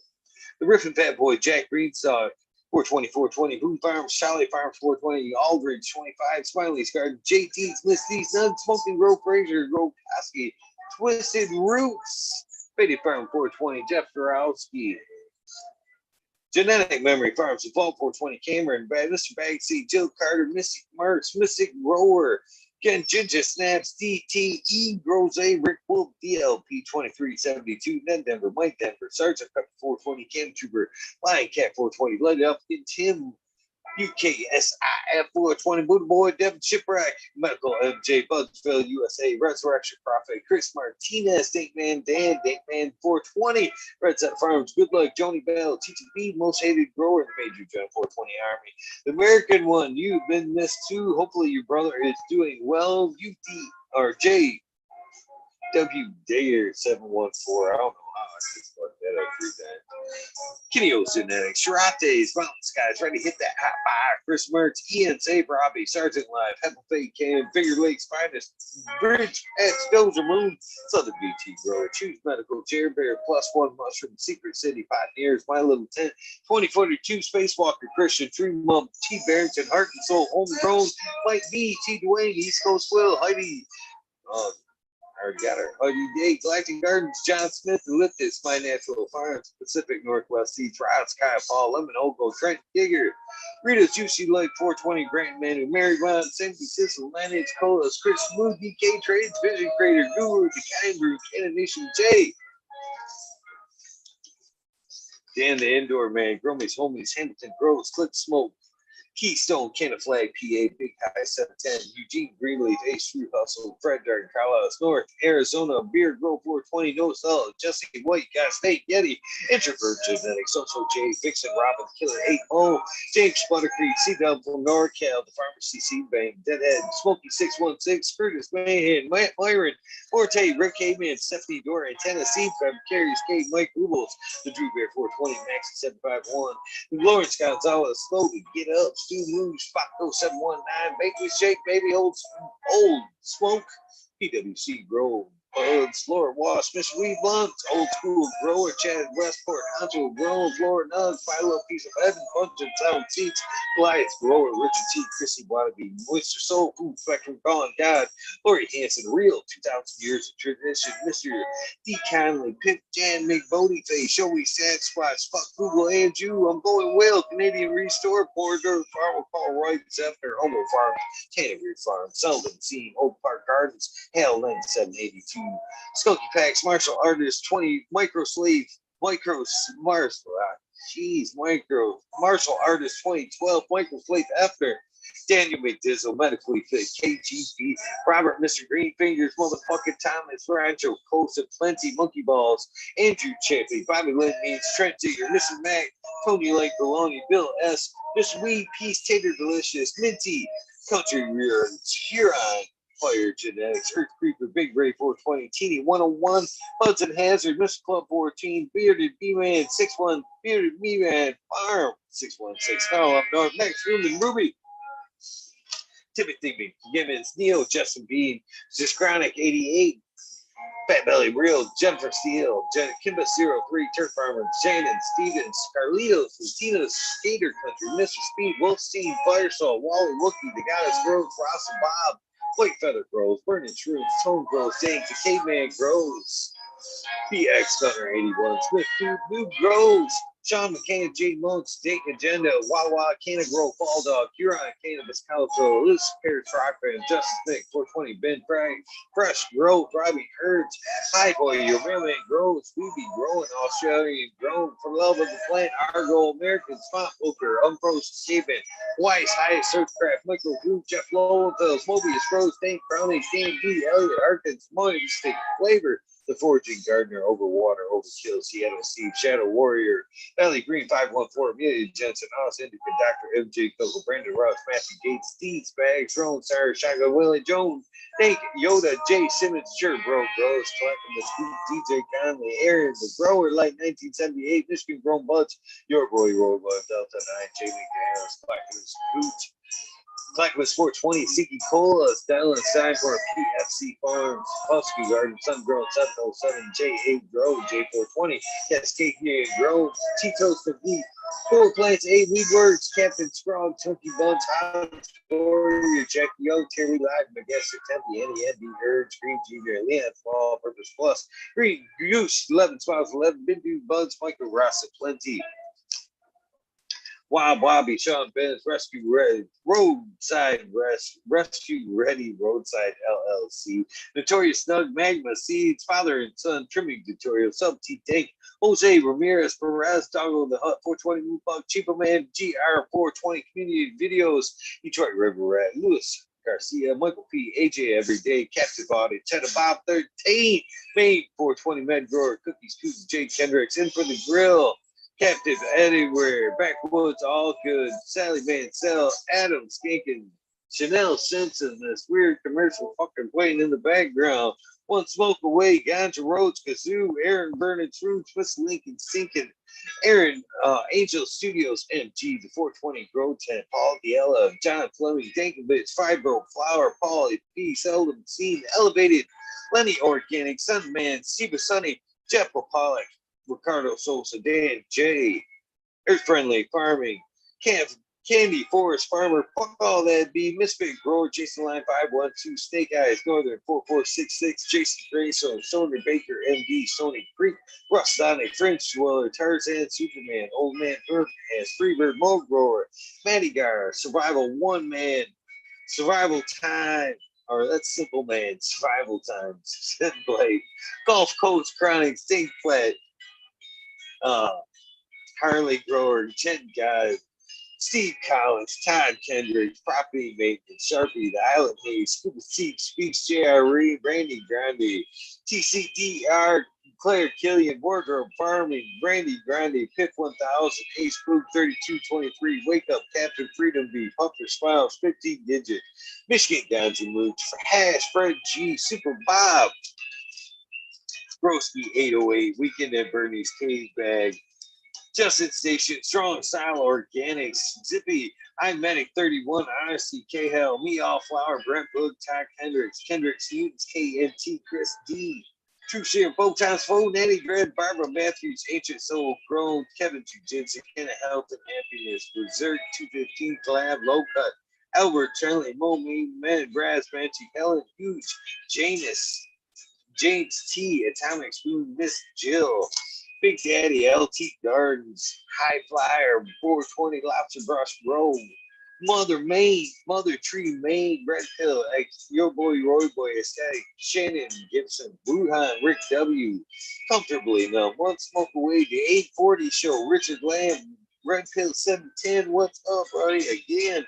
The Riffin' Fat Boy, Jack Greenstock, 420, Boom Farms, Charlie Farms, 420, Aldridge, 25, Smiley's Garden, JT's, Miss D's, None Smoking, Grove Fraser, Grove Koski, Twisted Roots, Faded Farm, 420, Jeff Dorowski, Genetic Memory Farms, Vault 420, Cameron, Mr. Bagseat, Jill Carter, Mystic Marks, Mystic Grower, Ken Ginger Snaps, DTE, Rose, Rick Wolf, DLP 2372, Ned Denver, Mike Denver, Sergeant Pepper 420, Cam Trooper, Lion Cat 420, Let It Up, Tim, UKSIF 420, Buddha Boy, Devin Shipwreck, Medical MJ, Bugsville, USA, Resurrection Prophet, Chris Martinez, Dankman Dan, Dankman 420, Red Set Farms, Good Luck, Joni Bell, TTB, Most Hated Grower, the Major John 420 Army. The American one, you've been missed too. Hopefully your brother is doing well. UD or J W. Dayer 714. I don't know how I just fucked that up 3 times. Kineos Genetics, Shirates, Mountain Skies, ready to hit that hot fire. Chris Mertz, Ian Sabe, Robbie, Sergeant Live, Heaven Fake Cam, Finger Lakes Finest, Bridge X, Dozer Moon, Southern BT Grower, Choose Medical, Chair Bear, Plus One Mushroom, Secret City, Pioneers, My Little Tent, 2042, Spacewalker, Christian, Tree Mum, T. Barrington, Heart and Soul, Homegrown, Mike B, T. Dwayne, East Coast Will, Heidi. I already got her. Huggy Day, Galactic Gardens, John Smith, Elliptus, My Natural Farms, Pacific Northwest Sea, Trials, Kyle Paul, Lemon Ogo, Trent Digger, Rita's Juicy Lake, 420, Grant Manu, Mary Mountain, Sandy Sissel, Lineage Colas, Chris Moon, DK Trades, Vision Creator, Guru, The Kind Brew, Cannon Nation J, Dan the Indoor Man, Grummies, Homies, Hamilton Groves, Click Smoke, Keystone, Canada Flag, PA, Big High 710, Eugene Greenleaf, Ace True Hustle, Fred Darden, Carlisle North, Arizona, Beer Grove 420, No Solid, Jesse White, Got State, Yeti, Introvert Genetics, Social J, Vixen, Robin, Killer 8 0, James Buttercreek, C Dub from NorCal, The Pharmacy Seed Bank, Deadhead, Smoky 616, Curtis Mahan, Matt Myron, Forte, Rick Heyman, Stephanie Dora, Tennessee, Feb Carries, Kate, Mike Rubles, The Drew Bear 420, Maxi 751, Lawrence Gonzalez, Slowly, Get Up, Stu Moose, Paco 719, Bakery Shake, Baby Old Smoke, PWC Grove, Buds, Florida Wash, Mr. Weed Blunt, Old School Grower, Chad Westport, Hunter Grown, Florida Nugs, Philo Piece of Heaven, Bunch of Sound Seats, Goliath Grower, Richard T, Chrissy Wannabe, Moisture Soul Food, Spectrum Calling God, Lori Hanson, Real, 2,000 Years of Tradition, Mr. D. Conley, Pip Jan, McBody Face, Showy Sad Spots, Fuck Google and you, I'm going well, Canadian Restore, Border, Farmer Paul Wright, Zephyr, Homo Farm, Tannery Farm, Selden, Scene, Oak Park Gardens, Hell Lane 782, Skunky Packs, Martial Artist, 20, Micro Slave, Martial Artist 2012, Micro Slave After, Daniel McDizzle, Medically Fit, KGP, Robert, Mr. Green Fingers, Motherfucking Thomas, Rancho, Costa, Plenty, Monkey Balls, Andrew Chappie, Bobby Lynn Means, Trent Digger, Mr. Mac, Tony Lake Baloney, Bill S., Mr. Weed, Peace, Tater Delicious, Minty, Country Rear, Huron, Fire Genetics, Earth Creeper, Big Ray 420, Teeny 101, Buds and Hazard, Mr. Club 14, Bearded B-Man 61, Bearded B-Man Farm 616, Call Up North, Next Room and Ruby, Timothy McGibbons, Neil, Justin Bean, Chronic 88, Fat Belly Real, Jennifer Steele, Kimba 03, Turf Farmer, Shannon, Stevens, Carlitos, Latinos, Skater Country, Mr. Speed, Wolfstein, Firesaw, Wally Wookie, The Goddess Grows, Ross and Bob, White Feather Grows, Burning Shrooms, Tone Grows, Dang, the Caveman Grows, BX Hunter 81, Smith Food, New Grows, Sean McCann, J. Monks, Dake Agenda, Wawa, Canna Grow, Fall Dog, Huron, Cannabis, Calico, Lucy Paris, Rockband, Justice Nick, 420, Ben Frank, Fresh Grow, Thriving Herbs, High Boy, Your Mailman Grows, We Be Growing, Australian Grown, For Love of the Plant, Argo, American Swamp Poker, Unfrozen Escaping, Weiss, Highest Searchcraft, Michael Group, Jeff Lowenfels, Mobius Rose, Tank Browning, Dan D, Elliot, Arkins, Money Stick, Flavor, The Foraging Gardener, Overwater, Overkill, Seattle Steve, Shadow Warrior, Valley Green 514, Amelia Jensen, House Indica, Dr. MJ Coco, Brandon Ross, Matthew Gates, Steve Spags, Ron Sarah, Shaka, Willie Jones, Thank Yoda, Jay Simmons, Sure Bro, Grows, Collecting the Scoop, DJ Conley, Aaron, The Grower, like 1978, Michigan Grown Buds, Your Boy, Roy Boy, Delta 9, Jamie Garris, Collecting the Scoop, Clackamas 420, Siki Cola, Dylan Stein for PFC Farms, Husky Garden, Sun Grown 707, J8 Grove, J420, Cascade Grove, Tito's the Beat, Four Plants, 8 Weed Words, Captain Scrog, Twinkie Buns, House Warrior, Jackie Young, Terry Live, Megester Tempe, Annie Andy, Urge, Green Junior, Leon, Fall Purpose Plus, Green Goose, 11 Smiles, 11, Bindu Buds, Michael Rassa, Plenty. Wild Bobby, Sean Benz, Rescue Ready, Rescue Ready Roadside LLC, Notorious Snug, Magma Seeds, Father and Son, Trimming Tutorial, Sub T Tank, Jose Ramirez, Perez, Doggo the Hut, 420 Moonbug, Cheapo Man, GR420 Community Videos, Detroit River Rat, Lewis Garcia, Michael P, AJ Everyday, Captain Body, Cheddar Bob 13, Maine 420 Med Grower, Cookies, Cookies, Jay Kendricks, In for the Grill, Captive Anywhere, Backwoods, All Good, Sally Mansell, Adam Skankin, Chanel Simpson, this weird commercial fucking playing in the background, One smoke away, Ganja Roads, Kazoo, Aaron Vernon, True, Twist Lincoln, Sinkin, Aaron, Angel Studios, MG, the 420 Grow Tent, Paul Diella, John Fleming, Dankovich, Fibro, Flower, Paul, P, Seldom Seen, Elevated, Lenny Organic, Sunman, Steve Sunny, Jeff Pollock, Ricardo Sosa, Dan J, Earth Friendly Farming, Candy Forest Farmer, fuck all that be, Misfit Grower, Jason Line 512, Snake Eyes, Northern 4466, Jason Grayson, Soner Baker, MD, Sony Creek, Russ Sonic, French Dweller, Tarzan, Superman, Old Man Earth Hands, Freebird, Mold Grower, Matty Gar, Survival One Man, Survival Time, or that's Simple Man, Survival Time, Set Blade, Golf Coach, Chronic, Stink Flat, Harley Grower, Ted Guy, Steve Collins, Todd Kendricks, Property Maintenance, Sharpie, The Island Haze, Scuba Steve, Speaks, JRE, Brandy Grande, TCDR, Claire Killian, Wardrobe Farming, Brandy Grande, Piff 1000, Ace Blue 3223, Wake Up, Captain Freedom V, Pumper Smiles, 15 Digit, Michigan Ganja Mooch, Hash, Fred G, Super Bob, Broski 808, Weekend at Bernie's Cave Bag, Justin Station, Strong Style Organics, Zippy, I'm Medic 31, Honesty, K Hell, Me All Flower, Brent Book, Todd Kendricks, Newtons, KNT, Chris D, True Share, Botox, Fo, Nanny Dread, Barbara Matthews, Ancient Soul, Grown, Kevin Jujitsu, Kenna Health and Happiness, Berserk, 215, Collab, Low Cut, Albert, Charlie, Mo, Man, Brass, Banshee, Helen, Huge, Janus, James T, Atomic Spoon, Miss Jill, Big Daddy, LT Gardens, High Flyer, 420 Lobster Brush Road, Mother Tree, Maine, Red Pill, Your Boy, Roy Boy, Aesthetic, Shannon Gibson, Wuhan, Rick W, Comfortably Numb, One Smoke Away, The 840 Show, Richard Lamb, Red Pill 710, What's Up, buddy? Again,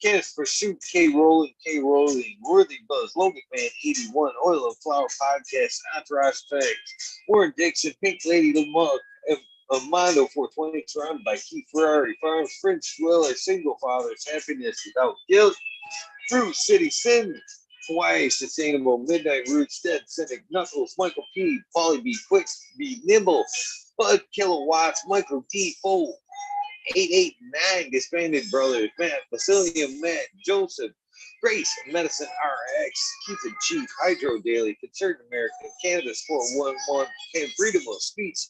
Kenneth Pursuit, K. Rolling, Worthy Buzz, Logan Man 81, Oil and Flower Podcast, Entourage Facts, Warren Dixon, Pink Lady Lamont, Mondo 420, surrounded by Keith Ferrari Farms, French Dweller, Single Fathers, Happiness Without Guilt, Fruit City Sin, Hawaii Sustainable, Midnight Roots, Dead Cynic, Knuckles, Michael P, Polly B, Quick B, Nimble, Bud Kilowatts, Michael D, Fold, 889 Disbanded Brothers, Matt, Basilium, Matt, Joseph, Grace, Medicine RX, Keep It Chief, Hydro Daily, Concerned American, Cannabis 411, and Freedom of Speech,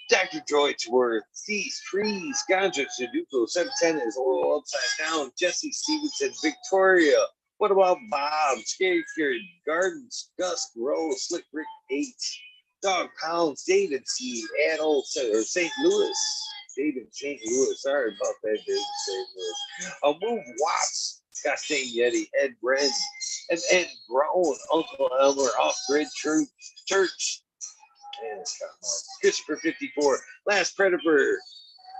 Dr. Droidsworth, These Trees, Ganja Sudoku, 710 is Oil Upside Down, Jesse Stevenson, Victoria, What About Bob, Scary Kid, Gardens, Gus, Rose, Slick Rick 8, Dog Pounds, David C, Adult, or St. Louis, David St. Louis, sorry about that, David St. Louis. Move Watts, Costain Yeti, Ed Red, and Ed Grown, Uncle Elmer, Off Grid Church, and Scott Mark, Christopher 54, Last Predator,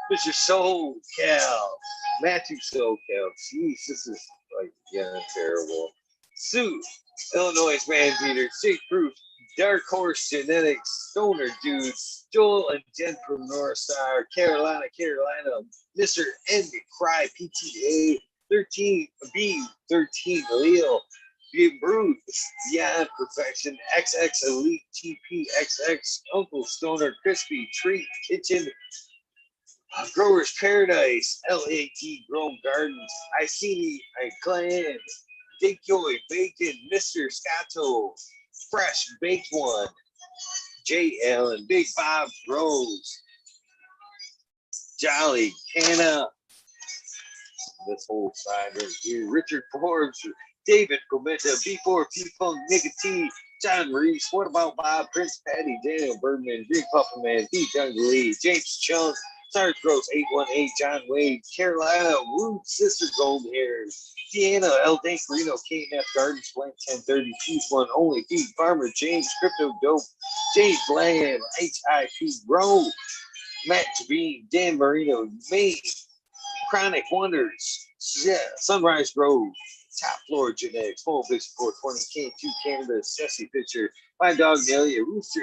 Mr. Soul Cal, Matthew Soul Cal. Jeez, this is like, yeah, terrible. Sue, Illinois Man Beater, Jake Proof, Dark Horse Genetics, Stoner Dudes, Joel and Jen from North Star, Carolina, Mr. N. Cry, PTA, 13B, 13 Leo, Bruce, Beyond Perfection, XX Elite, TPXX, Uncle Stoner, Crispy Treat, Kitchen, Growers Paradise, LAT Grove Gardens, I See I Clan, Dick Joy, Bacon, Mr. Scotto, Fresh Baked One, J. Allen, Big Bob Rose, Jolly, Canna, this whole side right here, Richard Forbes, David Cometa, B4P Funk, Nick T, John Reese, What About Bob, Prince Patty, Daniel Birdman, Green Puffer Man, D. Jungle Lee, James Chung, Sarge Gross 818, John Wade, Carolina, Root Sister Gold Hairs, Deanna, El Dancarino, KNF Gardens, Blank 1030, Peace One Only, Pete Farmer, James Crypto Dope, James Bland, HIP Rowe, Matt Bean, Dan Marino, Maine, Chronic Wonders, Sunrise Grove, Top Floor Genetics, Full Vision 420, K2 Cannabis, Jesse Pitcher, My Dog Nelia, Rooster,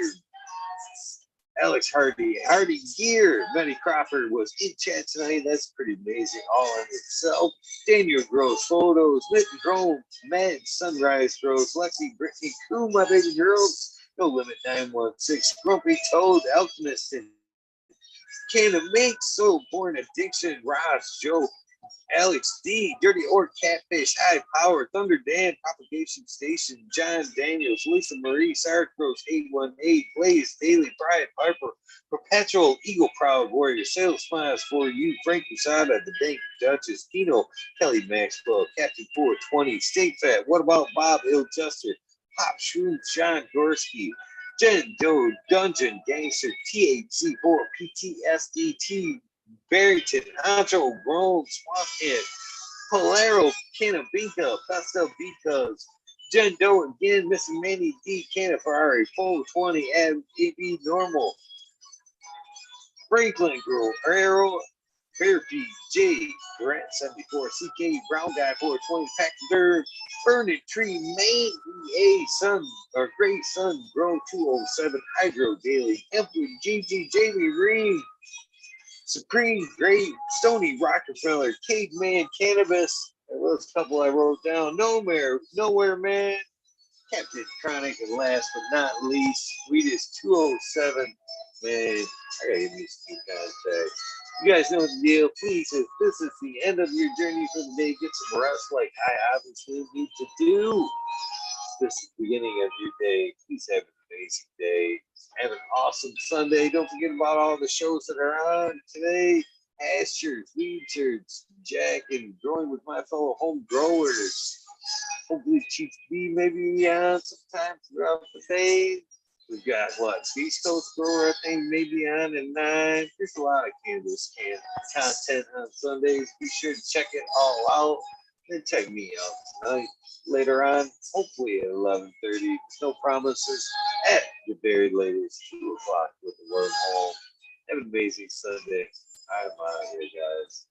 Alex Hardy Gear. Betty Crawford was in chat tonight. That's pretty amazing all in itself. Daniel Gross Photos. Mitten Grove, Mad Sunrise Gross. Lexi Brittany Crew, my baby girls. No Limit 916. Grumpy Toad, Alchemist, and Can of Mink. So Born Addiction. Ross, Joe, Alex D, Dirty Orc, Catfish, High Power, Thunder Dan, Propagation Station, John Daniels, Lisa Marie, Sarcross, 818, Blaze, Daily, Brian Harper, Perpetual, Eagle Proud Warrior, Sales Smiles for You, Frank Usada, The Dank Duchess, Kino, Kelly Maxwell, Captain 420, Stay Fat, What About Bob Iljuster, Pop Shroom, Sean Gorski, Jen Doe, Dungeon Gangster, THC4, PTSDT, Barrington, Ancho, Rome, Swamphead, Polaro, Canabinka, Pastel Because, Jen Doe again, Missing Manny D, Canna Ferrari, 420, AB Normal, Franklin Girl, Arrow, Bearfeed, J, Grant 74, CK, Brown Guy 420, Packer, Burning Tree, Maine, EA, Sun, or Great Sun, Grow 207, Hydro Daily, Emperor GG, Jamie Reed, Supreme Great, Stony Rockefeller, Caveman Cannabis. There was a couple I wrote down. Nowhere Man, Captain Chronic, and last but not least, Sweetest 207. Man, I gotta give you some contact. You guys know the deal. Please, if this is the end of your journey for the day, get some rest like I obviously need to do. This is the beginning of your day. Please have an amazing day. Have an awesome Sunday. Don't forget about all the shows that are on today. Pastures, Weed Church, Jack, and growing with my fellow home growers. Hopefully Chief B may be on sometime throughout the day. We've got what? East Coast Grower, I think, maybe on at 9. There's a lot of cannabis content on Sundays. Be sure to check it all out. And check me out tonight. Later on, hopefully at 11:30. No promises. At the very latest, 2 o'clock with the wormhole. Have an amazing Sunday. I'm out here, guys.